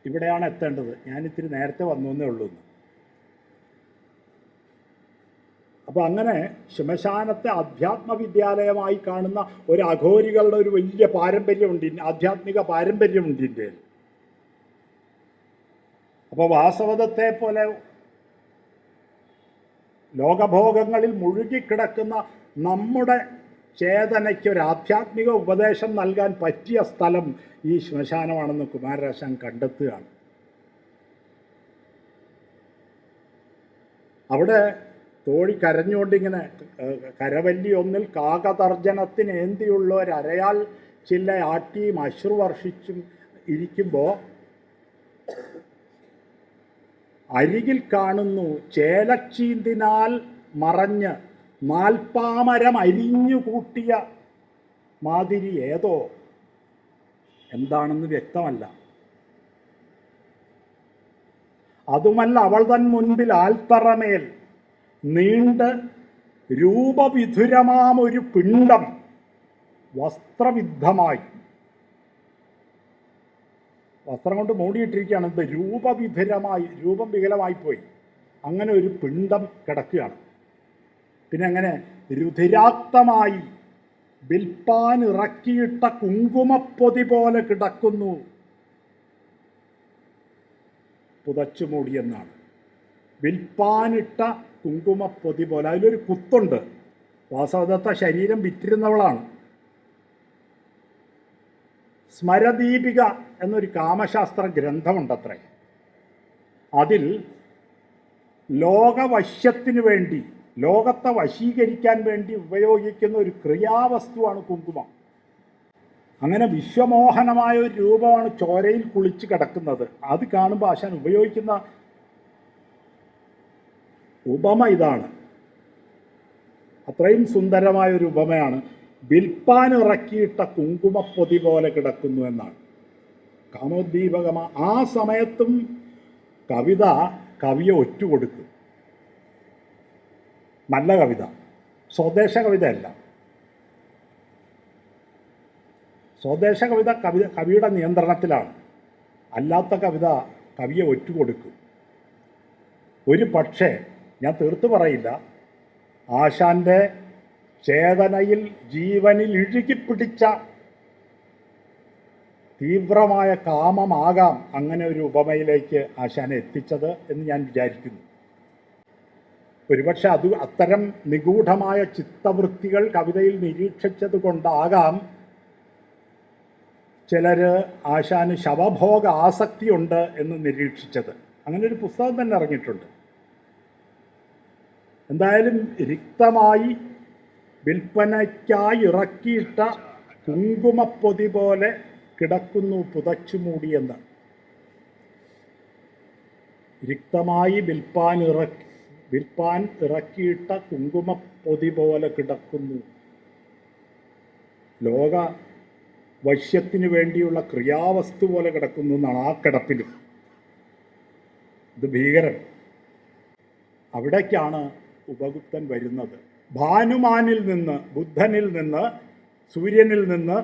ഇവിടെയാണ് എത്തേണ്ടത്, ഞാനിത്തിരി നേരത്തെ വന്നു എന്നേ ഉള്ളൂ എന്ന്. അപ്പോൾ അങ്ങനെ ശ്മശാനത്തെ അധ്യാത്മവിദ്യാലയമായി കാണുന്ന ഒരു അഘോരികളുടെ ഒരു വലിയ പാരമ്പര്യമുണ്ട്, ആധ്യാത്മിക പാരമ്പര്യമുണ്ട് ഇന്ത്യയിൽ. അപ്പോൾ വാസവദത്തെ പോലെ ലോകഭോഗങ്ങളിൽ മുഴുകിക്കിടക്കുന്ന നമ്മുടെ ചേതനയ്ക്ക് ഒരു ആധ്യാത്മിക ഉപദേശം നൽകാൻ പറ്റിയ സ്ഥലം ഈ ശ്മശാനമാണെന്ന് കുമാരനാശാൻ കണ്ടെത്തുകയാണ്. അവിടെ തോഴി കരഞ്ഞുകൊണ്ടിങ്ങനെ കരവല്ലി ഒന്നിൽ കാകതർജനത്തിന് ഏന്തിയുള്ള ഒരു അരയാൽ ചില്ല ആട്ടിയും അശ്രു വർഷിച്ചും ഇരിക്കുമ്പോൾ അരികിൽ കാണുന്നു ചേലച്ചീന്തിനാൽ മറഞ്ഞ് നാൽപ്പാമരം അരിഞ്ഞു കൂട്ടിയ മാതിരി ഏതോ, എന്താണെന്ന് വ്യക്തമല്ല. അതുമല്ല അവൾ തൻ മുൻപിൽ ആൽത്തറമേൽ നീണ്ട് രൂപവിധുരമാമൊരു പിണ്ഡം വസ്ത്രവിദ്ധമായി, വസ്ത്രം കൊണ്ട് മൂടിയിട്ടിരിക്കുകയാണ്. ഇത് രൂപവിധുരമായി, രൂപം വികലമായി പോയി. അങ്ങനെ ഒരു പിണ്ഡം കിടക്കുകയാണ്. പിന്നെ അങ്ങനെ രുധിരാക്തമായി വിൽപ്പാൻ ഇറക്കിയിട്ട കുങ്കുമപ്പൊതി പോലെ കിടക്കുന്നു, പുതച്ചുമൂടിയെന്നാണ്. വിൽപ്പാനിട്ട കുങ്കുമപ്പൊതി പോലെ, അതിലൊരു കുത്തുണ്ട്. വാസവദത്ത ശരീരം വിറ്റിരുന്നവളാണ്. സ്മരദീപിക എന്നൊരു കാമശാസ്ത്ര ഗ്രന്ഥമുണ്ടത്രേ. അതിൽ ലോകവശ്യത്തിനു വേണ്ടി, ലോകത്തെ വശീകരിക്കാൻ വേണ്ടി ഉപയോഗിക്കുന്ന ഒരു ക്രിയാവസ്തുവാണ് കുങ്കുമം. അങ്ങനെ വിശ്വമോഹനമായ ഒരു രൂപമാണ് ചോരയിൽ കുളിച്ച് കിടക്കുന്നത്. അത് കാണുമ്പോൾ ആശാൻ ഉപയോഗിക്കുന്ന ഉപമ ഇതാണ്. അത്രയും സുന്ദരമായൊരു ഉപമയാണ്. വിൽപ്പാൻ ഇറക്കിയിട്ട കുങ്കുമപ്പൊതി പോലെ കിടക്കുന്നു എന്നാണ്. കാമോദ്ദീപകമാ. ആ സമയത്തും കവിയെ ഒറ്റുകൊടുക്കും. നല്ല കവിത, സ്വദേശ കവിതയല്ല. സ്വദേശ കവിയുടെ നിയന്ത്രണത്തിലാണ്. അല്ലാത്ത കവിത കവിയെ ഒറ്റുകൊടുക്കും. ഒരു പക്ഷേ, ഞാൻ തീർത്തു പറയില്ല, ആശാൻ്റെ ചേതനയിൽ ജീവനിൽ ഇഴുകിപ്പിടിച്ച തീവ്രമായ കാമമാകാം അങ്ങനെ ഒരു ഉപമയിലേക്ക് ആശാനെ എത്തിച്ചത് എന്ന് ഞാൻ വിചാരിക്കുന്നു. ഒരുപക്ഷെ അത്തരം നിഗൂഢമായ ചിത്തവൃത്തികൾ കവിതയിൽ നിരീക്ഷിച്ചത് കൊണ്ടാകാം ചിലർ ആശാന് ശവഭോഗ ആസക്തിയുണ്ട് എന്ന് നിരീക്ഷിച്ചത്. അങ്ങനെ ഒരു പുസ്തകം തന്നെ ഇറങ്ങിയിട്ടുണ്ട്. എന്തായാലും റിക്തമായി വിൽപ്പനയ്ക്കായി ഇറക്കിയിട്ട കുങ്കുമപ്പൊതി പോലെ കിടക്കുന്നു പുതച്ചു മൂടിയെന്ന്. റിക്തമായി വിൽപ്പാൻ ഇറക്കിയിട്ട കുങ്കുമപ്പൊതി പോലെ കിടക്കുന്നു. ലോക വശ്യത്തിന് വേണ്ടിയുള്ള ക്രിയാവസ്തു പോലെ കിടക്കുന്നു എന്നാണ് ആ കിടപ്പിലും. ഇത് ഭീകരൻ. അവിടേക്കാണ് ഉപഗുപ്തൻ വരുന്നത്. ഭാനുമാനിൽ നിന്ന്, ബുദ്ധനിൽ നിന്ന്, സൂര്യനിൽ നിന്ന്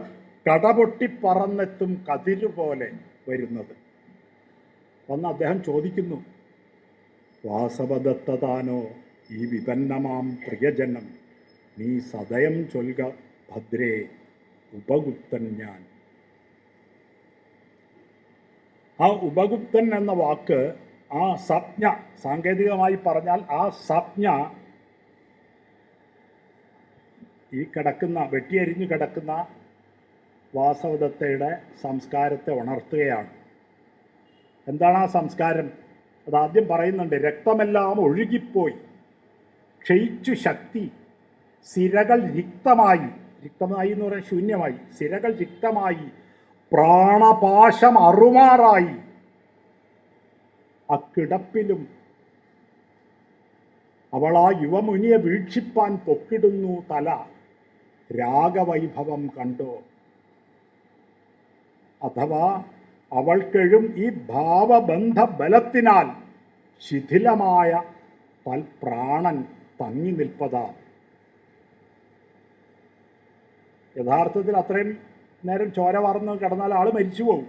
കടപൊട്ടിപ്പറന്നെത്തും കതിരുപോലെ വരുന്നത്. വന്ന് അദ്ദേഹം ചോദിക്കുന്നു, വാസവദത്തതാനോ ഈ വിപന്നമാം പ്രിയജനം, നീ സദയം ചൊൽക ഭദ്രേ ഉപഗുപ്തൻ ഞാൻ. ആ ഉപഗുപ്തൻ എന്ന വാക്ക്, ആ സംജ്ഞ, സാങ്കേതികമായി പറഞ്ഞാൽ ആ സംജ്ഞ ഈ കിടക്കുന്ന, വെട്ടിയരിഞ്ഞു കിടക്കുന്ന വാസവദത്തയുടെ സംസ്കാരത്തെ ഉണർത്തുകയാണ്. എന്താണ് ആ സംസ്കാരം? അതാദ്യം പറയുന്നുണ്ട്. രക്തമെല്ലാം ഒഴുകിപ്പോയി, ക്ഷയിച്ചു ശക്തി, സിരകൾ റിക്തമായി, റിക്തമായി എന്ന് പറയാൻ ശൂന്യമായി, സിരകൾ റിക്തമായി, പ്രാണപാശം അറുമാറായി, അക്കിടപ്പിലും അവൾ ആ യുവമുനിയെ വീക്ഷിപ്പാൻ പൊക്കിടുന്നു തല, രാഗവൈഭവം കണ്ടോ. അഥവാ അവൾക്കെഴും ഈ ഭാവബന്ധ ബലത്തിനാൽ ശിഥിലമായ തൽപ്രാണൻ തങ്ങി നിൽപ്പതാ. യഥാർത്ഥത്തിൽ അത്രയും നേരം ചോര വാർന്ന് കിടന്നാൽ ആൾ മരിച്ചു പോകും.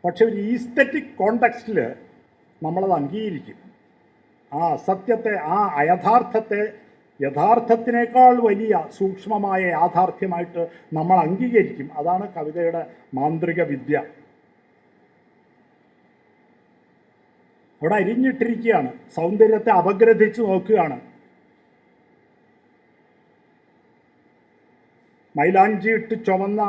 പക്ഷെ ഒരു ഈസ്തറ്റിക് കോണ്ടെക്സ്റ്റിൽ നമ്മളത് അംഗീകരിക്കും. ആ അസത്യത്തെ, ആ അയഥാർത്ഥത്തെ യഥാർത്ഥത്തിനേക്കാൾ വലിയ സൂക്ഷ്മമായ യാഥാർത്ഥ്യമായിട്ട് നമ്മൾ അംഗീകരിക്കും. അതാണ് കവിതയുടെ മാന്ത്രിക വിദ്യ. അവിടെ അരിഞ്ഞിട്ടിരിക്കുകയാണ്, സൗന്ദര്യത്തെ അപഗ്രഥിച്ച് നോക്കുകയാണ്. മൈലാഞ്ചിയിട്ട് ചുവന്ന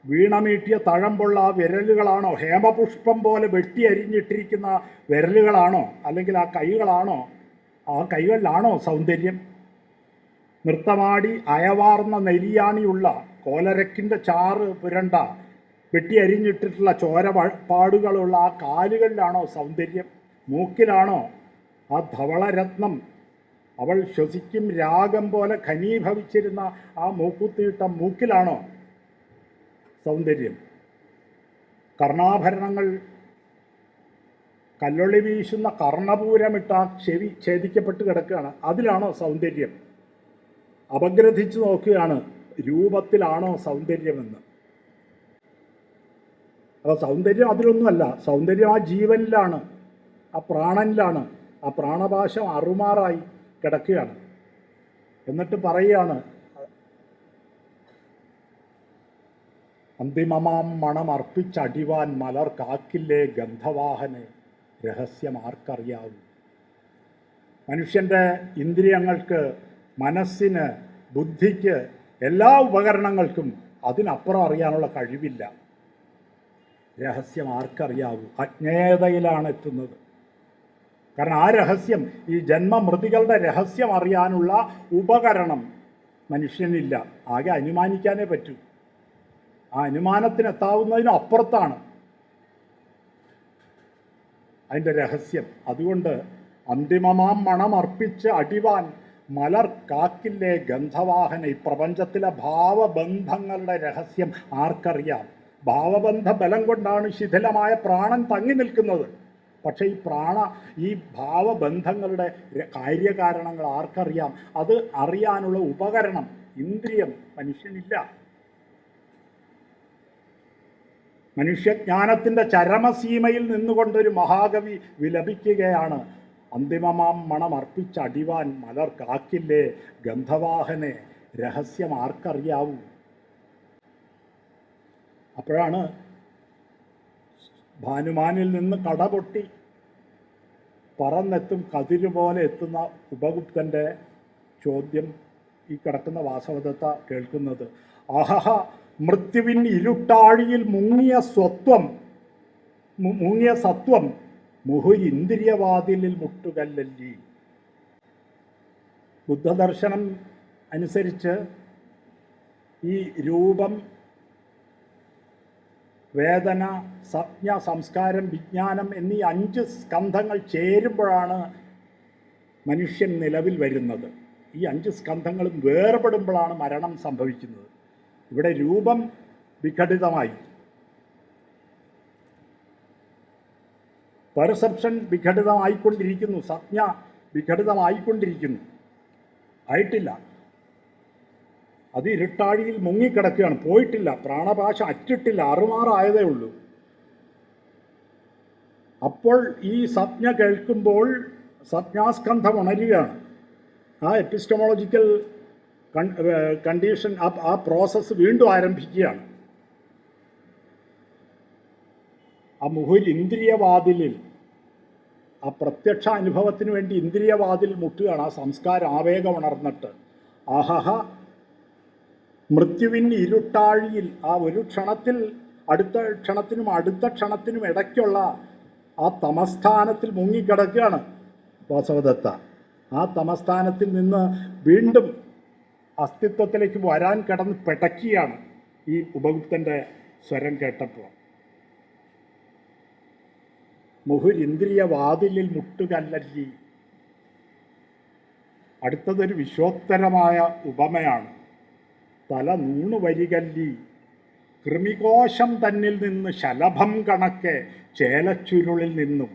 വീണമീട്ടിയ തഴമ്പുള്ള ആ വിരലുകളാണോ, ഹേമപുഷ്പം പോലെ വെട്ടി അരിഞ്ഞിട്ടിരിക്കുന്ന വിരലുകളാണോ, അല്ലെങ്കിൽ ആ കൈകളാണോ, ആ കൈകളിലാണോ സൗന്ദര്യം? നൃത്തമാടി അയവാർന്ന നെരിയാണിയുള്ള കോലരക്കിൻ്റെ ചാറ് പുരണ്ട വെട്ടി അരിഞ്ഞിട്ടിട്ടുള്ള ചോരപാടുകളുള്ള ആ കാലുകളിലാണോ സൗന്ദര്യം? മൂക്കിലാണോ ആ ധവളരത്നം, അവൾ ശ്വസിക്കും രാഗം പോലെ ഘനീഭവിച്ചിരുന്ന ആ മൂക്കുത്തിയിട്ട മൂക്കിലാണോ സൗന്ദര്യം? കർണാഭരണങ്ങൾ, കല്ലൊളി വീശുന്ന കർണപൂരമിട്ട ആ ചെവി ഛേദിക്കപ്പെട്ട് കിടക്കുകയാണ്, അതിലാണോ സൗന്ദര്യം? അപഗ്രഥിച്ചു നോക്കുകയാണ്, രൂപത്തിലാണോ സൗന്ദര്യമെന്ന്. അപ്പോൾ സൗന്ദര്യം അതിലൊന്നുമല്ല. സൗന്ദര്യം ആ ജീവനിലാണ്, ആ പ്രാണനിലാണ്. ആ പ്രാണപാശം അറുമാറായി കിടക്കുകയാണ്. എന്നിട്ട് പറയുകയാണ്, അന്തിമമാം മണം അർപ്പിച്ചടിവാൻ മലർ കാക്കില്ലേ ഗന്ധവാഹനെ, രഹസ്യം ആർക്കറിയാവൂ. മനുഷ്യൻ്റെ ഇന്ദ്രിയങ്ങൾക്ക്, മനസ്സിന്, ബുദ്ധിക്ക്, എല്ലാ ഉപകരണങ്ങൾക്കും അതിനപ്പുറം അറിയാനുള്ള കഴിവില്ല. രഹസ്യം ആർക്കറിയാവൂ? അജ്ഞേയതയിലാണ് എത്തുന്നത്. കാരണം ആ രഹസ്യം, ഈ ജന്മമൃതികളുടെ രഹസ്യം അറിയാനുള്ള ഉപകരണം മനുഷ്യനില്ല. ആകെ അനുമാനിക്കാനേ പറ്റൂ. ആ അനുമാനത്തിനെത്താവുന്നതിനും അപ്പുറത്താണ് അതിൻ്റെ രഹസ്യം. അതുകൊണ്ട് അന്തിമമാം മണം അർപ്പിച്ച് അടിവാൻ മലർ കാക്കില്ലേ ഗന്ധവാഹന. ഈ പ്രപഞ്ചത്തിലെ ഭാവബന്ധങ്ങളുടെ രഹസ്യം ആർക്കറിയാം? ഭാവബന്ധ ബലം കൊണ്ടാണ് ശിഥിലമായ പ്രാണൻ തങ്ങി നിൽക്കുന്നത്. പക്ഷേ ഈ ഭാവബന്ധങ്ങളുടെ കാര്യകാരണങ്ങൾ ആർക്കറിയാം? അത് അറിയാനുള്ള ഉപകരണം, ഇന്ദ്രിയം മനുഷ്യനില്ല. മനുഷ്യജ്ഞാനത്തിൻ്റെ ചരമസീമയിൽ നിന്നുകൊണ്ടൊരു മഹാകവി വിലപിക്കുകയാണ്, അന്തിമമാം മണം അർപ്പിച്ചടിവാൻ മലർ കാക്കില്ലേ ഗന്ധവാഹനെ, രഹസ്യം ആർക്കറിയാവൂ. അപ്പോഴാണ് ഭാനുമാനിൽ നിന്ന് കടപൊട്ടി പറന്നെത്തും കതിര് പോലെ എത്തുന്ന ഉപഗുപ്തൻ്റെ ചോദ്യം ഈ കിടക്കുന്ന വാസവദത്ത കേൾക്കുന്നത്, ആഹഹ മൃത്യുവിൻ ഇരുട്ടാഴിയിൽ മുങ്ങിയ സത്വം മുഹുരിന്ദ്രിയവാതിലിൽ മുട്ടുകല്ലല്ലി. ബുദ്ധദർശനം അനുസരിച്ച് ഈ രൂപം, വേദന, സംജ്ഞ, സംസ്കാരം, വിജ്ഞാനം എന്നീ 5 സ്കന്ധങ്ങൾ ചേരുമ്പോഴാണ് മനുഷ്യൻ നിലവിൽ വരുന്നത്. ഈ 5 സ്കന്ധങ്ങളും വേർപെടുമ്പോഴാണ് മരണം സംഭവിക്കുന്നത്. ഇവിടെ രൂപം വിഘടിതമായി, പെർസെപ്ഷൻ വിഘടിതമായിക്കൊണ്ടിരിക്കുന്നു, സംജ്ഞ വിഘടിതമായിക്കൊണ്ടിരിക്കുന്നു. ആയിട്ടില്ല, അത് ഇരുട്ടാഴിയിൽ മുങ്ങിക്കിടക്കുകയാണ്, പോയിട്ടില്ല, പ്രാണപാശം അറ്റിട്ടില്ല, ആറുമാറായതേ ഉള്ളൂ. അപ്പോൾ ഈ സംജ്ഞ കേൾക്കുമ്പോൾ സംജ്ഞാസ്കന്ധം ഉണരുകയാണ്. ആ എപ്പിസ്റ്റമോളജിക്കൽ കണ്ടീഷൻ, ആ പ്രോസസ്സ് വീണ്ടും ആരംഭിക്കുകയാണ്. ആ മുഹുരിന്ദ്രിയവാതിലിൽ, ആ പ്രത്യക്ഷ അനുഭവത്തിന് വേണ്ടി ഇന്ദ്രിയവാതിൽ മുട്ടുകയാണ്. ആ സംസ്കാരം, ആവേഗം ഉണർന്നിട്ട് ആഹഹ മൃത്യുവിൻ ഇരുട്ടാഴിയിൽ, ആ ഒരു ക്ഷണത്തിൽ അടുത്ത ക്ഷണത്തിനും ഇടയ്ക്കുള്ള ആ തമസ്ഥാനത്തിൽ മുങ്ങിക്കിടക്കുകയാണ് വാസവദത്ത. ആ തമസ്ഥാനത്തിൽ നിന്ന് വീണ്ടും അസ്തിത്വത്തിലേക്ക് വരാൻ കിടന്ന് പിടയ്ക്കുകയാണ് ഈ ഉപഗുപ്തൻ്റെ സ്വരം കേട്ടപ്പോൾ. മുഹുരിന്ദ്രിയവാതിലിൽ മുട്ടുകല്ലല്ലി. അടുത്തതൊരു വിശ്വോത്തരമായ ഉപമയാണ്. തല നൂണു വരികല്ലി, കൃമികോശം തന്നിൽ നിന്ന് ശലഭം കണക്കെ ചേലച്ചുരുളിൽ നിന്നും.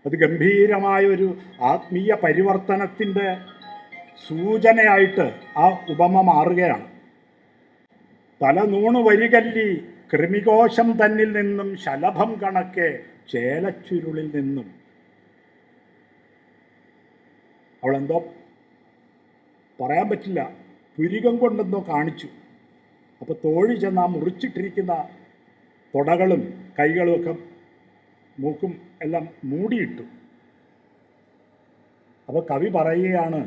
അത് ഗംഭീരമായൊരു ആത്മീയ പരിവർത്തനത്തിൻ്റെ സൂചനയായിട്ട് ആ ഉപമ മാറുകയാണ്. തല നൂണു വരികല്ലി, കൃമികോശം തന്നിൽ നിന്നും ശലഭം കണക്കെ ചേലച്ചുരുളിൽ നിന്നും. അവളെന്തോ പറയാൻ പറ്റില്ല, പുരികം കൊണ്ടെന്തോ കാണിച്ചു. അപ്പോൾ തോഴി ചെന്ന് ആ മുറിച്ചിട്ടിരിക്കുന്ന തുടകളും കൈകളും ഒക്കെ മൂക്കും എല്ലാം മൂടിയിട്ടു. അപ്പോൾ കവി പറയുകയാണ്,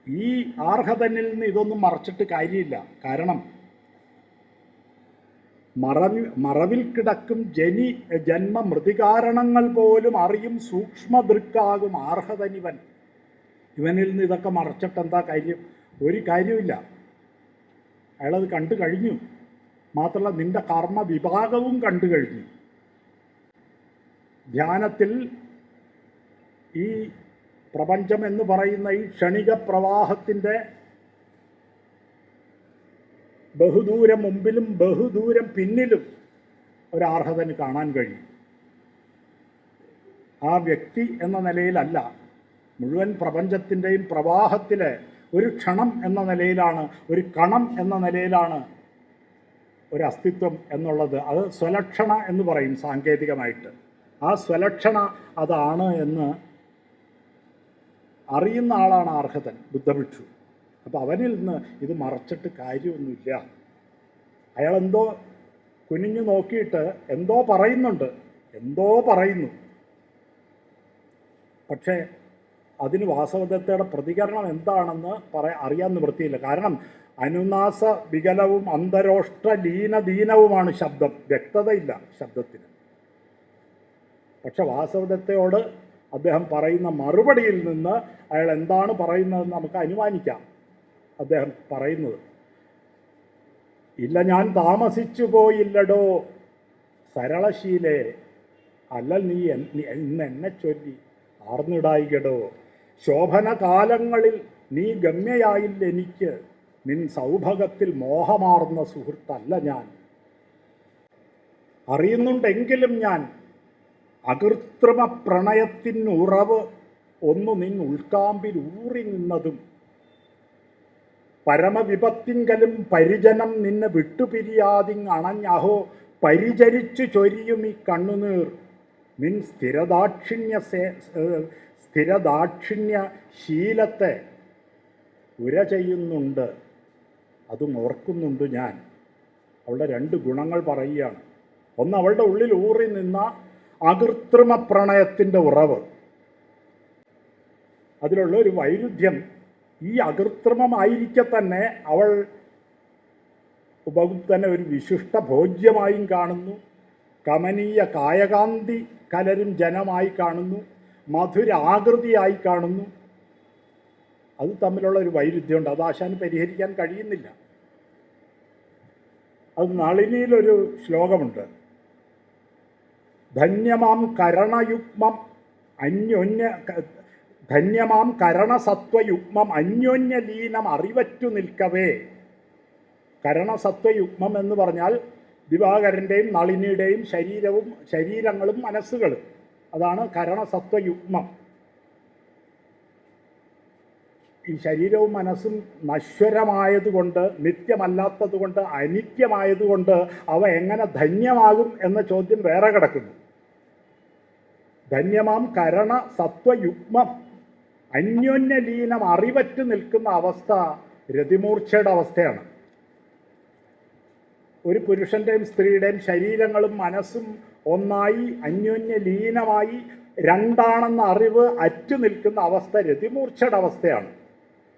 ഈ ആർഹതനിൽ നിന്ന് ഇതൊന്നും മറച്ചിട്ട് കാര്യമില്ല. കാരണം മറവിൽ കിടക്കും ജന്മ മൃതികാരണങ്ങൾ പോലും അറിയും സൂക്ഷ്മദൃക്കാകും ആർഹതനിവൻ. ഇവനിൽ നിന്ന് ഇതൊക്കെ മറച്ചിട്ട് എന്താ കാര്യം? ഒരു കാര്യമില്ല. അയാളത് കണ്ടു കഴിഞ്ഞു. മാത്രമല്ല നിന്റെ കർമ്മ വിഭാഗവും കണ്ടു കഴിഞ്ഞു. ധ്യാനത്തിൽ ഈ പ്രപഞ്ചം എന്ന് പറയുന്ന ഈ ക്ഷണിക പ്രവാഹത്തിൻ്റെ ബഹുദൂരം മുമ്പിലും ബഹുദൂരം പിന്നിലും ഒരാർഹതന് കാണാൻ കഴിയും. ആ വ്യക്തി എന്ന നിലയിലല്ല, മുഴുവൻ പ്രപഞ്ചത്തിൻ്റെയും പ്രവാഹത്തിലെ ഒരു ക്ഷണം എന്ന നിലയിലാണ്, ഒരു കണം എന്ന നിലയിലാണ് ഒരു അസ്തിത്വം എന്നുള്ളത്. അത് സ്വലക്ഷണ എന്ന് പറയും സാങ്കേതികമായിട്ട്. ആ സ്വലക്ഷണ അതാണ് എന്ന് അറിയുന്ന ആളാണ് അർഹതൻ, ബുദ്ധഭിക്ഷു. അപ്പോൾ അവനിൽ നിന്ന് ഇത് മറച്ചിട്ട് കാര്യമൊന്നുമില്ല. അയാളെന്തോ കുനിഞ്ഞു നോക്കിയിട്ട് എന്തോ പറയുന്നു. പക്ഷേ അതിന് വാസവദത്തയുടെ പ്രതികരണം എന്താണെന്ന് അറിയാൻ നിവൃത്തിയില്ല. കാരണം അനുനാസ വികലവും അന്തരോഷ്ട ലീനദീനവുമാണ് ശബ്ദം, വ്യക്തതയില്ല ശബ്ദത്തിന്. പക്ഷെ വാസവദത്തയോട് അദ്ദേഹം പറയുന്ന മറുപടിയിൽ നിന്ന് അയാൾ എന്താണ് പറയുന്നതെന്ന് നമുക്ക് അനുമാനിക്കാം. അദ്ദേഹം പറയുന്നത്, ഇല്ല ഞാൻ താമസിച്ചു പോയില്ലടോ സരളശീലേ, അല്ല നീ ഇന്ന് എന്നെ ചൊല്ലി ആർന്നിടായികടോ. ശോഭന കാലങ്ങളിൽ നീ ഗമ്യയായില്ല എനിക്ക്, നിൻ സൗഭഗത്തിൽ മോഹമാർന്ന സുഹൃത്തല്ല ഞാൻ. അറിയുന്നുണ്ടെങ്കിലും ഞാൻ അകൃത്രിമ പ്രണയത്തിനുറവ് ഒന്നു നിൻ ഉൾക്കാമ്പിൽ ഊറി നിന്നതും, പരമവിപത്തിങ്കലും പരിജനം നിന്നെ വിട്ടുപിരിയാതിങ് അണഞ്ഞഹോ പരിചരിച്ചു ചൊരിയും ഈ കണ്ണുനീർ, നിൻ സ്ഥിരദാക്ഷിണ്യ ശീലത്തെ ഉര ചെയ്യുന്നുണ്ട്, അതും ഓർക്കുന്നുണ്ട് ഞാൻ. അവളുടെ 2 ഗുണങ്ങൾ പറയുകയാണ്. ഒന്ന്, അവളുടെ ഉള്ളിൽ ഊറി നിന്ന അകൃത്രിമ പ്രണയത്തിൻ്റെ ഉറവ്. അതിലുള്ള ഒരു വൈരുദ്ധ്യം, ഈ അകൃത്രിമമായിരിക്കെ തന്നെ അവൾ ഉപഗുപ്തനെ ഒരു വിശിഷ്ട ഭോജ്യമായും കാണുന്നു, കമനീയ കായകാന്തി കലരും ജനമായി കാണുന്നു, മധുരാകൃതിയായി കാണുന്നു. അത് തമ്മിലുള്ള ഒരു വൈരുദ്ധ്യമുണ്ട്. അത് ആശാന് പരിഹരിക്കാൻ കഴിയുന്നില്ല. അത് നളിനിയിലൊരു ശ്ലോകമുണ്ട്. ധന്യമാം കരണയുഗ്മം ധന്യമാം കരണസത്വയുഗ്മം അന്യോന്യലീനം അറിവറ്റു നിൽക്കവേ. കരണസത്വയുഗ്മം എന്ന് പറഞ്ഞാൽ ദിവാകരൻ്റെയും നളിനിയുടെയും ശരീരങ്ങളും മനസ്സുകളും. അതാണ് കരണസത്വയുഗ്മം. ഈ ശരീരവും മനസ്സും നശ്വരമായതുകൊണ്ട്, നിത്യമല്ലാത്തതുകൊണ്ട്, അനിത്യമായതുകൊണ്ട് അവ എങ്ങനെ ധന്യമാകും എന്ന ചോദ്യം വേറെ കിടക്കുന്നു. ധന്യമാം കരണ സത്വയുഗ്മം അന്യോന്യലീനം അറിവറ്റ് നിൽക്കുന്ന അവസ്ഥ രതിമൂർച്ഛയുടെ അവസ്ഥയാണ്. ഒരു പുരുഷൻ്റെയും സ്ത്രീയുടെയും ശരീരങ്ങളും മനസ്സും ഒന്നായി അന്യോന്യലീനമായി രണ്ടാണെന്ന അറിവ് അറ്റു നിൽക്കുന്ന അവസ്ഥ രതിമൂർച്ഛയുടെ അവസ്ഥയാണ്.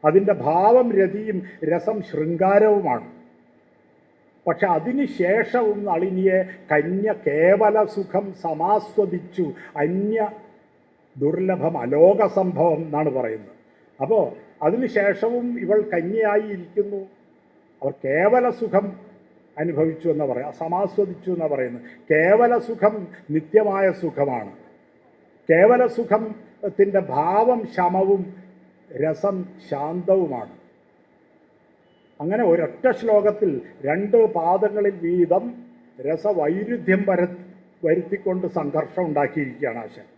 അതിൻ്റെ ഭാവം രതിയും രസം ശൃംഗാരവുമാണ്. പക്ഷെ അതിനുശേഷവും നളിനിയെ കന്യ കേവല സുഖം സമാസ്വദിച്ചു, അന്യ ദുർലഭം അലോക സംഭവം എന്നാണ് പറയുന്നത്. അപ്പോൾ അതിനുശേഷവും ഇവൾ കന്യയായി ഇരിക്കുന്നു. അവർ കേവല സുഖം അനുഭവിച്ചു എന്ന് പറയാം, സമാസ്വദിച്ചു എന്നാണ് പറയുന്നത്. കേവല സുഖം നിത്യമായ സുഖമാണ്. കേവല സുഖത്തിൻ്റെ ഭാവം ശമവും രസം ശാന്തവുമാണ്. അങ്ങനെ ഒരൊറ്റ ശ്ലോകത്തിൽ 2 പാദങ്ങളിൽ വീതം രസവൈരുദ്ധ്യം വരുത്തിക്കൊണ്ട് സംഘർഷം ഉണ്ടാക്കിയിരിക്കുകയാണ് ആശാൻ.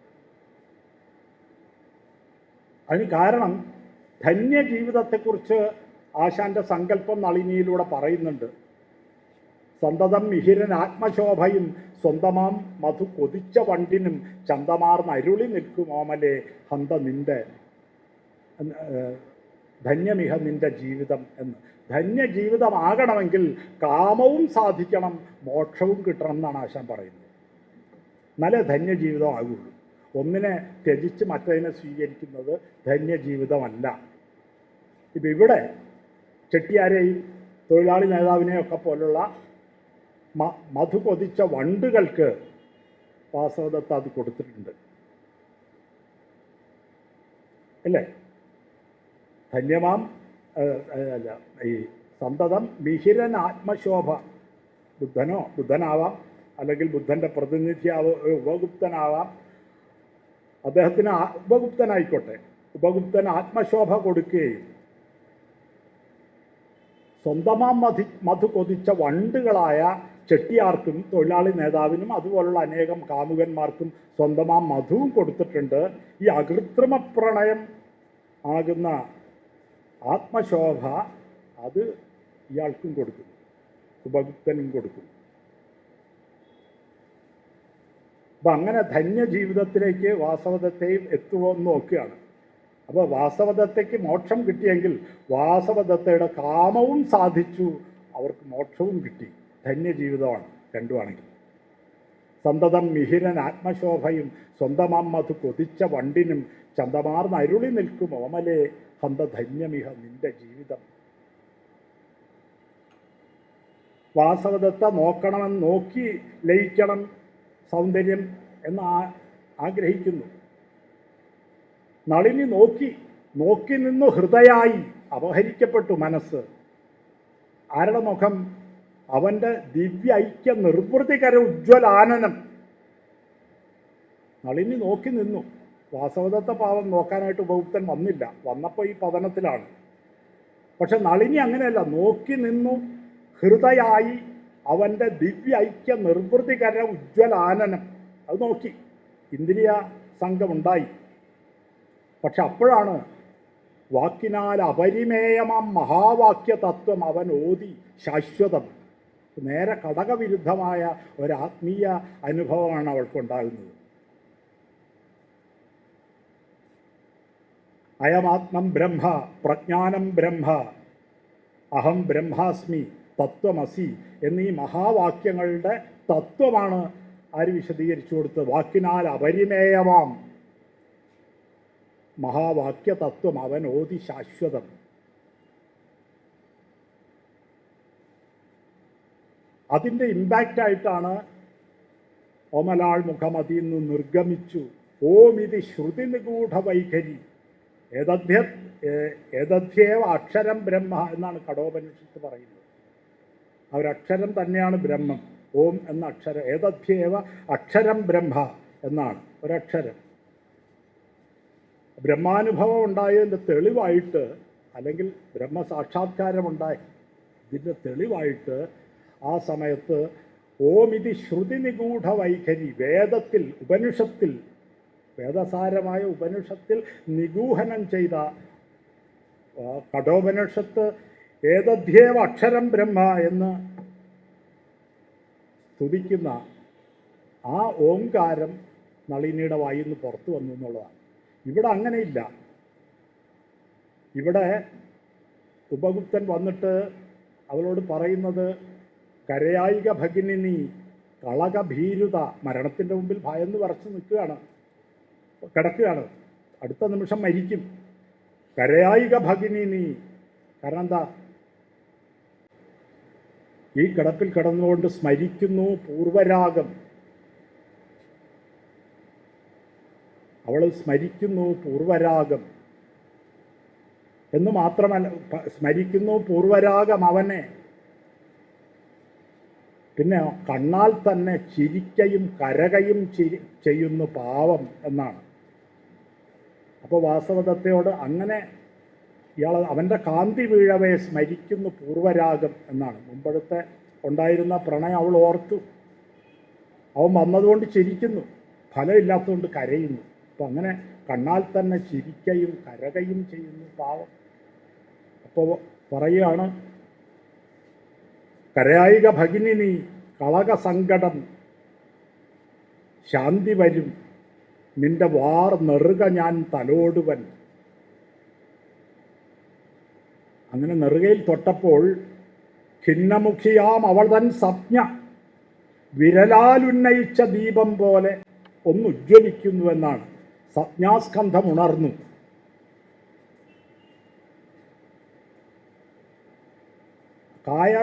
അതിന് കാരണം ധന്യജീവിതത്തെക്കുറിച്ച് ആശാന്റെ സങ്കല്പം നളിനിയിലൂടെ പറയുന്നുണ്ട്. സന്തതം മിഹിരൻ ആത്മശോഭയും സ്വന്തമാം മധു കൊതിച്ച വണ്ടിനും ചന്തമാർന്ന് അരുളി നിൽക്കും ഓമലെ ഹന്ത നിന്റെ ധന്യമിഹ നിന്റെ ജീവിതം എന്ന്. ധന്യജീവിതമാകണമെങ്കിൽ കാമവും സാധിക്കണം, മോക്ഷവും കിട്ടണം എന്നാണ് ആശാൻ പറയുന്നത്. നല്ല ധന്യജീവിതം ആകുള്ളൂ. ഒന്നിനെ ത്യജിച്ച് മറ്റതിനെ സ്വീകരിക്കുന്നത് ധന്യജീവിതമല്ല. ഇപ്പം ഇവിടെ ചെട്ടിയാരെയും തൊഴിലാളി നേതാവിനെയൊക്കെ പോലുള്ള മധു കൊതിച്ച വണ്ടുകൾക്ക് വാസവദത്ത അത് കൊടുത്തിട്ടുണ്ട് അല്ലേ? ധന്യമാം അല്ല, ഈ സന്തതം മിഹിരൻ ആത്മശോഭ, ബുദ്ധനാവാം, അല്ലെങ്കിൽ ബുദ്ധൻ്റെ പ്രതിനിധിയാവ് ഉപഗുപ്തനാവാം. അദ്ദേഹത്തിന് ഉപഗുപ്തനായിക്കോട്ടെ, ഉപഗുപ്തൻ ആത്മശോഭ കൊടുക്കുകയും സ്വന്തമാം മധു കൊതിച്ച വണ്ടുകളായ ചെട്ടിയാർക്കും തൊഴിലാളി നേതാവിനും അതുപോലുള്ള അനേകം കാമുകന്മാർക്കും സ്വന്തമാം മധുവും കൊടുത്തിട്ടുണ്ട്. ഈ അകൃത്രിമ പ്രണയം ആകുന്ന ആത്മശോഭ അത് ഇയാൾക്കും കൊടുക്കുന്നു, ഉപഗുപ്തനും കൊടുക്കുന്നു. അപ്പം അങ്ങനെ ധന്യജീവിതത്തിലേക്ക് വാസവദത്തയും എത്തുമെന്ന് നോക്കുകയാണ്. അപ്പോൾ വാസവദത്തയ്ക്ക് മോക്ഷം കിട്ടിയെങ്കിൽ വാസവദത്തയുടെ കാമവും സാധിച്ചു, അവർക്ക് മോക്ഷവും കിട്ടി. ധന്യജീവിതമാണ് രണ്ടുമാണെങ്കിൽ. സന്തതം മിഹിരൻ ആത്മശോഭയും സ്വന്തമാം മധു കൊതിച്ച വണ്ടിനും ചന്തമാർന്ന് അരുളി നിൽക്കും ഓമലെ ഹന്ത ധന്യമിഹ നിന്റെ ജീവിതം. വാസവദത്ത നോക്കണമെന്ന്, നോക്കി ലയിക്കണം സൗന്ദര്യം എന്ന് ആഗ്രഹിക്കുന്നു. നളിനി നോക്കി നിന്നു ഹൃദയായി അപഹരിക്കപ്പെട്ടു മനസ്സ്. ആരുടെ മുഖം? അവൻ്റെ ദിവ്യ ഐക്യ നിർവൃതികര ഉജ്ജ്വലാനനം. നളിനി നോക്കി നിന്നു. വാസവദത്ത പാവം നോക്കാനായിട്ട് ഉപഗുപ്തൻ വന്നില്ല, വന്നപ്പോൾ ഈ പതനത്തിലാണ്. പക്ഷെ നളിനി അങ്ങനെയല്ല, നോക്കി നിന്നു ഹൃദയായി അവൻ്റെ ദിവ്യ ഐക്യ നിർവൃതികര ഉജ്ജ്വലാനനം. അത് നോക്കി, ഇന്ദ്രിയ സംഘമുണ്ടായി. പക്ഷെ അപ്പോഴാണ് വാക്കിനാൽ അപരിമേയമാം മഹാവാക്യ തത്വം അവൻ ഓതി ശാശ്വതം. നേരെ ഘടകവിരുദ്ധമായ ഒരാത്മീയ അനുഭവമാണ് അവൾക്കുണ്ടാകുന്നത്. അയമാത്മം ബ്രഹ്മ, പ്രജ്ഞാനം ബ്രഹ്മ, അഹം ബ്രഹ്മാസ്മി, തത്വമസി എന്നീ മഹാവാക്യങ്ങളുടെ തത്വമാണ് ആര് വിശദീകരിച്ചു കൊടുത്ത്? വാക്കിനാൽ അപരിമേയമാം മഹാവാക്യ തത്വം അവൻ ഓതി ശാശ്വതം. അതിൻ്റെ ഇമ്പാക്റ്റായിട്ടാണ് ഓമലാൾ മുഖമതിൽ നിന്ന് നിർഗമിച്ചു ഓം ഇത് ശ്രുതി നിഗൂഢ വൈഖരി ഏതധ്യേവ അക്ഷരം ബ്രഹ്മ എന്നാണ് കഠോപനിഷത്ത് പറയുന്നത്. അവരക്ഷരം തന്നെയാണ് ബ്രഹ്മം. ഓം എന്ന അക്ഷരം, ഏതധ്യേവ അക്ഷരം ബ്രഹ്മ എന്നാണ് ഒരക്ഷരം. ബ്രഹ്മാനുഭവം ഉണ്ടായതിൻ്റെ തെളിവായിട്ട്, അല്ലെങ്കിൽ ബ്രഹ്മസാക്ഷാത്കാരമുണ്ടായി ഇതിൻ്റെ തെളിവായിട്ട് ആ സമയത്ത് ഓം ഇത് ശ്രുതി നിഗൂഢ വൈഖരി, വേദത്തിൽ, ഉപനിഷത്തിൽ, വേദസാരമായ ഉപനിഷത്തിൽ നിഗൂഹനം ചെയ്ത കഠോപനിഷത്ത് ഏതധ്യേവ അക്ഷരം ബ്രഹ്മ എന്ന് സ്തുതിക്കുന്ന ആ ഓംകാരം നളിനിയുടെ വായിൽ നിന്ന് പുറത്തു വന്നു എന്നുള്ളതാണ്. ഇവിടെ അങ്ങനെയില്ല. ഇവിടെ ഉപഗുപ്തൻ വന്നിട്ട് അവളോട് പറയുന്നത് കരയായിക ഭഗിനി കളകഭീരുത, മരണത്തിൻ്റെ മുമ്പിൽ ഭയന്ന് വരച്ച് നിൽക്കുകയാണ്, കിടക്കുകയാണ്, അടുത്ത നിമിഷം മരിക്കും. കരയായിക ഭഗിനി, കാരണം എന്താ? ഈ കിടപ്പിൽ കിടന്നുകൊണ്ട് സ്മരിക്കുന്നു പൂർവരാഗം. അവൾ സ്മരിക്കുന്നു പൂർവരാഗം എന്ന് മാത്രമല്ല, സ്മരിക്കുന്നു പൂർവരാഗം അവനെ. പിന്നെ കണ്ണാൽ തന്നെ ചിരിക്കയും കരകയും ചെയ്യുന്നു പാവം എന്നാണ്. അപ്പോൾ വാസവദത്തയോട് അങ്ങനെ ഇയാൾ അവൻ്റെ കാന്തി വീഴവേ സ്മരിക്കുന്നു പൂർവരാഗം എന്നാണ്. മുമ്പഴത്തെ ഉണ്ടായിരുന്ന പ്രണയം അവൾ ഓർത്തു. അവൻ വന്നതുകൊണ്ട് ചിരിക്കുന്നു, ഫലമില്ലാത്തതുകൊണ്ട് കരയുന്നു. അപ്പം അങ്ങനെ കണ്ണാൽ തന്നെ ചിരിക്കയും കരകയും ചെയ്യുന്നു പാവം. അപ്പോൾ പറയുകയാണ് കരയായിക ഭഗിനി കളക സങ്കടം ശാന്തി വരും, നിന്റെ വാർ നെറുക ഞാൻ തലോടുവൻ. അങ്ങനെ നെറുകയിൽ തൊട്ടപ്പോൾ ഖിന്നമുഖിയാം അവൾ തൻ സംജ്ഞ വിരലാലുന്നയിച്ച ദീപം പോലെ ഒന്ന് ഉജ്ജ്വലിക്കുന്നുവെന്നാണ്. സംജ്ഞാസ്കന്ധം ഉണർന്നു. കായ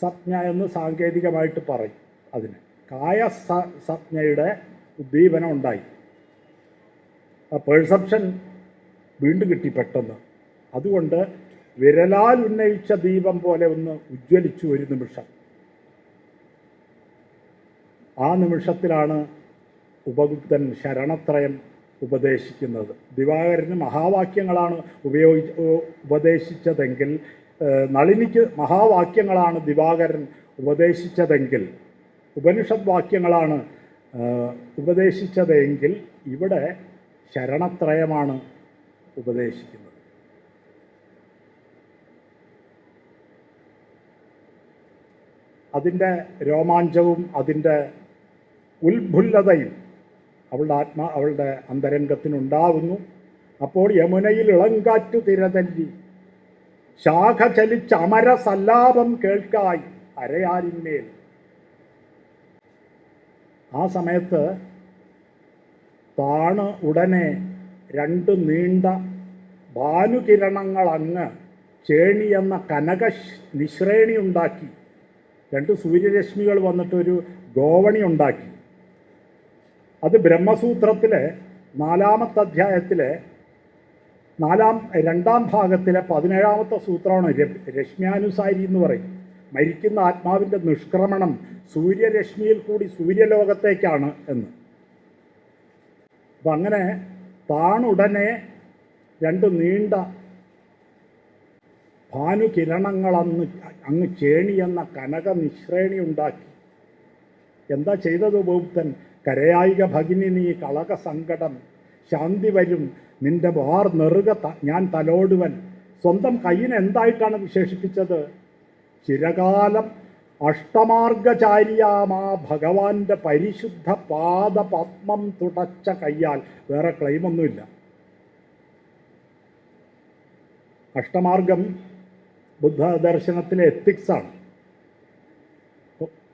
സംജ്ഞ എന്ന് സാങ്കേതികമായിട്ട് പറയും. അതിന് കായ സംജ്ഞയുടെ ഉദ്ദീപനം ഉണ്ടായി. ആ പെർസെപ്ഷൻ വീണ്ടും കിട്ടി പെട്ടെന്ന്. അതുകൊണ്ട് വിരലാൽ ഉന്നയിച്ച ദീപം പോലെ ഒന്ന് ഉജ്ജ്വലിച്ചു ഒരു നിമിഷം. ആ നിമിഷത്തിലാണ് ഉപഗുപ്തൻ ശരണത്രയം ഉപദേശിക്കുന്നത്. ദിവാകരന് മഹാവാക്യങ്ങളാണ് ഉപദേശിച്ചതെങ്കിൽ, നളിനിക്ക് മഹാവാക്യങ്ങളാണ് ദിവാകരൻ ഉപദേശിച്ചതെങ്കിൽ, ഉപനിഷത് വാക്യങ്ങളാണ് ഉപദേശിച്ചതെങ്കിൽ, ഇവിടെ ശരണത്രയമാണ് ഉപദേശിക്കുന്നത്. അതിൻ്റെ രോമാഞ്ചവും അതിൻ്റെ ഉത്ഫുല്ലതയും അവളുടെ അന്തരംഗത്തിനുണ്ടാവുന്നു. അപ്പോൾ യമുനയിൽ ഇളങ്കാറ്റു തിരതല്ലി ശാഖ ചലിച്ച അമര സല്ലാപം കേൾക്കായി അരയാലിന്മേൽ. ആ സമയത്ത് താണ് ഉടനെ രണ്ട് നീണ്ട ഭാനുകിരണങ്ങൾ അങ്ങ് ചേണി എന്ന കനക നിശ്രേണി ഉണ്ടാക്കി. രണ്ട് സൂര്യരശ്മികൾ വന്നിട്ടൊരു ഗോവണി ഉണ്ടാക്കി. അത് ബ്രഹ്മസൂത്രത്തിലെ 4-ാമത്തെ അധ്യായത്തിലെ 2-ാം ഭാഗത്തിലെ 17-ാമത്തെ സൂത്രമാണ് രശ്മ്യാനുസാരി എന്ന് പറയും. മരിക്കുന്ന ആത്മാവിൻ്റെ നിഷ്ക്രമണം സൂര്യരശ്മിയിൽ കൂടി സൂര്യലോകത്തേക്കാണ് എന്ന്. അപ്പം അങ്ങനെ താണുടനെ രണ്ട് നീണ്ട ഭാനുകിരണങ്ങൾ അങ്ങ് ചേണി എന്ന കനക നിശ്രേണി ഉണ്ടാക്കി. എന്താ ചെയ്തത് ഉപഗുപ്തൻ? കരയായിക ഭഗിനി നീ കളക സങ്കടം ശാന്തി വരും, നിന്റെ വാർ നെറുക ഞാൻ തലോടുവൻ. സ്വന്തം കയ്യിനെ എന്തായിട്ടാണ് വിശേഷിപ്പിച്ചത്? ചിരകാലം അഷ്ടമാർഗചാരിയാമാ ഭഗവാന്റെ പരിശുദ്ധ പാദപത്മം തുടച്ച കയ്യാൽ. വേറെ ക്ലെയിമൊന്നുമില്ല. അഷ്ടമാർഗം ബുദ്ധ ദർശനത്തിലെ എത്തിക്സാണ്.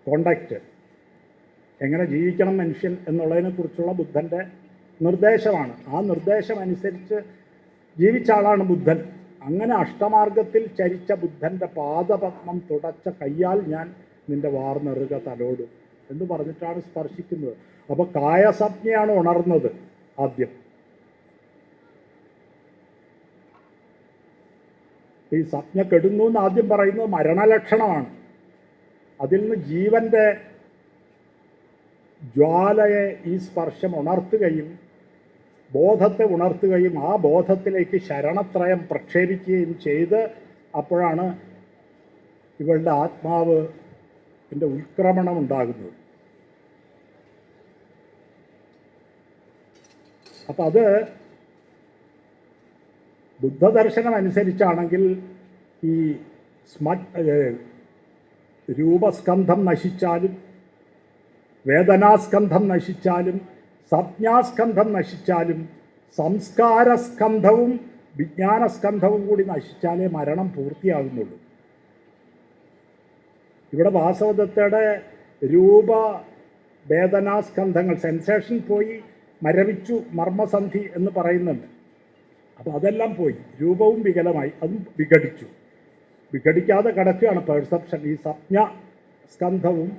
കോണ്ടാക്റ്റ് എങ്ങനെ ജീവിക്കണം മനുഷ്യൻ എന്നുള്ളതിനെക്കുറിച്ചുള്ള ബുദ്ധൻ്റെ നിർദ്ദേശമാണ്. ആ നിർദ്ദേശം അനുസരിച്ച് ജീവിച്ച ആളാണ് ബുദ്ധൻ. അങ്ങനെ അഷ്ടമാർഗത്തിൽ ചരിച്ച ബുദ്ധൻ്റെ പാദപത്മം തുടച്ച കയ്യാൽ ഞാൻ നിന്റെ വാർന്നെറുക തലോടും എന്ന് പറഞ്ഞിട്ടാണ് സ്പർശിക്കുന്നത്. അപ്പോൾ കായസജ്ഞയാണ് ഉണർന്നത് ആദ്യം. ഈ സജ്ഞ കെടുന്നു എന്ന് ആദ്യം പറയുന്നത് മരണലക്ഷണമാണ്. അതിൽ നിന്ന് ജീവൻ്റെ ജ്വാലയെ ഈ സ്പർശം ഉണർത്തുകയും ബോധത്തെ ഉണർത്തുകയും ആ ബോധത്തിലേക്ക് ശരണത്രയം പ്രക്ഷേപിക്കുകയും ചെയ്ത് അപ്പോഴാണ് ഇവളുടെ ആത്മാവ് എൻ്റെ ഉത്ക്രമണം ഉണ്ടാകുന്നത്. അപ്പം അത് ബുദ്ധദർശനം അനുസരിച്ചാണെങ്കിൽ ഈ രൂപസ്കന്ധം നശിച്ചാലും വേദനാസ്കന്ധം നശിച്ചാലും സംജ്ഞാസ്കന്ധം നശിച്ചാലും സംസ്കാരസ്കന്ധവും വിജ്ഞാനസ്കന്ധവും കൂടി നശിച്ചാലേ മരണം പൂർത്തിയാകുന്നുള്ളൂ. ഇവിടെ വാസവദത്തയുടെ രൂപ വേദനാസ്കന്ധങ്ങൾ സെൻസേഷൻ പോയി മരവിച്ചു മർമ്മസന്ധി എന്ന് പറയുന്നുണ്ട്. അപ്പോൾ അതെല്ലാം പോയി, രൂപവും വികലമായി, അതും വിഘടിച്ചു. വിഘടിക്കാതെ കിടക്കുകയാണ് പെർസെപ്ഷൻ. ഈ സംജ്ഞ സ്കന്ധവും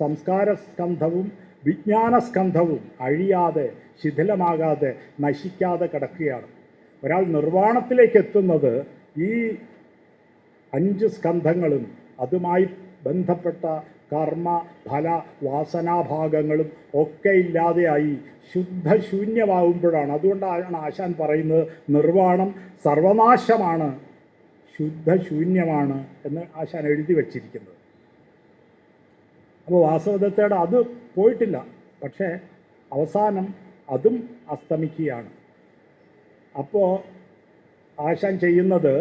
സംസ്കാരസ്കന്ധവും വിജ്ഞാനസ്കന്ധവും അഴിയാതെ ശിഥിലമാകാതെ നശിക്കാതെ കിടക്കുകയാണ്. ഒരാൾ നിർവ്വാണത്തിലേക്ക് എത്തുന്നത് ഈ 5 സ്കന്ധങ്ങളും അതുമായി ബന്ധപ്പെട്ട കർമ്മ ഫല വാസനാഭാഗങ്ങളും ഒക്കെ ഇല്ലാതെയായി ശുദ്ധശൂന്യമാകുമ്പോഴാണ്. അതുകൊണ്ടാണ് ആശാൻ പറയുന്നത് നിർവ്വാണം സർവനാശമാണ്, ശുദ്ധശൂന്യമാണ് എന്ന് ആശാൻ എഴുതി വച്ചിരിക്കുന്നത്. അപ്പോൾ വാസവദത്തയുടെ അത് പോയിട്ടില്ല, പക്ഷേ അവസാനം അതും അസ്തമിക്കുകയാണ്. അപ്പോൾ ആശാൻ ചെയ്യുന്നത്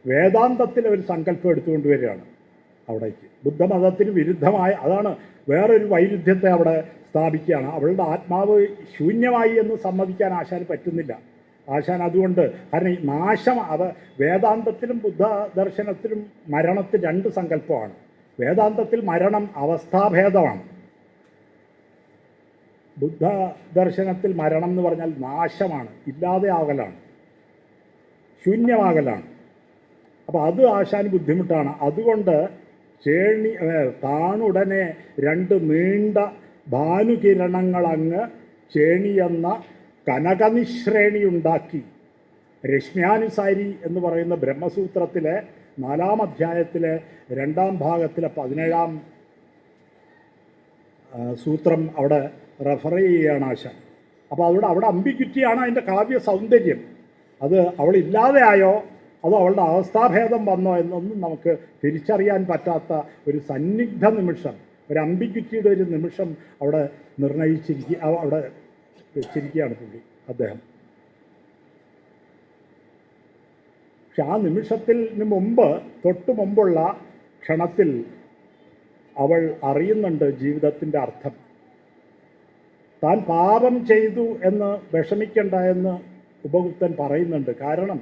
വേദാന്തത്തിലെ ഒരു സങ്കല്പം എടുത്തുകൊണ്ട് വരികയാണ് അവിടേക്ക്. ബുദ്ധമതത്തിന് വിരുദ്ധമായ, അതാണ് വേറൊരു വൈരുദ്ധ്യത്തെ അവിടെ സ്ഥാപിക്കുകയാണ്. അവളുടെ ആത്മാവ് ശൂന്യമായി എന്ന് സമ്മതിക്കാൻ ആശാന് പറ്റുന്നില്ല. ആശാൻ അതുകൊണ്ട്, കാരണം ഈ നാശം, വേദാന്തത്തിലും ബുദ്ധ ദർശനത്തിലും മരണത്തിന് 2 സങ്കല്പമാണ്. വേദാന്തത്തിൽ മരണം അവസ്ഥാഭേദമാണ്. ബുദ്ധ ദർശനത്തിൽ മരണം എന്ന് പറഞ്ഞാൽ നാശമാണ്, ഇല്ലാതെ ആകലാണ്, ശൂന്യമാകലാണ്. അപ്പോൾ അത് ആശാന് ബുദ്ധിമുട്ടാണ്. അതുകൊണ്ട് താണുടനെ 2 നീണ്ട ഭാനുകിരണങ്ങളങ്ങ് ചേണിയെന്ന കനകനിശ്രേണിയുണ്ടാക്കി രശ്മ്യാനുസാരി എന്ന് പറയുന്ന ബ്രഹ്മസൂത്രത്തിലെ 4-ാം അധ്യായത്തിലെ 2-ാം ഭാഗത്തിലെ 17-ാം സൂത്രം അവിടെ റെഫർ ചെയ്യുകയാണ് ആശാൻ. അപ്പോൾ അവിടെ അംബിഗ്വിറ്റിയാണ് അതിൻ്റെ കാവ്യ സൗന്ദര്യം. അത് അവളില്ലാതെ ആയോ അതോ അവളുടെ അവസ്ഥാഭേദം വന്നോ എന്നൊന്നും നമുക്ക് തിരിച്ചറിയാൻ പറ്റാത്ത ഒരു സന്നിഗ്ധ നിമിഷം, ഒരു അംബിഗ്വിറ്റിയുടെ ഒരു നിമിഷം അവിടെ അവിടെ വെച്ചിരിക്കുകയാണ് അദ്ദേഹം. പക്ഷെ ആ നിമിഷത്തിന് മുമ്പ്, തൊട്ടു മുമ്പുള്ള ക്ഷണത്തിൽ അവൾ അറിയുന്നുണ്ട് ജീവിതത്തിൻ്റെ അർത്ഥം. താൻ പാപം ചെയ്തു എന്ന് വിഷമിക്കണ്ട എന്ന് ഉപഗുപ്തൻ പറയുന്നുണ്ട്. കാരണം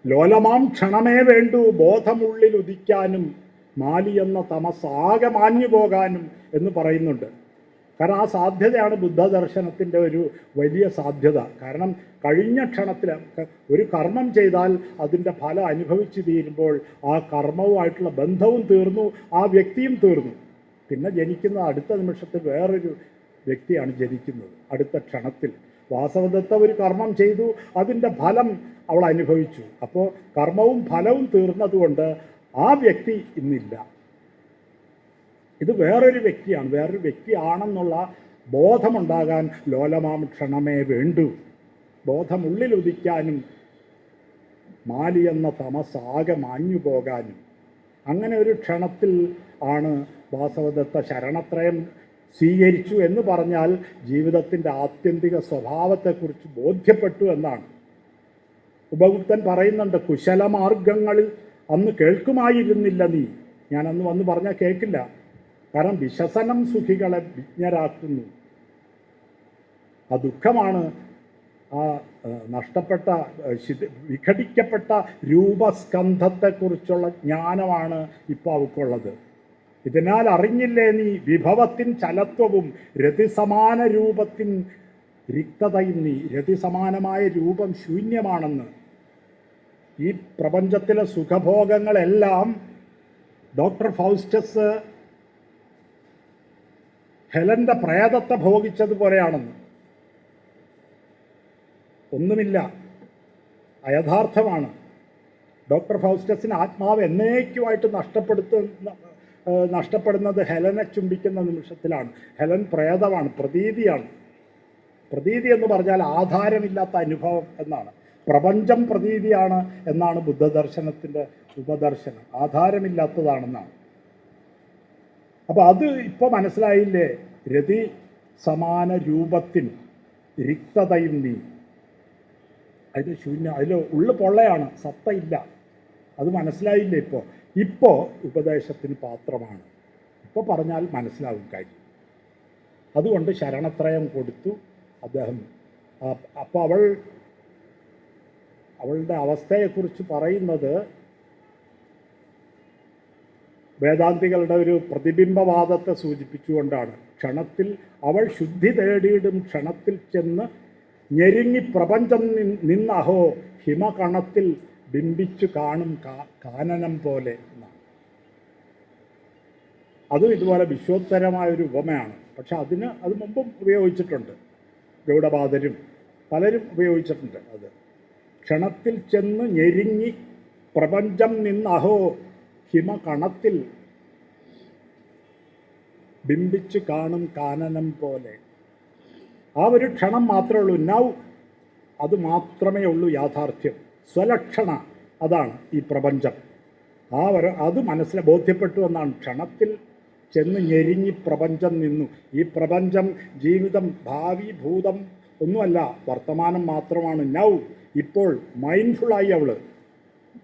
ലോലമാം ക്ഷണമേ വേണ്ടൂ ബോധമുള്ളിൽ ഉദിക്കാനും മാലി എന്ന തമസാകെ മാഞ്ഞു പോകാനും എന്ന് പറയുന്നുണ്ട്. കാരണം ആ സാധ്യതയാണ് ബുദ്ധദർശനത്തിൻ്റെ ഒരു വലിയ സാധ്യത. കാരണം കഴിഞ്ഞ ക്ഷണത്തിൽ ഒരു കർമ്മം ചെയ്താൽ അതിൻ്റെ ഫലം അനുഭവിച്ചു തീരുമ്പോൾ ആ കർമ്മവുമായിട്ടുള്ള ബന്ധവും തീർന്നു, ആ വ്യക്തിയും തീർന്നു. പിന്നെ ജനിക്കുന്ന അടുത്ത നിമിഷത്തിൽ വേറൊരു വ്യക്തിയാണ് ജനിക്കുന്നത്. അടുത്ത ക്ഷണത്തിൽ വാസവദത്ത ഒരു കർമ്മം ചെയ്തു, അതിൻ്റെ ഫലം അവൾ അനുഭവിച്ചു. അപ്പോൾ കർമ്മവും ഫലവും തീർന്നതുകൊണ്ട് ആ വ്യക്തി ഇന്നില്ല. ഇത് വേറൊരു വ്യക്തിയാണ്, വേറൊരു വ്യക്തിയാണെന്നുള്ള ബോധമുണ്ടാകാൻ ലോലമാം ക്ഷണമേ വേണ്ടൂ, ബോധമുള്ളിൽ ഉദിക്കാനും മാലി എന്ന തമസാകെ മാഞ്ഞു പോകാനും. അങ്ങനെ ഒരു ക്ഷണത്തിൽ ആണ് വാസവദത്ത ശരണത്രയം സ്വീകരിച്ചു എന്ന് പറഞ്ഞാൽ ജീവിതത്തിൻ്റെ ആത്യന്തിക സ്വഭാവത്തെക്കുറിച്ച് ബോധ്യപ്പെട്ടു എന്നാണ്. ഉപഗുപ്തൻ പറയുന്നുണ്ട്, കുശലമാർഗങ്ങളിൽ അന്ന് കേൾക്കുമായിരുന്നില്ല നീ. ഞാനന്ന് വന്ന് പറഞ്ഞാൽ കേൾക്കില്ല. കാരണം വിശ്വസനം സുഖികളെ വിജ്ഞരാക്കുന്നു. ആ ദുഃഖമാണ്, ആ നഷ്ടപ്പെട്ട വിഘടിക്കപ്പെട്ട രൂപസ്കന്ധത്തെക്കുറിച്ചുള്ള ജ്ഞാനമാണ് ഇപ്പോൾ അവൾക്കുള്ളത്. ഇതിനാൽ അറിഞ്ഞില്ലേ നീ വിഭവത്തിൻ ചലത്വവും രതിസമാന രൂപത്തിൻ റിക്തതയും നീ. രതിസമാനമായ രൂപം ശൂന്യമാണെന്ന്. ഈ പ്രപഞ്ചത്തിലെ സുഖഭോഗങ്ങളെല്ലാം ഡോക്ടർ ഫൗസ്റ്റസ് ഹെലന്റെ പ്രേതത്തെ ഭോഗിച്ചതുപോലെയാണെന്ന്. ഒന്നുമില്ല, അയഥാർത്ഥമാണ്. ഡോക്ടർ ഫൗസ്റ്റസിന് ആത്മാവ് എന്നേക്കുമായിട്ട് നഷ്ടപ്പെടുന്നത് ഹെലനെ ചുംബിക്കുന്ന നിമിഷത്തിലാണ്. ഹെലൻ പ്രേതമാണ്, പ്രതീതിയാണ്. പ്രതീതി എന്ന് പറഞ്ഞാൽ ആധാരമില്ലാത്ത അനുഭവം എന്നാണ്. പ്രപഞ്ചം പ്രതീതിയാണ് എന്നാണ് ബുദ്ധദർശനത്തിൻ്റെ ഉപദർശനം. ആധാരമില്ലാത്തതാണെന്നാണ്. അപ്പോൾ അത് ഇപ്പോൾ മനസ്സിലായില്ലേ? രതി സമാന രൂപത്തിൽ റിക്തതയും നീ. അതിൽ ശൂന്യം, അതിൽ ഉള്ളു പൊള്ളയാണ്, സത്തയില്ല. അത് മനസ്സിലായില്ലേ? ഇപ്പോൾ ഉപദേശത്തിന് പാത്രമാണ്. ഇപ്പോൾ പറഞ്ഞാൽ മനസ്സിലാവും കാര്യം. അതുകൊണ്ട് ശരണത്രയം കൊടുത്തു അദ്ദേഹം. അപ്പോൾ അവളുടെ അവസ്ഥയെക്കുറിച്ച് പറയുന്നത് വേദാന്തികളുടെ ഒരു പ്രതിബിംബവാദത്തെ സൂചിപ്പിച്ചുകൊണ്ടാണ്. ക്ഷണത്തിൽ അവൾ ശുദ്ധി തേടിയിടും, ക്ഷണത്തിൽ ചെന്ന് ഞെരുങ്ങി പ്രപഞ്ചം നിന്നഹോ ഹിമകണത്തിൽ ബിംബിച്ചു കാണും കാനനം പോലെ എന്നാണ്. അതും ഇതുപോലെ വിശ്വോത്തരമായൊരു ഉപമയാണ്. പക്ഷെ അത് മുമ്പും ഉപയോഗിച്ചിട്ടുണ്ട്. ഗൗഡപാദരും പലരും ഉപയോഗിച്ചിട്ടുണ്ട്. അത് ക്ഷണത്തിൽ ചെന്ന് ഞെരുങ്ങി പ്രപഞ്ചം നിന്നഹോ ഹിമകണത്തിൽ ബിംബിച്ചു കാണും കാനനം പോലെ. ആ ഒരു ക്ഷണം മാത്രമേ ഉള്ളൂ. നൗ അത് മാത്രമേ ഉള്ളൂ യാഥാർത്ഥ്യം. സ്വലക്ഷണ അതാണ് ഈ പ്രപഞ്ചം. അത് ബോധ്യപ്പെട്ടു എന്നാണ്. ക്ഷണത്തിൽ ചെന്ന് ഞെരുങ്ങി പ്രപഞ്ചം നിന്നു. ഈ പ്രപഞ്ചം ജീവിതം ഭാവി ഭൂതം ഒന്നുമല്ല, വർത്തമാനം മാത്രമാണ്. നൗ ഇപ്പോൾ മൈൻഡ്ഫുള്ളായി അവൾ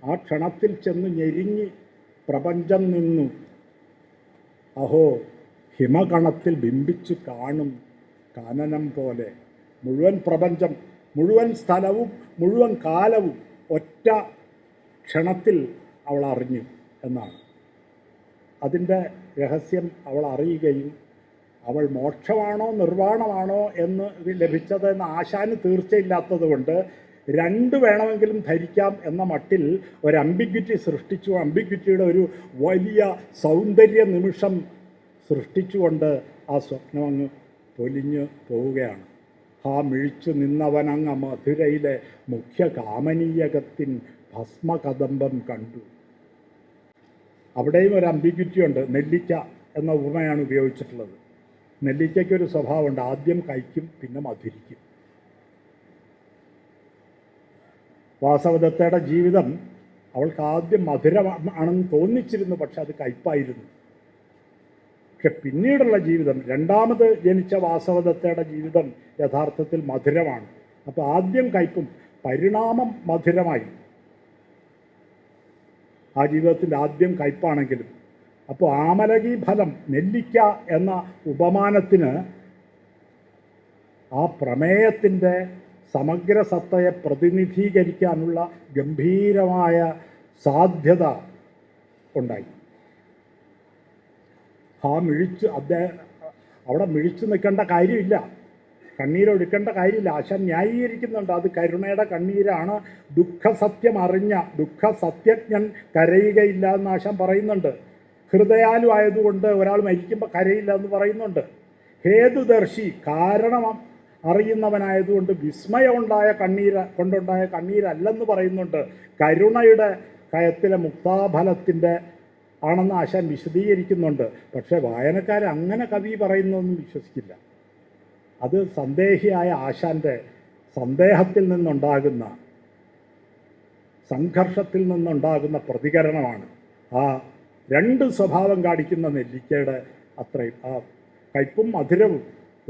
ആ ക്ഷണത്തിൽ ചെന്ന് ഞെരുങ്ങി പ്രപഞ്ചം നിന്നു. അഹോ ഹിമകണത്തിൽ ബിംബിച്ച് കാണും കാനനം പോലെ. മുഴുവൻ പ്രപഞ്ചം, മുഴുവൻ സ്ഥലവും മുഴുവൻ കാലവും ഒറ്റ ക്ഷണത്തിൽ അവൾ അറിഞ്ഞു എന്നാണ്. അതിൻ്റെ രഹസ്യം അവൾ അറിയുകയും അവൾ മോക്ഷമാണോ നിർവ്വാണമാണോ എന്ന് ലഭിച്ചതെന്ന് ആശാന് തീർച്ചയില്ലാത്തത് കൊണ്ട് രണ്ട് വേണമെങ്കിലും ധരിക്കാം എന്ന മട്ടിൽ ഒരു അംബിഗ്വിറ്റി സൃഷ്ടിച്ചു. അംബിഗ്വിറ്റിയുടെ ഒരു വലിയ സൗന്ദര്യ നിമിഷം സൃഷ്ടിച്ചുകൊണ്ട് ആ സ്വപ്നം അങ്ങ് പൊലിഞ്ഞു പോവുകയാണ്. മിഴിച്ചു നിന്നവനങ്ങ് മധുരയിലെ മുഖ്യ കാമനീയകത്തിൻ ഭസ്മകദംബം കണ്ടു. അവിടെയും ഒരു അംബിഗ്വിറ്റി ഉണ്ട്. നെല്ലിക്ക എന്ന ഉപമയാണ് ഉപയോഗിച്ചിട്ടുള്ളത്. നെല്ലിക്കയ്ക്കൊരു സ്വഭാവമുണ്ട്, ആദ്യം കഴിക്കും പിന്നെ മധുരിക്കും. വാസവദത്തയുടെ ജീവിതം അവൾക്ക് ആദ്യം മധുരമാണെന്ന് തോന്നിച്ചിരുന്നു, പക്ഷെ അത് കയ്പായിരുന്നു. പക്ഷെ പിന്നീടുള്ള ജീവിതം, രണ്ടാമത് ജനിച്ച വാസവദത്തയുടെ ജീവിതം യഥാർത്ഥത്തിൽ മധുരമാണ്. അപ്പോൾ ആദ്യം കയ്പും പരിണാമം മധുരമായി. ആ ജീവിതത്തിൻ്റെ ആദ്യം കയ്പാണെങ്കിലും. അപ്പോൾ ആമലകി ഫലം, നെല്ലിക്ക എന്ന ഉപമാനത്തിന് ആ പ്രമേയത്തിൻ്റെ സമഗ്ര സത്തയെ പ്രതിനിധീകരിക്കാനുള്ള ഗംഭീരമായ സാധ്യത ഉണ്ടായി. അവിടെ മിഴിച്ചു നിൽക്കേണ്ട കാര്യമില്ല, കണ്ണീരൊഴുക്കേണ്ട കാര്യമില്ല. ആശാൻ ന്യായീകരിക്കുന്നുണ്ട്. അത് കരുണയുടെ കണ്ണീരാണ്. ദുഃഖസത്യം അറിഞ്ഞ ദുഃഖസത്യജ്ഞൻ കരയുകയില്ല എന്ന് ആശാൻ പറയുന്നുണ്ട്. ഹൃദയാലു ആയതുകൊണ്ട് ഒരാൾ മരിക്കുമ്പോൾ കരയില്ല എന്ന് പറയുന്നുണ്ട്. ഹേതുദർശി, കാരണം അറിയുന്നവനായതുകൊണ്ട് വിസ്മയം കൊണ്ടുണ്ടായ കണ്ണീരല്ലെന്ന് പറയുന്നുണ്ട്. കരുണയുടെ കയത്തിലെ മുക്താഫലത്തിൻ്റെ ആണെന്ന് ആശാൻ വിശദീകരിക്കുന്നുണ്ട്. പക്ഷേ വായനക്കാർ അങ്ങനെ കവി പറയുന്നതൊന്നും വിശ്വസിക്കില്ല. അത് സന്ദേഹിയായ ആശാൻ്റെ സന്ദേഹത്തിൽ നിന്നുണ്ടാകുന്ന, സംഘർഷത്തിൽ നിന്നുണ്ടാകുന്ന പ്രതികരണമാണ്. ആ രണ്ട് സ്വഭാവം കാണിക്കുന്ന നെല്ലിക്കയുടെ അത്രയും, ആ കയ്പും മധുരവും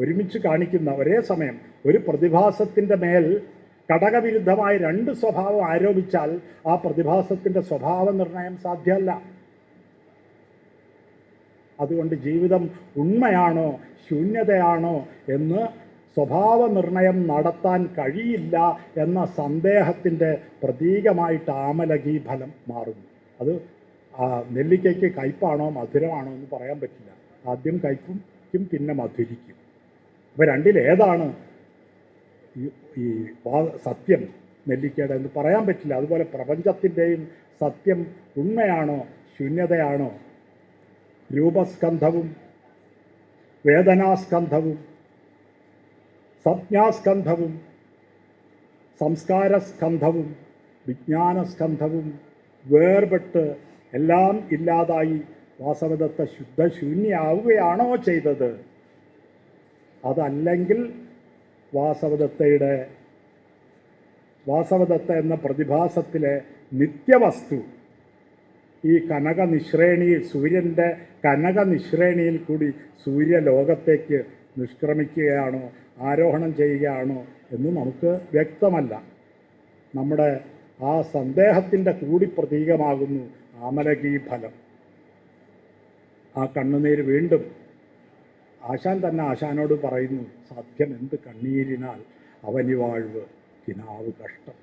ഒരുമിച്ച് കാണിക്കുന്ന ഒരേ സമയം ഒരു പ്രതിഭാസത്തിൻ്റെ മേൽ ഘടകവിരുദ്ധമായ രണ്ട് സ്വഭാവം ആരോപിച്ചാൽ ആ പ്രതിഭാസത്തിൻ്റെ സ്വഭാവ നിർണയം സാധ്യമല്ല. അതുകൊണ്ട് ജീവിതം ഉണ്മയാണോ ശൂന്യതയാണോ എന്ന് സ്വഭാവ നിർണയം നടത്താൻ കഴിയില്ല എന്ന സന്ദേഹത്തിൻ്റെ പ്രതീകമായിട്ട് ആമലകി ഫലം മാറുന്നു. അത് ആ നെല്ലിക്കയ്ക്ക് കയ്പാണോ മധുരമാണോ എന്ന് പറയാൻ പറ്റില്ല. ആദ്യം കയ്പും പിന്നെ മധുരിക്കും. അപ്പോൾ രണ്ടിലേതാണ് ഈ സത്യം നെല്ലിക്കയുടെ എന്ന് പറയാൻ പറ്റില്ല. അതുപോലെ പ്രപഞ്ചത്തിൻ്റെയും സത്യം ഉണ്മയാണോ ശൂന്യതയാണോ? രൂപസ്കന്ധവും വേദനാസ്കന്ധവും സംജ്ഞാസ്കന്ധവും സംസ്കാരസ്കന്ധവും വിജ്ഞാനസ്കന്ധവും വേർപെട്ട് എല്ലാം ഇല്ലാതായി വാസവദത്ത ശുദ്ധശൂന്യാവുകയാണോ ചെയ്തത്? അതല്ലെങ്കിൽ വാസവദത്ത എന്ന പ്രതിഭാസത്തിലെ നിത്യവസ്തു ഈ കനകനിശ്രേണിയിൽ, സൂര്യൻ്റെ കനകനിശ്രേണിയിൽ കൂടി സൂര്യലോകത്തേക്ക് നിഷ്ക്രമിക്കുകയാണോ ആരോഹണം ചെയ്യുകയാണോ എന്ന് നമുക്ക് വ്യക്തമല്ല. നമ്മുടെ ആ സന്ദേഹത്തിൻ്റെ കൂടി പ്രതീകമാകുന്നു ആമലകീ ഫലം. ആ കണ്ണുനീര് വീണ്ടും ആശാൻ തന്നെ ആശാനോട് പറയുന്നു, സാധ്യം എന്ത് കണ്ണീരിനാൽ അവനി വാഴ്വ് കിനാവ് കഷ്ടം.